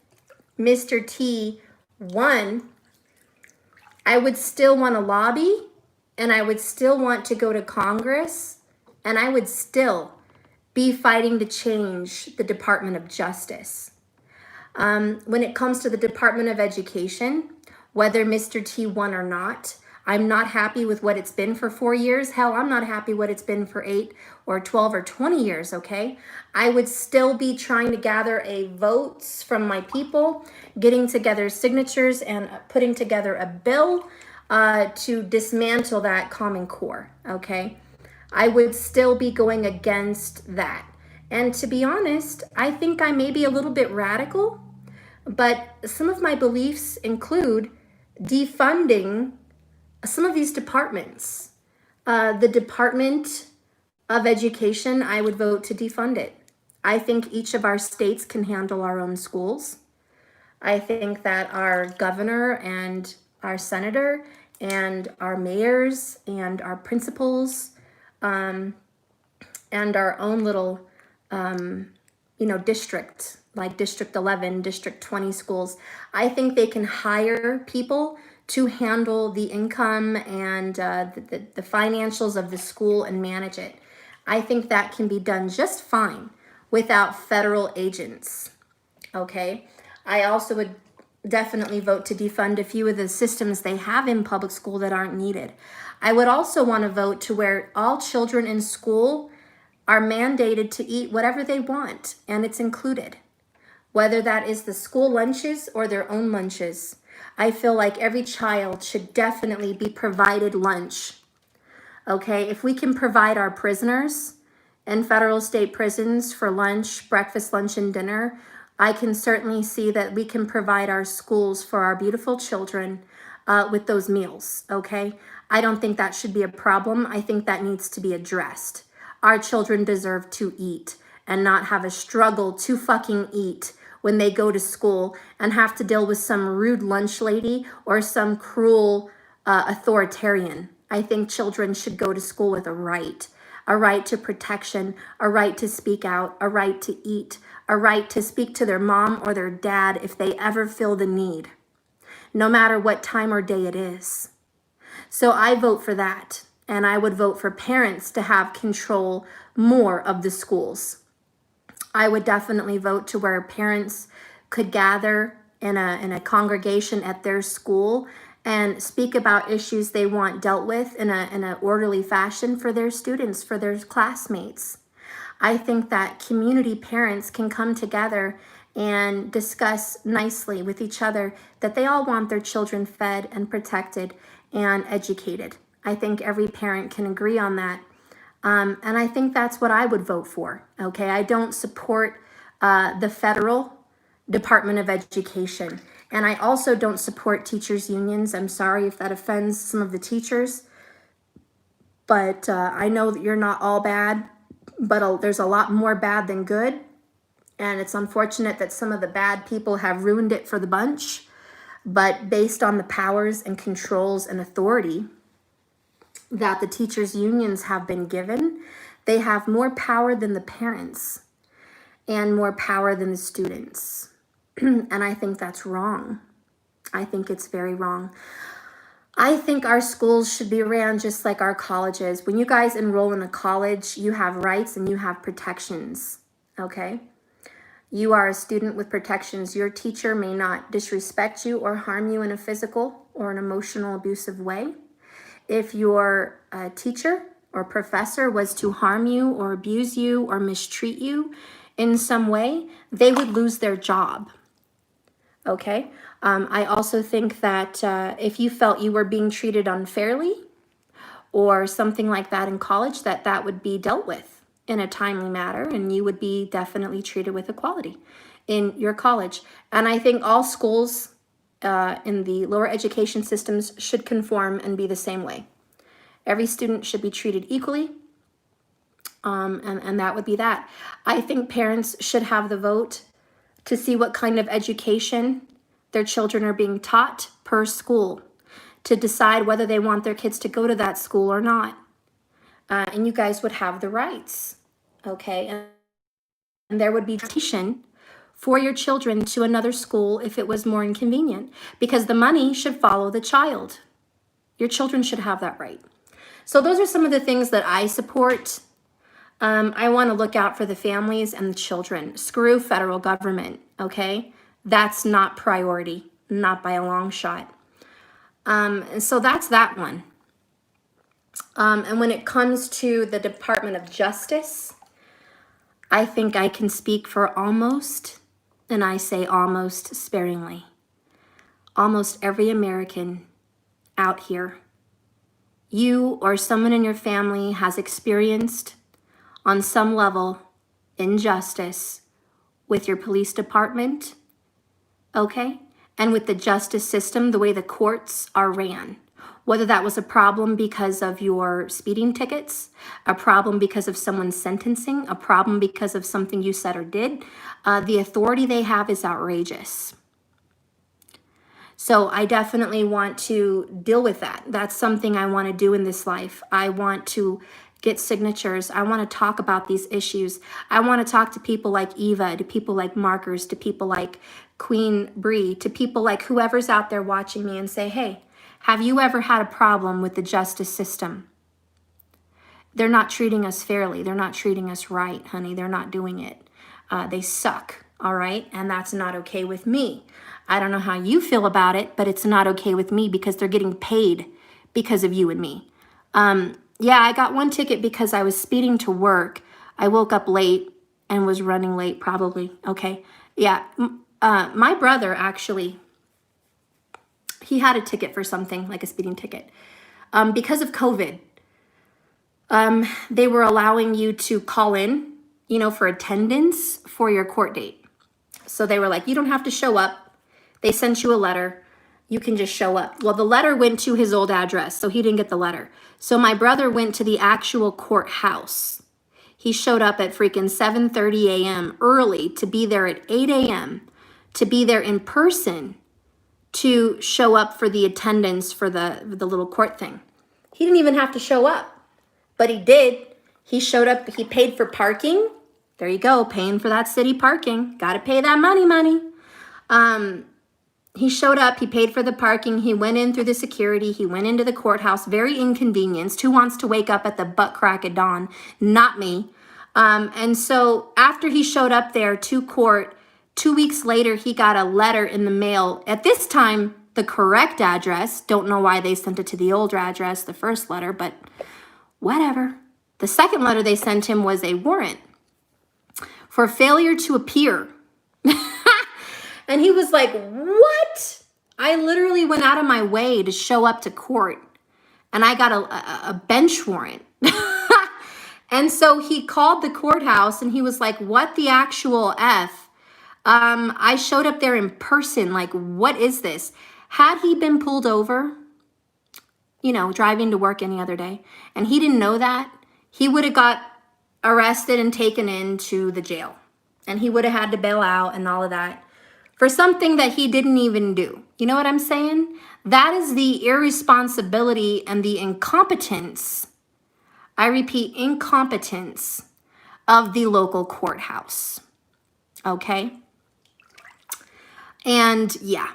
Mr. T won, I would still want to lobby, and I would still want to go to Congress, and I would still be fighting to change the Department of Justice. When it comes to the Department of Education, whether Mr. T won or not, I'm not happy with what it's been for 4 years. Hell, I'm not happy what it's been for 8 or 12 or 20 years, okay? I would still be trying to gather votes from my people, getting together signatures and putting together a bill to dismantle that Common Core, okay? I would still be going against that. And to be honest, I think I may be a little bit radical, but some of my beliefs include defunding some of these departments. The Department of Education, I would vote to defund it. I think each of our states can handle our own schools. I think that our governor and our senator and our mayors and our principals and our own little, district, like District 11, District 20 schools, I think they can hire people to handle the income and the financials of the school and manage it. I think that can be done just fine without federal agents, okay? I also would definitely vote to defund a few of the systems they have in public school that aren't needed. I would also want to vote to where all children in school are mandated to eat whatever they want, and it's included, whether that is the school lunches or their own lunches. I feel like every child should definitely be provided lunch, okay? If we can provide our prisoners in federal state prisons for lunch, breakfast, lunch, and dinner, I can certainly see that we can provide our schools for our beautiful children with those meals, okay? I don't think that should be a problem. I think that needs to be addressed. Our children deserve to eat and not have a struggle to fucking eat when they go to school and have to deal with some rude lunch lady or some cruel authoritarian. I think children should go to school with a right. a right to protection, a right to speak out, a right to eat, a right to speak to their mom or their dad if they ever feel the need, no matter what time or day it is. So I vote for that. And I would vote for parents to have control more of the schools. I would definitely vote to where parents could gather in a congregation at their school and speak about issues they want dealt with in an orderly fashion for their students, for their classmates. I think that community parents can come together and discuss nicely with each other that they all want their children fed and protected and educated. I think every parent can agree on that. And I think that's what I would vote for, okay? I don't support the federal Department of Education. And I also don't support teachers' unions. I'm sorry if that offends some of the teachers. But I know that you're not all bad, but there's a lot more bad than good. And it's unfortunate that some of the bad people have ruined it for the bunch. But based on the powers and controls and authority that the teachers' unions have been given, they have more power than the parents and more power than the students. And I think that's wrong. I think it's very wrong. I think our schools should be ran just like our colleges. When you guys enroll in a college, you have rights and you have protections, okay? You are a student with protections. Your teacher may not disrespect you or harm you in a physical or an emotional abusive way. If your teacher or professor was to harm you or abuse you or mistreat you in some way, they would lose their job. Okay? I also think that if you felt you were being treated unfairly or something like that in college, that would be dealt with in a timely manner, and you would be definitely treated with equality in your college. And I think all schools in the lower education systems should conform and be the same way. Every student should be treated equally, and that would be that. I think parents should have the vote to see what kind of education their children are being taught per school, to decide whether they want their kids to go to that school or not. And you guys would have the rights, okay? And there would be tuition for your children to another school if it was more inconvenient, because the money should follow the child. Your children should have that right. So those are some of the things that I support. I want to look out for the families and the children. Screw federal government, okay? That's not priority, not by a long shot. So that's that one. And when it comes to the Department of Justice, I think I can speak for almost, and I say almost sparingly, almost every American out here. You or someone in your family has experienced, on some level, injustice with your police department, okay? And with the justice system, the way the courts are ran. Whether that was a problem because of your speeding tickets, a problem because of someone's sentencing, a problem because of something you said or did, the authority they have is outrageous. So I definitely want to deal with that. That's something I want to do in this life. I want to get signatures. I want to talk about these issues. I want to talk to people like Eva, to people like Markers, to people like Queen Bree, to people like whoever's out there watching me and say, hey, have you ever had a problem with the justice system? They're not treating us fairly. They're not treating us right, honey. They're not doing it. They suck, all right? And that's not okay with me. I don't know how you feel about it, but it's not okay with me because they're getting paid because of you and me. Yeah, I got one ticket because I was speeding to work. I woke up late and was running late probably. Okay, yeah. My brother actually, he had a ticket for something, like a speeding ticket. Because of COVID, they were allowing you to call in, you know, for attendance for your court date. So they were like, you don't have to show up. They sent you a letter. You can just show up. Well, the letter went to his old address, so he didn't get the letter. So my brother went to the actual courthouse. He showed up at freaking 7:30 a.m. early to be there at 8 a.m., to be there in person, to show up for the attendance for the little court thing. He didn't even have to show up, but he did. He showed up, he paid for parking. There you go, paying for that city parking. Got to pay that money. He showed up, he paid for the parking, he went in through the security, he went into the courthouse, very inconvenienced. Who wants to wake up at the butt crack of dawn? Not me. And so after he showed up there to court, 2 weeks later, he got a letter in the mail. At this time, the correct address. Don't know why they sent it to the older address, the first letter, but whatever. The second letter they sent him was a warrant for failure to appear. And he was like, what? I literally went out of my way to show up to court, and I got a bench warrant. And so he called the courthouse and he was like, what the actual F? I showed up there in person. Like, what is this? Had he been pulled over, you know, driving to work any other day, and he didn't know that, he would have got arrested and taken into the jail. And he would have had to bail out and all of that for something that he didn't even do. You know what I'm saying? That is the irresponsibility and the incompetence, I repeat, incompetence of the local courthouse. Okay? And yeah,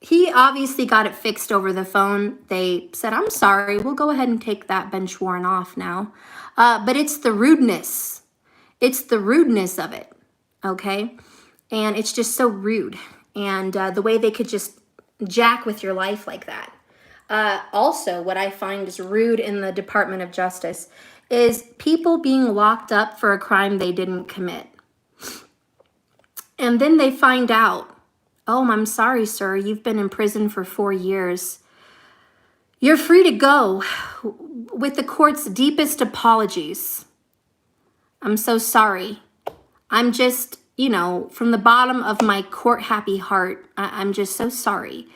he obviously got it fixed over the phone. They said, I'm sorry, we'll go ahead and take that bench warrant off now. But it's the rudeness. It's the rudeness of it. Okay? And it's just so rude. And the way they could just jack with your life like that. Also, what I find is rude in the Department of Justice is people being locked up for a crime they didn't commit. And then they find out, oh, I'm sorry, sir, you've been in prison for 4 years. You're free to go with the court's deepest apologies. I'm so sorry. I'm just, you know, from the bottom of my court-happy heart, I'm just so sorry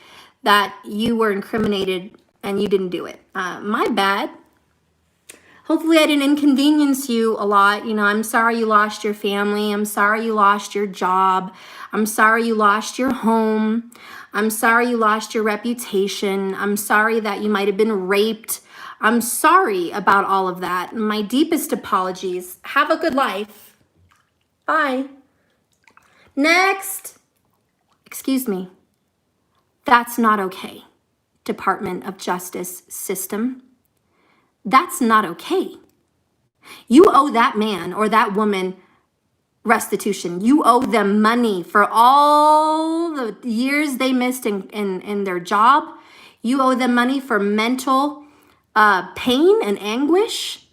that you were incriminated and you didn't do it. My bad. Hopefully I didn't inconvenience you a lot. You know, I'm sorry you lost your family. I'm sorry you lost your job. I'm sorry you lost your home. I'm sorry you lost your reputation. I'm sorry that you might have been raped. I'm sorry about all of that. My deepest apologies. Have a good life. Bye. Next. Excuse me. That's not okay, Department of Justice system. That's not okay. You owe that man or that woman restitution. You owe them money for all the years they missed in their job. You owe them money for mental pain and anguish.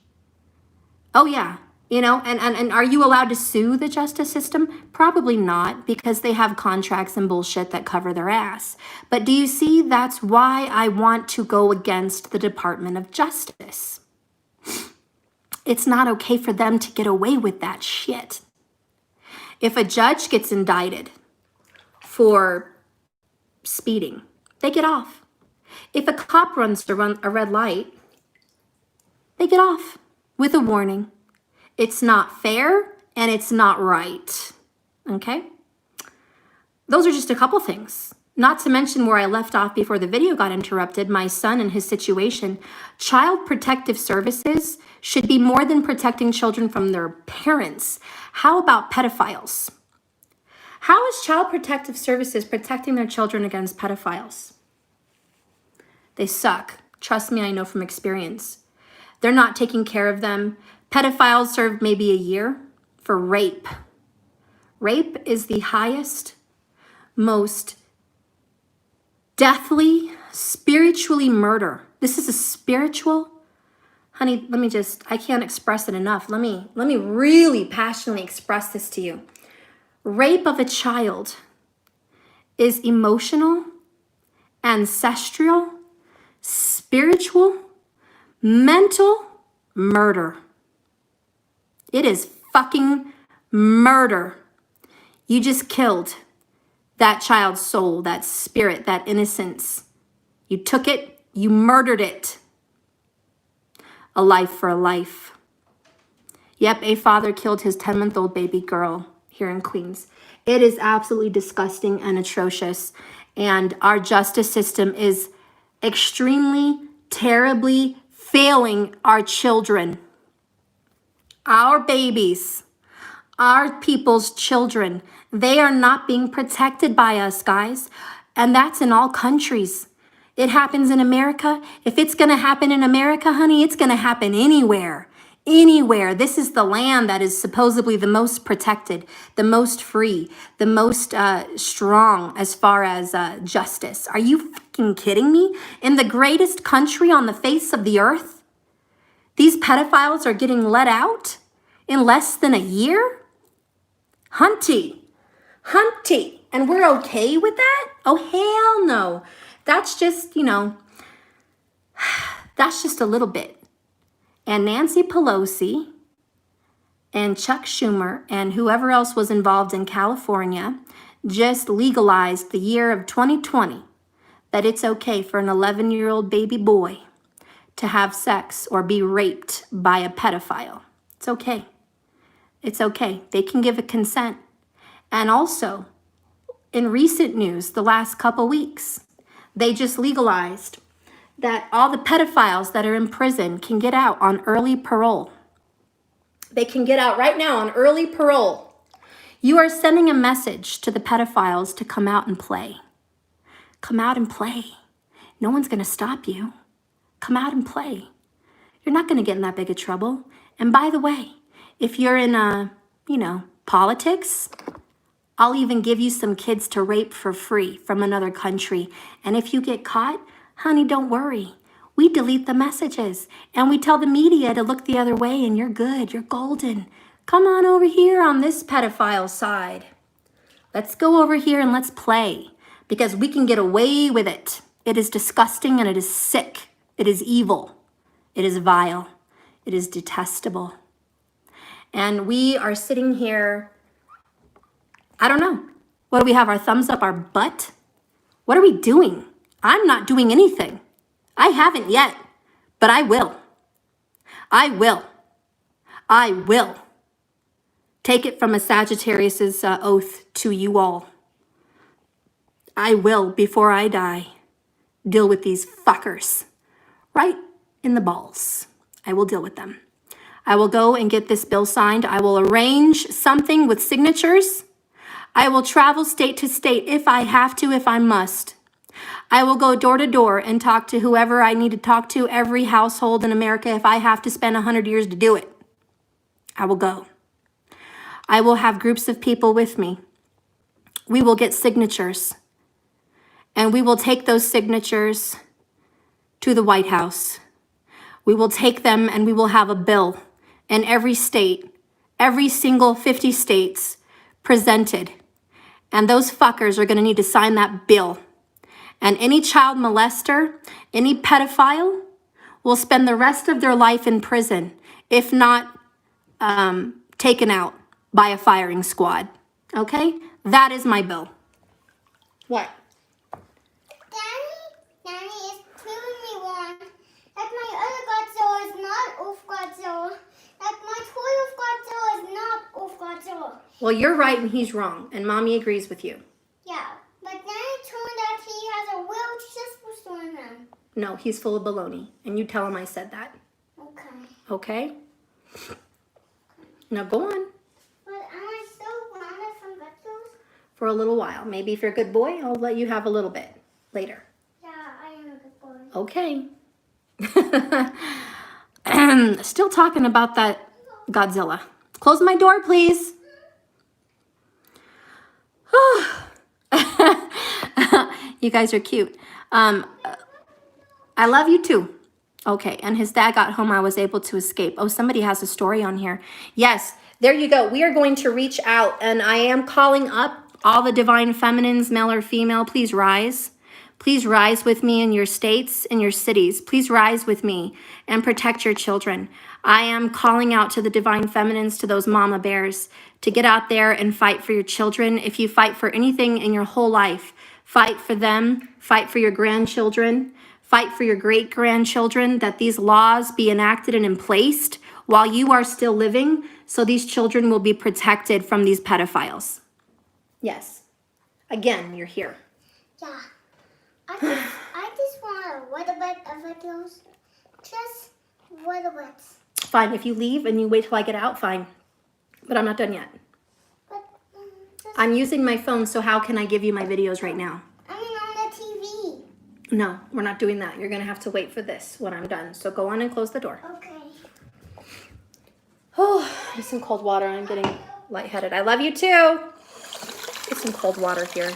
Oh, yeah. You know, and are you allowed to sue the justice system? Probably not, because they have contracts and bullshit that cover their ass. But do you see, that's why I want to go against the Department of Justice. It's not okay for them to get away with that shit. If a judge gets indicted for speeding, they get off. If a cop runs a red light, they get off with a warning. It's not fair and it's not right. Okay? Those are just a couple things. Not to mention where I left off before the video got interrupted, my son and his situation. Child Protective Services should be more than protecting children from their parents. How about pedophiles? How is Child Protective Services protecting their children against pedophiles? They suck. Trust me, I know from experience. They're not taking care of them. Pedophiles serve maybe a year for rape. Rape is the highest, most deathly, spiritually murder. This is a spiritual, honey, let me just, I can't express it enough. Let me really passionately express this to you. Rape of a child is emotional, ancestral, spiritual, mental murder. It is fucking murder. You just killed that child's soul, that spirit, that innocence. You took it, you murdered it. A life for a life. Yep, a father killed his 10-month-old baby girl here in Queens. It is absolutely disgusting and atrocious. And our justice system is extremely, terribly failing our children. our babies, our people's children, they are not being protected by us, guys. And that's in all countries. It happens in America. If it's going to happen in America, honey, it's going to happen anywhere. Anywhere. This is the land that is supposedly the most protected, the most free, the most strong as far as justice. Are you fucking kidding me? In the greatest country on the face of the earth, these pedophiles are getting let out in less than a year? Hunty. And we're okay with that? Oh, hell no. That's just, that's just a little bit. And Nancy Pelosi and Chuck Schumer and whoever else was involved in California just legalized the year of 2020 that it's okay for an 11-year-old baby boy to have sex or be raped by a pedophile. It's okay. It's okay. They can give a consent. And also, in recent news, the last couple weeks, they just legalized that all the pedophiles that are in prison can get out on early parole. They can get out right now on early parole. You are sending a message to the pedophiles to come out and play. Come out and play. No one's going to stop you. Come out and play. You're not going to get in that big of trouble. And by the way, if you're in, politics, I'll even give you some kids to rape for free from another country. And if you get caught, honey, don't worry. We delete the messages and we tell the media to look the other way and you're good, you're golden. Come on over here on this pedophile side. Let's go over here and let's play because we can get away with it. It is disgusting and it is sick. It is evil. It is vile. It is detestable. And we are sitting here, I don't know. What do we have? Our thumbs up our butt? What are we doing? I'm not doing anything. I haven't yet, but I will. I will. I will. Take it from a Sagittarius's oath to you all. I will, before I die, deal with these fuckers right in the balls. I will deal with them. I will go and get this bill signed. I will arrange something with signatures. I will travel state to state if I have to, if I must. I will go door to door and talk to whoever I need to talk to, every household in America, if I have to spend 100 years to do it. I will go. I will have groups of people with me. We will get signatures. And we will take those signatures to the White House. We will take them and we will have a bill in every state, every single 50 states presented. And those fuckers are going to need to sign that bill. And any child molester, any pedophile will spend the rest of their life in prison, if not taken out by a firing squad. Okay? That is my bill. What? Danny is proving me wrong. That my other Godzilla is not of Godzilla. That my toy of Godzilla is not of Godzilla. Well, you're right and he's wrong, and Mommy agrees with you. Yeah, but Danny told me that he has a real sister in him. No, he's full of baloney, and you tell him I said that. Okay. Okay? Now go on. But am I still grounded from Godzilla's? For a little while. Maybe if you're a good boy, I'll let you have a little bit later. Yeah, I am a good boy. Okay. Still talking about that Godzilla. Close my door, please. You guys are cute. I love you too. Okay, and his dad got home. I was able to escape. Oh, somebody has a story on here. Yes, there you go. We are going to reach out, and I am calling up all the divine feminines, male or female. Please rise. Please rise with me in your states, in your cities. Please rise with me and protect your children. I am calling out to the divine feminines, to those mama bears, to get out there and fight for your children. If you fight for anything in your whole life, fight for them, fight for your grandchildren, fight for your great-grandchildren, that these laws be enacted and in place while you are still living, so these children will be protected from these pedophiles. Yes. Again, you're here. Yeah. I just want a little bit of videos. Just a little bit. Fine, if you leave and you wait till I get out, fine. But I'm not done yet. But just, I'm using my phone, so how can I give you my videos right now? I mean on the TV. No, we're not doing that. You're gonna have to wait for this when I'm done. So go on and close the door. Okay. Oh, need some cold water. I'm getting lightheaded. I love you too. Get some cold water here.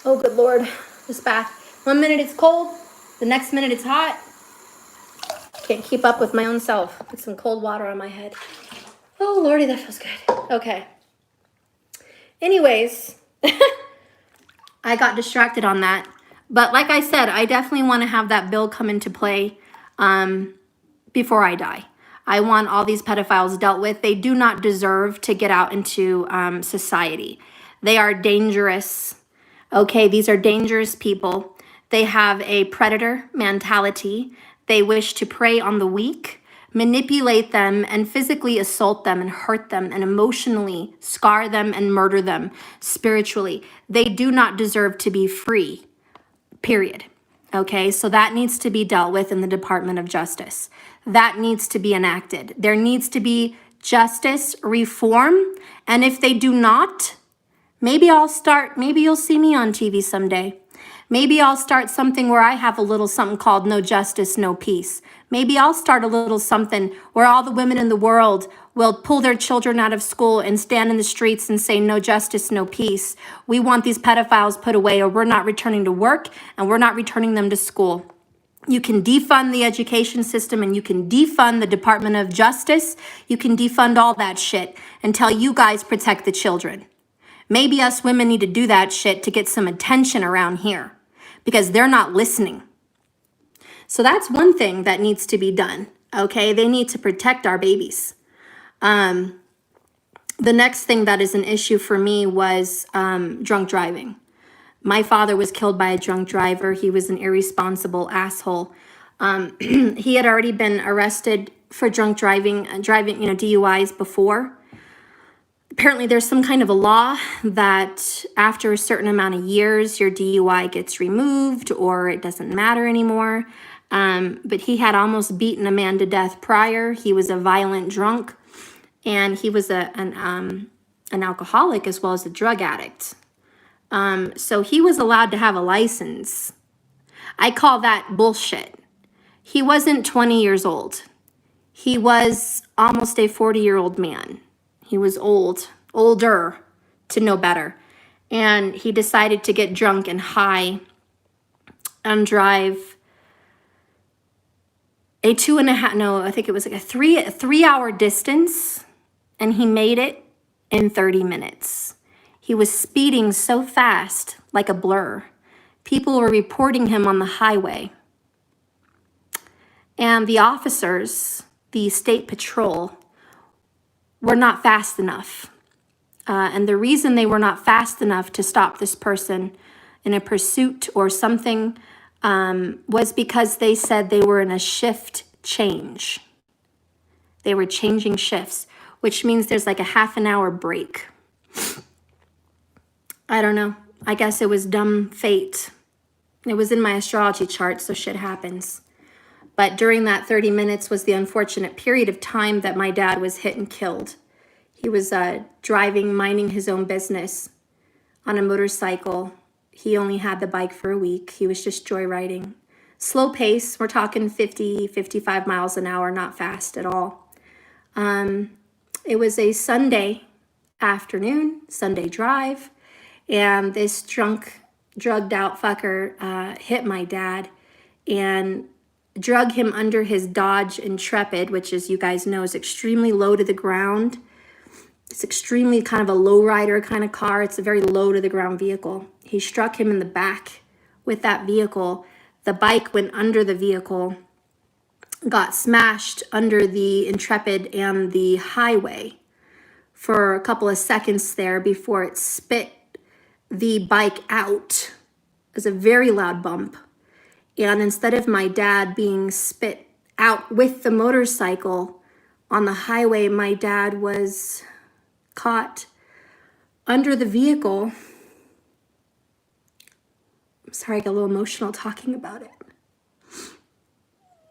Oh, good Lord. This bath. 1 minute it's cold. The next minute it's hot. Can't keep up with my own self. Get some cold water on my head. Oh, Lordy, that feels good. Okay. Anyways, I got distracted on that. But like I said, I definitely want to have that bill come into play before I die. I want all these pedophiles dealt with. They do not deserve to get out into society. They are dangerous. Okay, these are dangerous people. They have a predator mentality. They wish to prey on the weak, manipulate them, and physically assault them and hurt them and emotionally scar them and murder them spiritually. They do not deserve to be free, period. Okay, so that needs to be dealt with in the Department of Justice. That needs to be enacted. There needs to be justice, reform, and if they do not, maybe you'll see me on TV someday. Maybe I'll start something where I have a little something called No Justice, No Peace. Maybe I'll start a little something where all the women in the world will pull their children out of school and stand in the streets and say, no justice, no peace. We want these pedophiles put away, or we're not returning to work and we're not returning them to school. You can defund the education system and you can defund the Department of Justice. You can defund all that shit until you guys protect the children. Maybe us women need to do that shit to get some attention around here because they're not listening. So that's one thing that needs to be done, okay? They need to protect our babies. The next thing that is an issue for me was drunk driving. My father was killed by a drunk driver. He was an irresponsible asshole. He had already been arrested for drunk driving, DUIs before. Apparently there's some kind of a law that after a certain amount of years, your DUI gets removed or it doesn't matter anymore. But he had almost beaten a man to death prior. He was a violent drunk and he was an alcoholic as well as a drug addict. So he was allowed to have a license. I call that bullshit. He wasn't 20 years old. He was almost a 40-year-old man. He was older to know better. And he decided to get drunk and high and drive a 3-hour distance, and he made it in 30 minutes. He was speeding so fast, like a blur. People were reporting him on the highway. And the officers, the state patrol, were not fast enough. And the reason they were not fast enough to stop this person in a pursuit or something was because they said they were in a shift change. They were changing shifts, which means there's like a half an hour break. I don't know. I guess it was dumb fate. It was in my astrology chart, so shit happens. But during that 30 minutes was the unfortunate period of time that my dad was hit and killed. He was driving, minding his own business on a motorcycle. He only had the bike for a week. He was just joyriding. Slow pace, we're talking 50, 55 miles an hour, not fast at all. It was a Sunday afternoon, Sunday drive, and this drugged out fucker hit my dad and drug him under his Dodge Intrepid, which, as you guys know, is extremely low to the ground. It's extremely kind of a lowrider kind of car. It's a very low to the ground vehicle. He struck him in the back with that vehicle. The bike went under the vehicle, got smashed under the Intrepid and the highway for a couple of seconds there before it spit the bike out. It was a very loud bump. And instead of my dad being spit out with the motorcycle on the highway, my dad was caught under the vehicle. I'm sorry, I got a little emotional talking about it.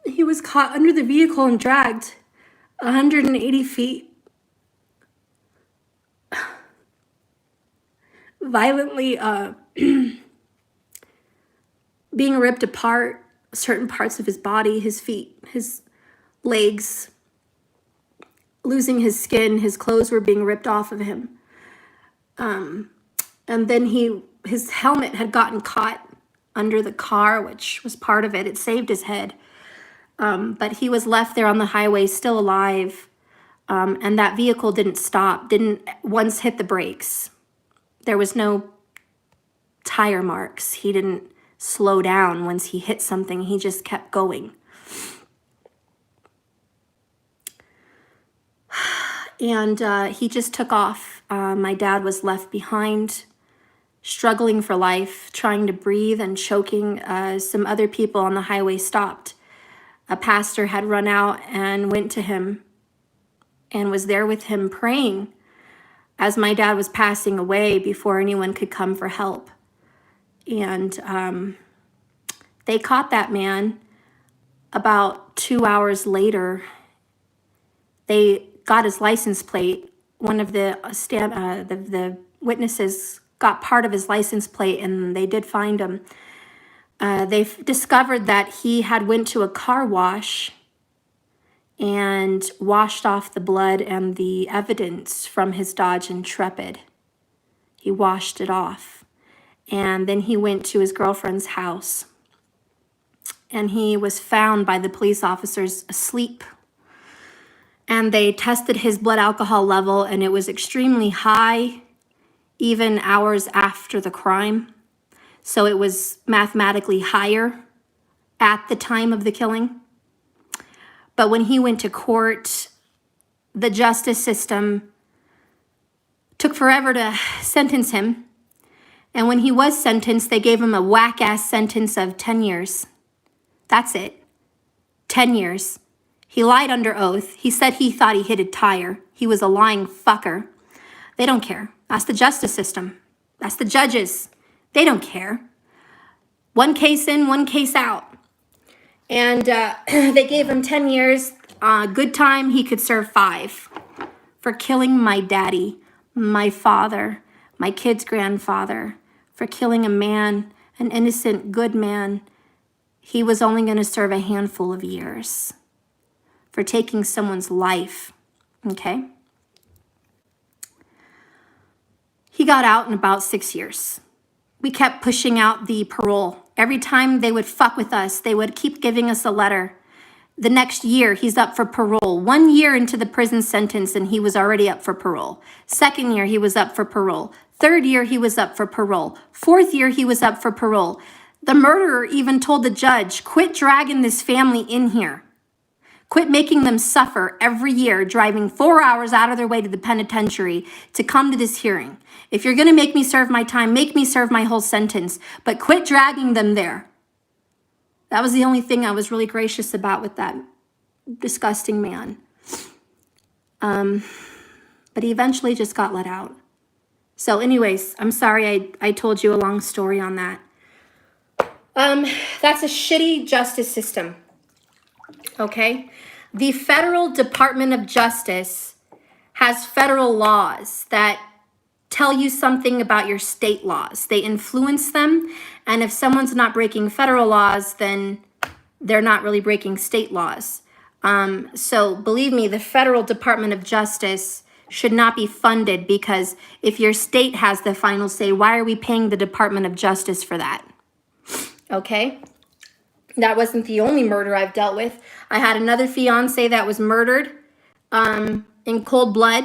He was caught under the vehicle and dragged 180 feet, violently being ripped apart, certain parts of his body, his feet, his legs, losing his skin, his clothes were being ripped off of him. And then his helmet had gotten caught under the car, which was part of it. It saved his head. But he was left there on the highway still alive. And that vehicle didn't stop, didn't once hit the brakes. There was no tire marks. He didn't slow down once he hit something. He just kept going. And he just took off. My dad was left behind, struggling for life, trying to breathe and choking. Some other people on the highway stopped. A pastor had run out and went to him and was there with him praying as my dad was passing away before anyone could come for help. And they caught that man about 2 hours later. They got his license plate. One of the witnesses got part of his license plate, and they did find him. They've discovered that he had went to a car wash and washed off the blood and the evidence from his Dodge Intrepid. He washed it off. And then he went to his girlfriend's house. And he was found by the police officers asleep. And they tested his blood alcohol level, and it was extremely high, even hours after the crime. So it was mathematically higher at the time of the killing. But when he went to court, the justice system took forever to sentence him. And when he was sentenced, they gave him a whack-ass sentence of 10 years. That's it. 10 years. He lied under oath. He said he thought he hit a tire. He was a lying fucker. They don't care. That's the justice system. That's the judges. They don't care. One case in, one case out. And they gave him 10 years. Good time, he could serve 5 for killing my daddy, my father, my kid's grandfather, for killing a man, an innocent, good man. He was only going to serve a handful of years for taking someone's life, okay? He got out in about 6 years. We kept pushing out the parole. Every time they would fuck with us, they would keep giving us a letter. The next year, he's up for parole. 1 year into the prison sentence, and he was already up for parole. Second year, he was up for parole. Third year, he was up for parole. Fourth year, he was up for parole. The murderer even told the judge, quit dragging this family in here. Quit making them suffer every year, driving 4 hours out of their way to the penitentiary to come to this hearing. If you're going to make me serve my time, make me serve my whole sentence, but quit dragging them there. That was the only thing I was really gracious about with that disgusting man. But he eventually just got let out. So anyways, I'm sorry I told you a long story on that. That's a shitty justice system. Okay? The Federal Department of Justice has federal laws that tell you something about your state laws. They influence them, and if someone's not breaking federal laws, then they're not really breaking state laws. So believe me, the Federal Department of Justice should not be funded, because if your state has the final say, why are we paying the Department of Justice for that? Okay? That wasn't the only murder I've dealt with. I had another fiance that was murdered in cold blood.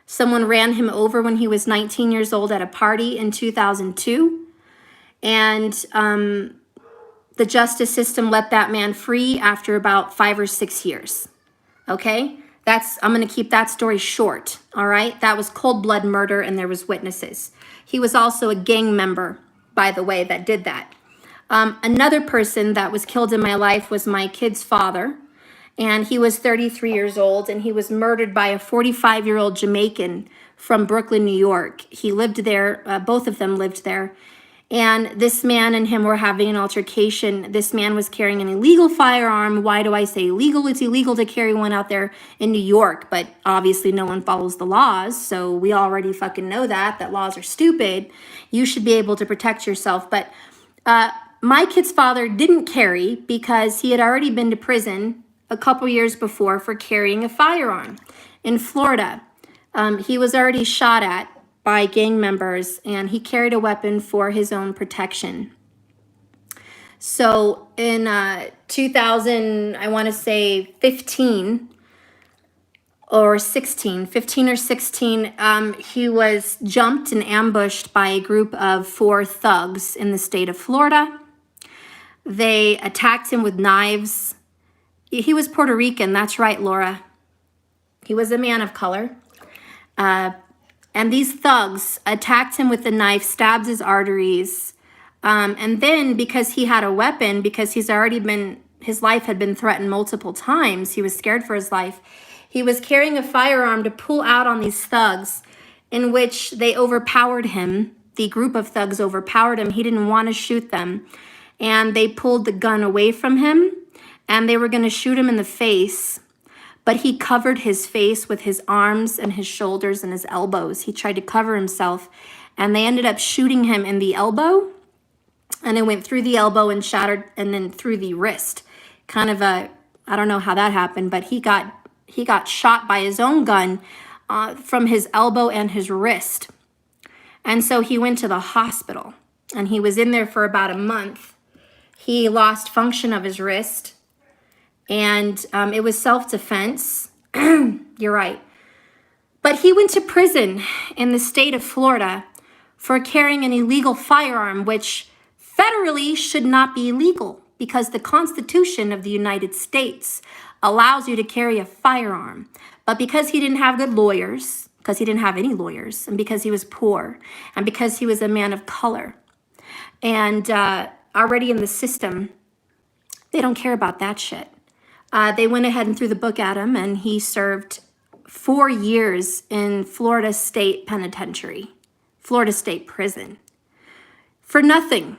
Someone ran him over when he was 19 years old at a party in 2002. And the justice system let that man free after about 5 or 6 years. Okay? I'm going to keep that story short. All right? That was cold blood murder, and there was witnesses. He was also a gang member, by the way, that did that. Another person that was killed in my life was my kid's father, and he was 33 years old, and he was murdered by a 45-year-old Jamaican from Brooklyn, New York. He lived there, both of them lived there, And this man and him were having an altercation. This man was carrying an illegal firearm. Why do I say illegal? It's illegal to carry one out there in New York, but obviously no one follows the laws. So we already fucking know that laws are stupid. You should be able to protect yourself. But my kid's father didn't carry because he had already been to prison a couple years before for carrying a firearm in Florida. He was already shot at by gang members, and he carried a weapon for his own protection. So in 2000, I want to say 15 or 16, he was jumped and ambushed by a group of 4 thugs in the state of Florida. They attacked him with knives. He was Puerto Rican, that's right, Laura. He was a man of color. And these thugs attacked him with a knife, stabbed his arteries. And then because he had a weapon, because his life had been threatened multiple times, he was scared for his life. He was carrying a firearm to pull out on these thugs, in which they overpowered him. The group of thugs overpowered him. He didn't want to shoot them. And they pulled the gun away from him, and they were going to shoot him in the face. But he covered his face with his arms and his shoulders and his elbows. He tried to cover himself, and they ended up shooting him in the elbow, and it went through the elbow and shattered, and then through the wrist. Kind of I don't know how that happened, but he got shot by his own gun from his elbow and his wrist. And so he went to the hospital, and he was in there for about a month. He lost function of his wrist. And it was self-defense. You're right. But he went to prison in the state of Florida for carrying an illegal firearm, which federally should not be illegal because the Constitution of the United States allows you to carry a firearm. But because he didn't have good lawyers, because he didn't have any lawyers, and because he was poor, and because he was a man of color, and already in the system, they don't care about that shit. They went ahead and threw the book at him, and he served 4 years in Florida State Penitentiary, Florida State Prison, for nothing.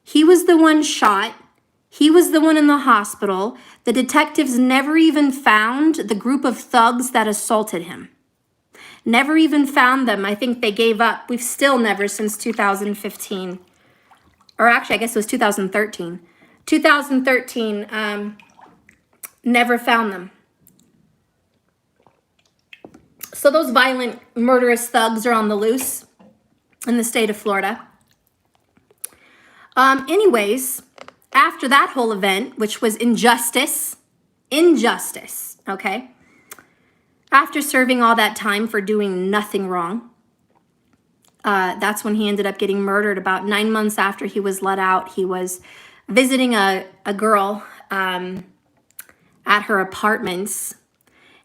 He was the one shot. He was the one in the hospital. The detectives never even found the group of thugs that assaulted him. Never even found them. I think they gave up. We've still never, since 2015, or actually, I guess it was 2013. 2013, never found them. So those violent, murderous thugs are on the loose in the state of Florida. Anyways, after that whole event, which was injustice, okay? After serving all that time for doing nothing wrong, that's when he ended up getting murdered. About 9 months after he was let out, he was visiting a girl at her apartments,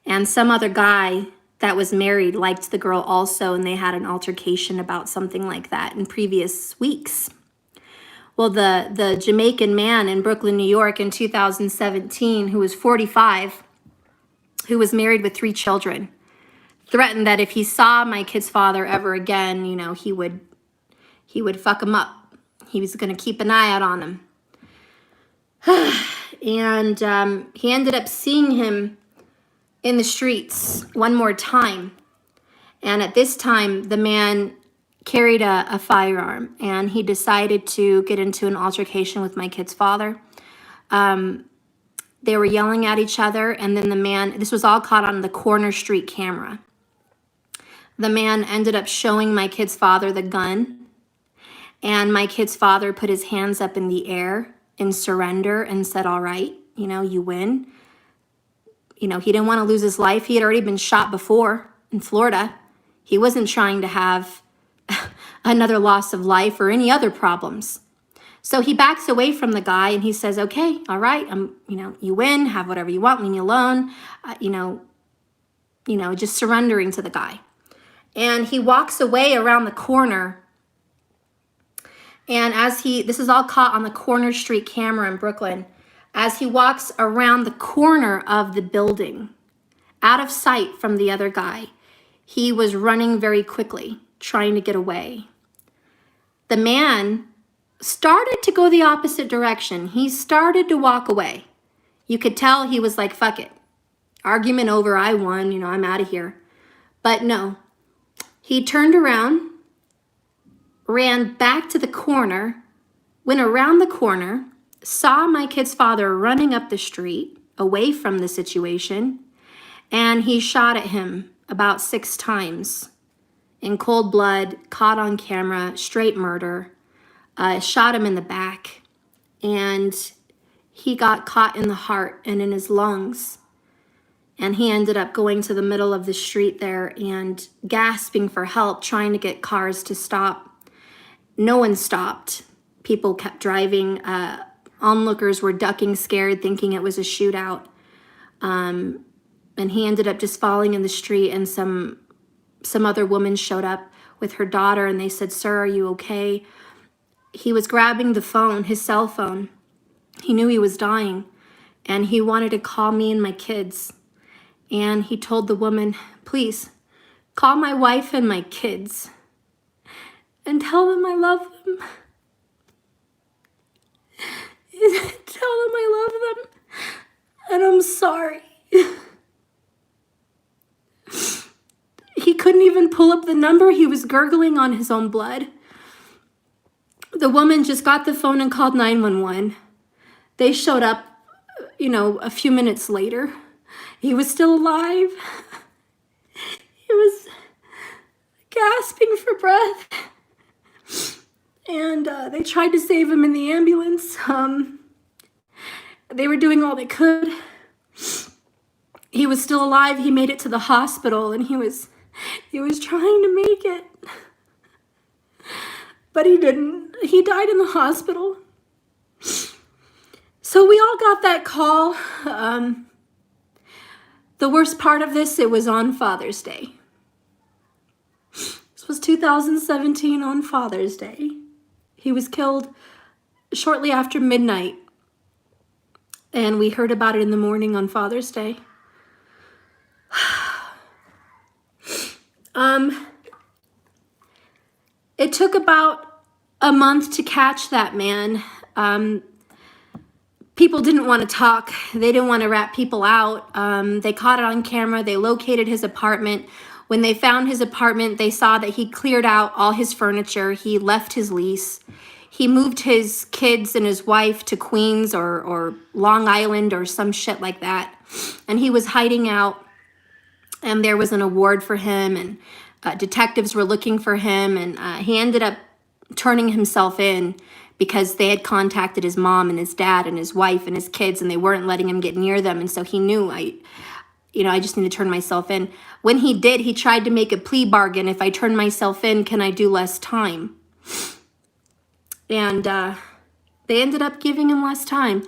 and some other guy that was married liked the girl also, and they had an altercation about something like that in previous weeks. Well, the Jamaican man in Brooklyn, New York in 2017, who was 45, who was married with 3 children, threatened that if he saw my kid's father ever again, you know, he would fuck him up. He was going to keep an eye out on him. And he ended up seeing him in the streets one more time. And at this time, the man carried a firearm, and he decided to get into an altercation with my kid's father. They were yelling at each other, and then the man, this was all caught on the corner street camera. The man ended up showing my kid's father the gun, and my kid's father put his hands up in the air in surrender and said, all right, you know, you win. You know, he didn't want to lose his life. He had already been shot before in Florida. He wasn't trying to have another loss of life or any other problems. So he backs away from the guy and he says, okay, all right, you win, have whatever you want, leave me alone, just surrendering to the guy. And he walks away around the corner. And this is all caught on the corner street camera in Brooklyn, as he walks around the corner of the building, out of sight from the other guy, he was running very quickly, trying to get away. The man started to go the opposite direction. He started to walk away. You could tell he was like, fuck it. Argument over, I won, you know, I'm out of here. But no, he turned around, ran back to the corner, went around the corner, saw my kid's father running up the street away from the situation, and he shot at him about 6 times in cold blood, caught on camera, straight murder. Shot him in the back, and he got caught in the heart and in his lungs. And he ended up going to the middle of the street there and gasping for help, trying to get cars to stop. No one stopped. People kept driving. Onlookers were ducking, scared, thinking it was a shootout. And he ended up just falling in the street, and some other woman showed up with her daughter, and they said, "Sir, are you okay?" He was grabbing the phone, his cell phone. He knew he was dying, and he wanted to call me and my kids. And he told the woman, "Please, call my wife and my kids and tell them I love them. Tell them I love them, and I'm sorry." He couldn't even pull up the number. He was gurgling on his own blood. The woman just got the phone and called 911. They showed up, you know, a few minutes later. He was still alive. He was gasping for breath. And they tried to save him in the ambulance. They were doing all they could. He was still alive. He made it to the hospital, and he was trying to make it. But he didn't. He died in the hospital. So we all got that call. The worst part of this, it was on Father's Day. This was 2017 on Father's Day. He was killed shortly after midnight. And we heard about it in the morning on Father's Day. It took about a month to catch that man. People didn't want to talk. They didn't want to rat people out. They caught it on camera. They located his apartment. When they found his apartment, they saw that he cleared out all his furniture. He left his lease. He moved his kids and his wife to Queens or Long Island or some shit like that. And he was hiding out. And there was an award for him, and detectives were looking for him, and he ended up turning himself in because they had contacted his mom and his dad and his wife and his kids, and they weren't letting him get near them. And so he knew, I just need to turn myself in. When he did, he tried to make a plea bargain. If I turn myself in, can I do less time? And they ended up giving him less time.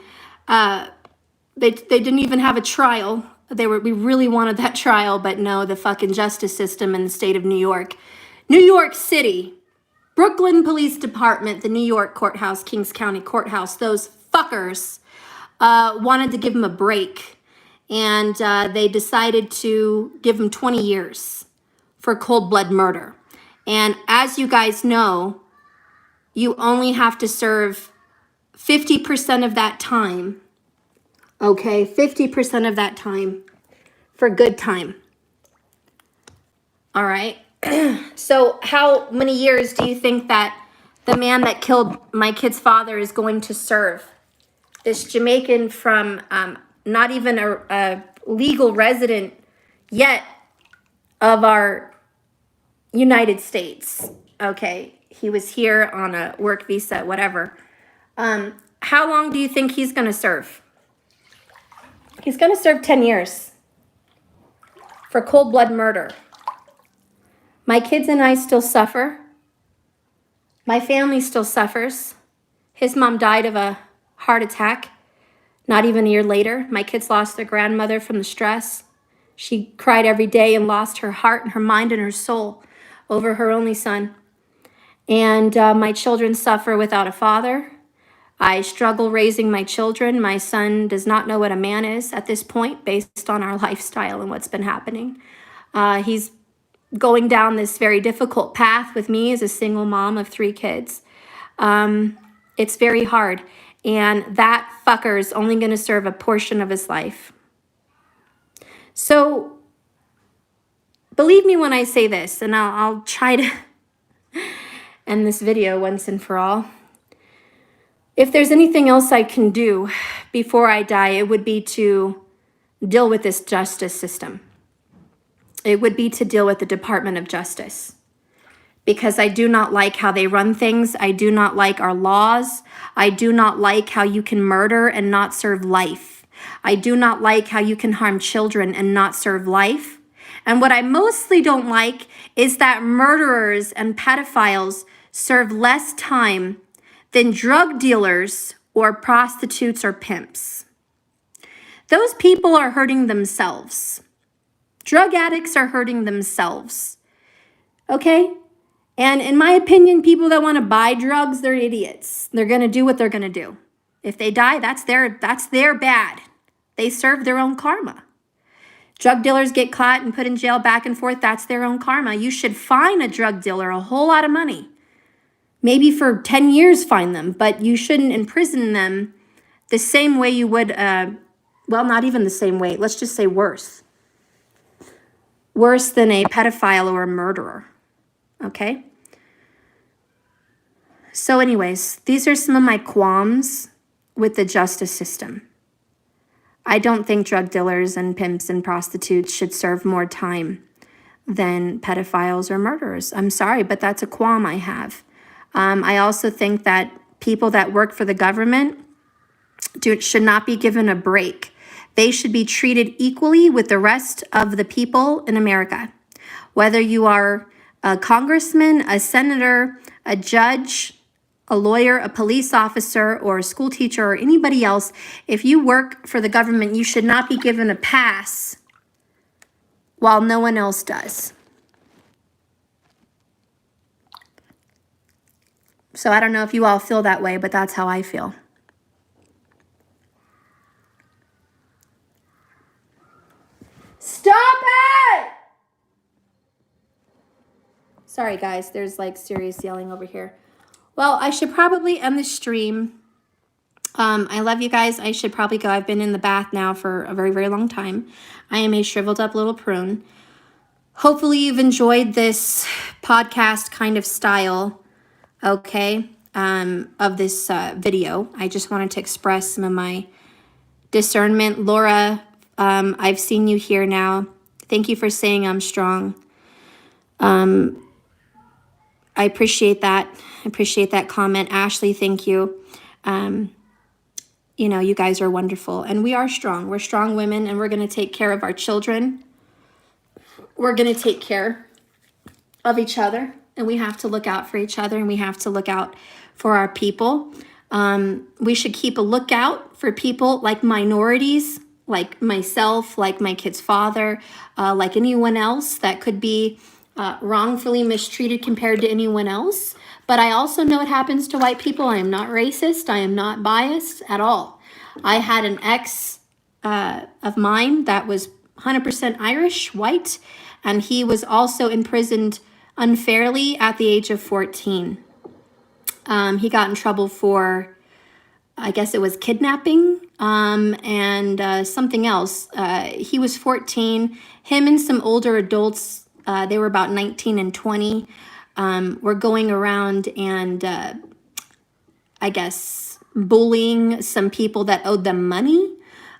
They didn't even have a trial. We really wanted that trial, but no, the fucking justice system in the state of New York City, Brooklyn Police Department, the New York courthouse, Kings County Courthouse, those fuckers wanted to give him a break. And they decided to give him 20 years for cold blood murder. And as you guys know, you only have to serve 50% of that time. Okay, 50% of that time for good time. All right. So how many years do you think that the man that killed my kid's father is going to serve? This Jamaican from not even a legal resident yet of our United States. Okay, he was here on a work visa, whatever. How long do you think he's going to serve? He's going to serve 10 years for cold blood murder. My kids and I still suffer. My family still suffers. His mom died of a heart attack not even a year later. My kids lost their grandmother from the stress. She cried every day and lost her heart and her mind and her soul over her only son. And my children suffer without a father. I struggle raising my children. My son does not know what a man is at this point based on our lifestyle and what's been happening. He's going down this very difficult path with me as a single mom of 3 kids. It's very hard. And that fucker is only going to serve a portion of his life. So believe me when I say this, and I'll try to end this video once and for all. If there's anything else I can do before I die, it would be to deal with this justice system. It would be to deal with the Department of Justice. Because I do not like how they run things. I do not like our laws. I do not like how you can murder and not serve life. I do not like how you can harm children and not serve life. And what I mostly don't like is that murderers and pedophiles serve less time than drug dealers or prostitutes or pimps. Those people are hurting themselves. Drug addicts are hurting themselves. Okay? And in my opinion, people that want to buy drugs, they're idiots. They're going to do what they're going to do. If they die, that's their bad. They serve their own karma. Drug dealers get caught and put in jail back and forth. That's their own karma. You should fine a drug dealer a whole lot of money. Maybe for 10 years fine them, but you shouldn't imprison them the same way you would, well, not even the same way. Let's just say worse. Worse than a pedophile or a murderer. Okay? So anyways, these are some of my qualms with the justice system. I don't think drug dealers and pimps and prostitutes should serve more time than pedophiles or murderers. I'm sorry, but that's a qualm I have. I also think that people that work for the government should not be given a break. They should be treated equally with the rest of the people in America. Whether you are a congressman, a senator, a judge, a lawyer, a police officer, or a school teacher, or anybody else, if you work for the government, you should not be given a pass while no one else does. So I don't know if you all feel that way, but that's how I feel. Stop it! Sorry, guys. There's like serious yelling over here. Well, I should probably end the stream. I love you guys. I should probably go. I've been in the bath now for a very, very long time. I am a shriveled up little prune. Hopefully you've enjoyed this podcast kind of style, okay, of this video. I just wanted to express some of my discernment. Laura, I've seen you here now. Thank you for saying I'm strong. I appreciate that. I appreciate that comment. Ashley, thank you. You know, you guys are wonderful. And we are strong. We're strong women, and we're going to take care of our children. We're going to take care of each other. And we have to look out for each other, and we have to look out for our people. We should keep a lookout for people like minorities, like myself, like my kid's father, like anyone else that could be wrongfully mistreated compared to anyone else. But I also know it happens to white people. I am not racist. I am not biased at all. I had an ex of mine that was 100% Irish, white, and he was also imprisoned unfairly at the age of 14. He got in trouble for, I guess it was kidnapping and something else. He was 14. Him and some older adults, they were about 19 and 20, were going around and I guess bullying some people that owed them money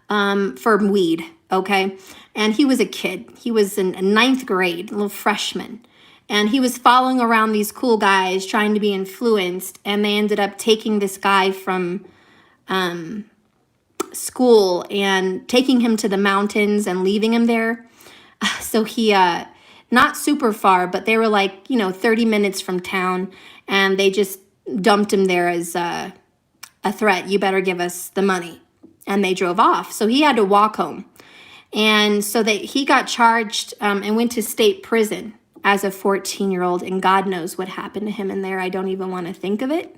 for weed, okay? And he was a kid. He was in ninth grade, a little freshman. And he was following around these cool guys trying to be influenced, and they ended up taking this guy from school and taking him to the mountains and leaving him there. So he, not super far, but they were like, 30 minutes from town, and they just dumped him there as a threat. You better give us the money. And they drove off. So he had to walk home. And so he got charged and went to state prison as a 14-year-old, and God knows what happened to him in there. I don't even want to think of it,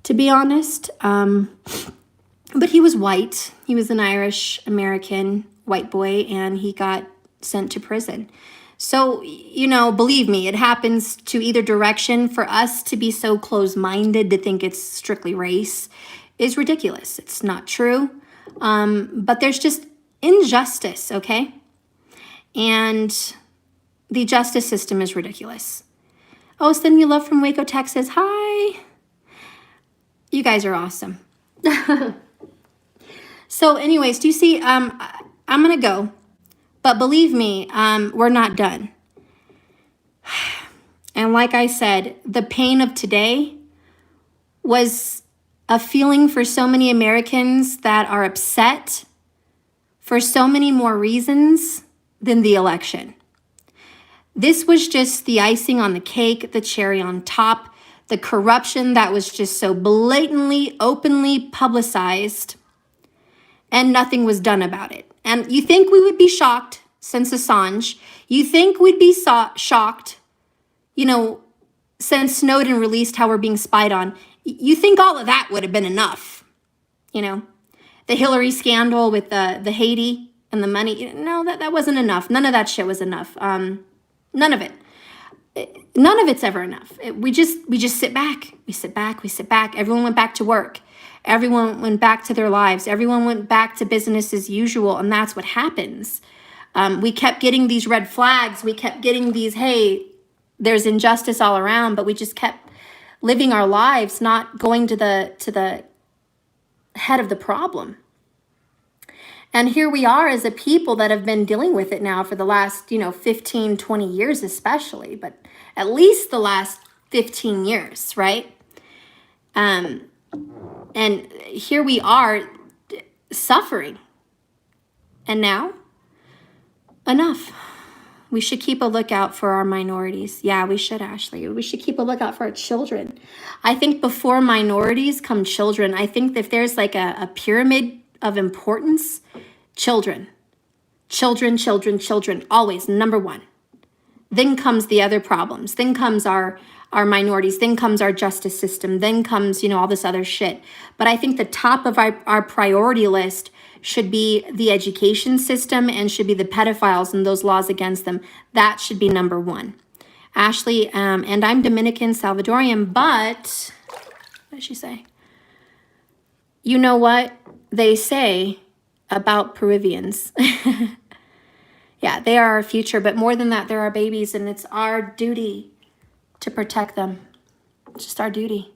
to be honest. But he was white. He was an Irish American white boy, and he got sent to prison. So, believe me, it happens to either direction. For us to be so close-minded to think it's strictly race is ridiculous. It's not true. But there's just injustice, okay? And the justice system is ridiculous. Oh, sending you love from Waco, Texas. Hi. You guys are awesome. So anyways, do you see, I'm going to go. But believe me, we're not done. And like I said, the pain of today was a feeling for so many Americans that are upset for so many more reasons than the election. This was just the icing on the cake, the cherry on top, the corruption that was just so blatantly, openly publicized, and nothing was done about it. And you think we would be shocked since Assange? You think we'd be shocked, since Snowden released how we're being spied on? You think all of that would have been enough? The Hillary scandal with the Haiti and the money. No, that wasn't enough. None of that shit was enough. None of it. None of it's ever enough. We just sit back. We sit back. Everyone went back to work. Everyone went back to their lives. Everyone went back to business as usual. And that's what happens. We kept getting these red flags. We kept getting these, hey, there's injustice all around, but we just kept living our lives, not going to the head of the problem. And here we are as a people that have been dealing with it now for the last, 15, 20 years especially, but at least the last 15 years, right? And here we are suffering. And now, enough. We should keep a lookout for our minorities. Yeah, we should, Ashley. We should keep a lookout for our children. I think before minorities come children. I think if there's like a pyramid of importance, children, always number one. Then comes the other problems. Then comes our minorities. Then comes our justice system. Then comes, all this other shit. But I think the top of our priority list should be the education system and should be the pedophiles and those laws against them. That should be number one. Ashley, and I'm Dominican, Salvadorian, but what did she say? You know what they say about Peruvians? Yeah, they are our future, but more than that, they're our babies, and it's our duty to protect them. It's just our duty.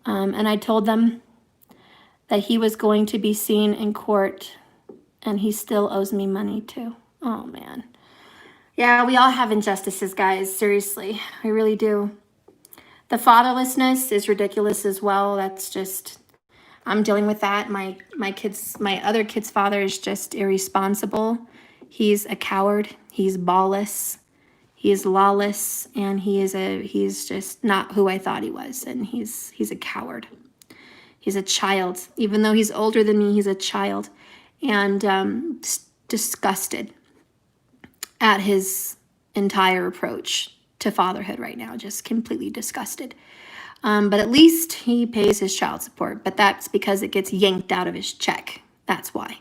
And I told them that he was going to be seen in court, and he still owes me money too. Oh, man. Yeah, we all have injustices, guys. Seriously, we really do. The fatherlessness is ridiculous as well. That's just, I'm dealing with that. My other kid's father is just irresponsible. He's a coward. He's ballless. He is lawless, and he's just not who I thought he was. And he's a coward. He's a child. Even though he's older than me, he's a child. And disgusted at his entire approach to fatherhood right now. Just completely disgusted. But at least he pays his child support. But that's because it gets yanked out of his check. That's why.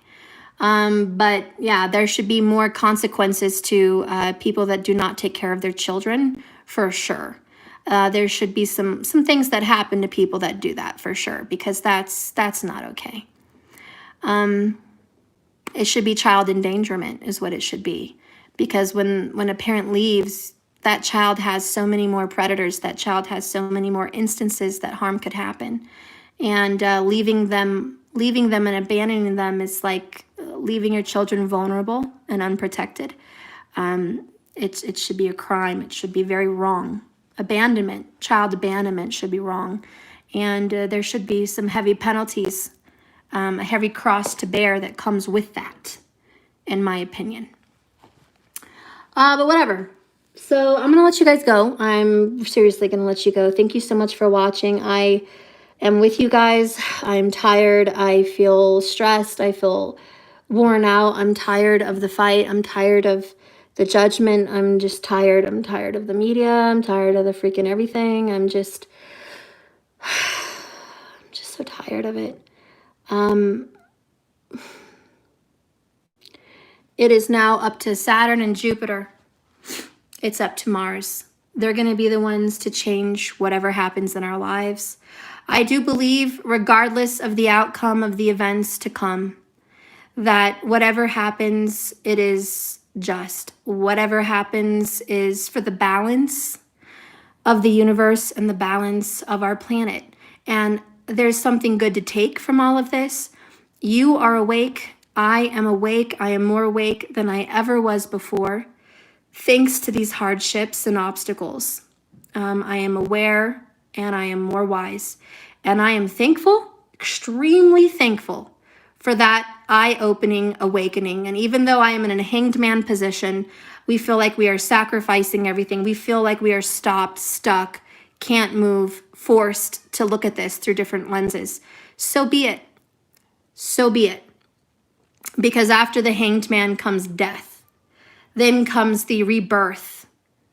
But yeah, there should be more consequences to people that do not take care of their children, for sure. There should be some things that happen to people that do that, for sure, because that's not okay. It should be child endangerment is what it should be, because when a parent leaves, that child has so many more predators. That child has so many more instances that harm could happen, and leaving them and abandoning them is like leaving your children vulnerable and unprotected. It should be a crime. It should be very wrong. Abandonment, child abandonment should be wrong. And there should be some heavy penalties, a heavy cross to bear that comes with that, in my opinion. But whatever. So I'm going to let you guys go. I'm seriously going to let you go. Thank you so much for watching. I am with you guys. I'm tired. I feel stressed. I feel worn out. I'm tired of the fight. I'm tired of the judgment. I'm just tired. I'm tired of the media. I'm tired of the freaking everything. I'm just so tired of it. It is now up to Saturn and Jupiter It's up to Mars. They're going to be the ones to change whatever happens in our lives. I do believe, regardless of the outcome of the events to come, that whatever happens, it is just. Whatever happens is for the balance of the universe and the balance of our planet. And there's something good to take from all of this. You are awake. I am awake. I am more awake than I ever was before, thanks to these hardships and obstacles. I am aware and I am more wise. And I am thankful, extremely thankful for that eye-opening awakening. And even though I am in a hanged man position, we feel like we are sacrificing everything. We feel like we are stopped, stuck, can't move, forced to look at this through different lenses. So be it. So be it. Because after the hanged man comes death. Then comes the rebirth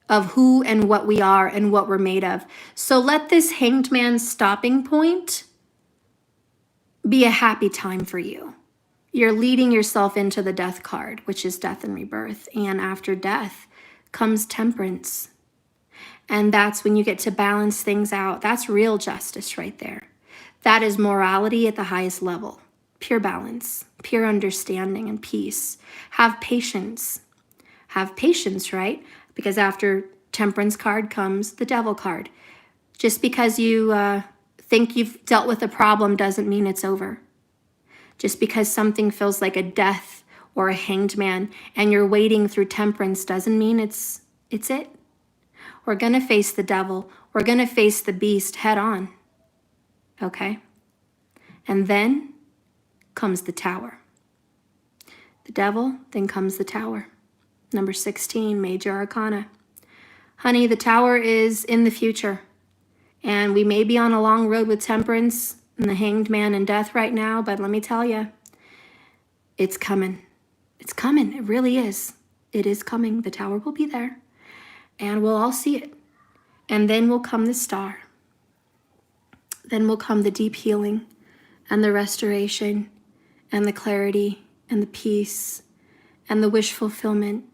of who and what we are and what we're made of. So let this hanged man stopping point be a happy time for you. You're leading yourself into the death card, which is death and rebirth. And after death comes temperance. And that's when you get to balance things out. That's real justice right there. That is morality at the highest level. Pure balance, pure understanding and peace. Have patience. Have patience, right? Because after temperance card comes the devil card. Just because you think you've dealt with a problem doesn't mean it's over. Just because something feels like a death or a hanged man and you're waiting through temperance doesn't mean it's it. We're going to face the devil. We're going to face the beast head on. Okay? And then comes the tower. The devil, then comes the tower. Number 16, Major Arcana. Honey, the tower is in the future. And we may be on a long road with temperance and the hanged man and death right now, but let me tell you, it's coming. It's coming. It really is. It is coming. The tower will be there. And we'll all see it. And then will come the star. Then will come the deep healing and the restoration and the clarity and the peace and the wish fulfillment.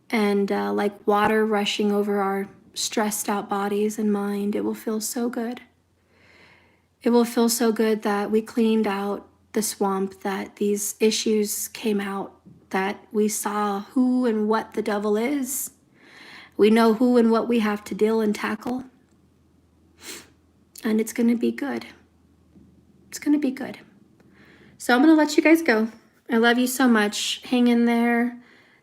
And like water rushing over our stressed out bodies and mind, it will feel so good. It will feel so good that we cleaned out the swamp, that these issues came out, that we saw who and what the devil is. We know who and what we have to deal and tackle. And it's going to be good. It's going to be good. So I'm going to let you guys go. I love you so much. Hang in there.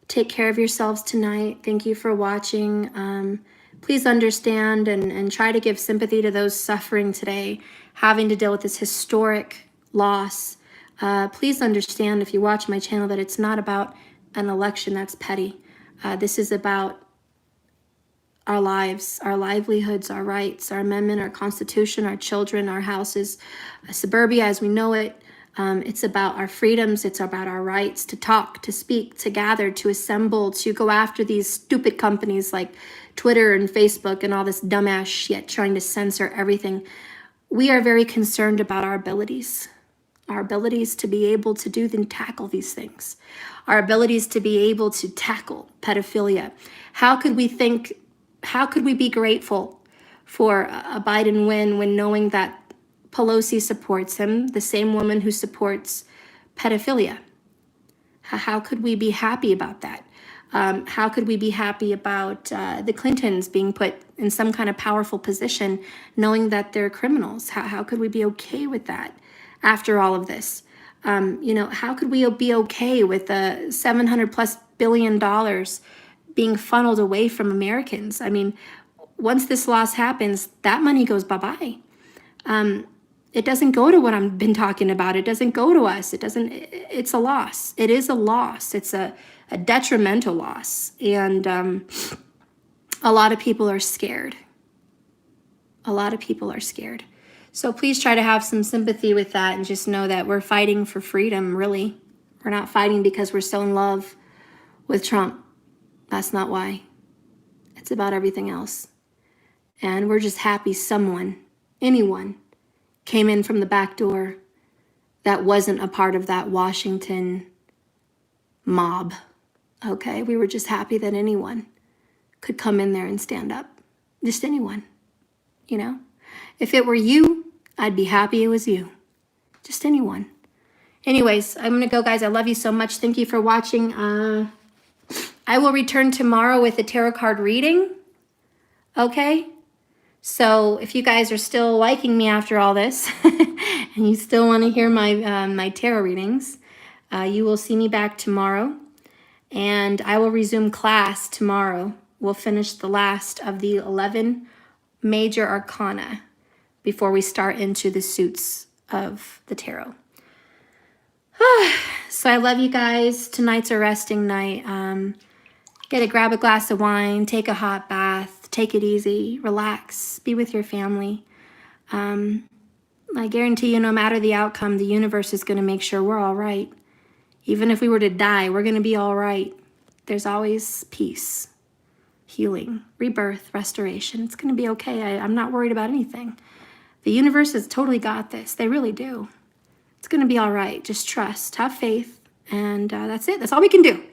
Take care of yourselves tonight. Thank you for watching. Please understand and try to give sympathy to those suffering today, having to deal with this historic loss. Please understand, if you watch my channel, that it's not about an election that's petty. This is about our lives, our livelihoods, our rights, our amendment, our constitution, our children, our houses, suburbia as we know it. It's about our freedoms. It's about our rights to talk, to speak, to gather, to assemble, to go after these stupid companies like Twitter and Facebook and all this dumbass shit trying to censor everything. We are very concerned about our abilities to be able to do and tackle these things, our abilities to be able to tackle pedophilia. How could we be grateful for a Biden win when knowing that Pelosi supports him, the same woman who supports pedophilia? How could we be happy about that? How could we be happy about the Clintons being put in some kind of powerful position, knowing that they're criminals? How could we be okay with that after all of this? How could we be okay with the $700+ billion being funneled away from Americans? I mean, once this loss happens, that money goes bye-bye. It doesn't go to what I've been talking about. It doesn't go to us. It's a loss. It is a loss. It's a detrimental loss. And a lot of people are scared. A lot of people are scared. So please try to have some sympathy with that and just know that we're fighting for freedom, really. We're not fighting because we're so in love with Trump. That's not why. It's about everything else. And we're just happy anyone, came in from the back door that wasn't a part of that Washington mob. Okay, we were just happy that anyone could come in there and stand up. Just anyone, you know? If it were you, I'd be happy it was you. Just anyone. Anyways, I'm gonna go, guys. I love you so much. Thank you for watching. I will return tomorrow with a tarot card reading. Okay? So if you guys are still liking me after all this and you still want to hear my my tarot readings, you will see me back tomorrow, and I will resume class tomorrow. We'll finish the last of the 11 major arcana before we start into the suits of the tarot. So I love you guys. Tonight's a resting night. Grab a glass of wine, take a hot bath, take it easy, relax, be with your family. I guarantee you, no matter the outcome, the universe is going to make sure we're all right. Even if we were to die, we're going to be all right. There's always peace, healing, rebirth, restoration. It's going to be okay. I'm not worried about anything. The universe has totally got this. They really do. It's going to be all right. Just trust, have faith, and that's it. That's all we can do.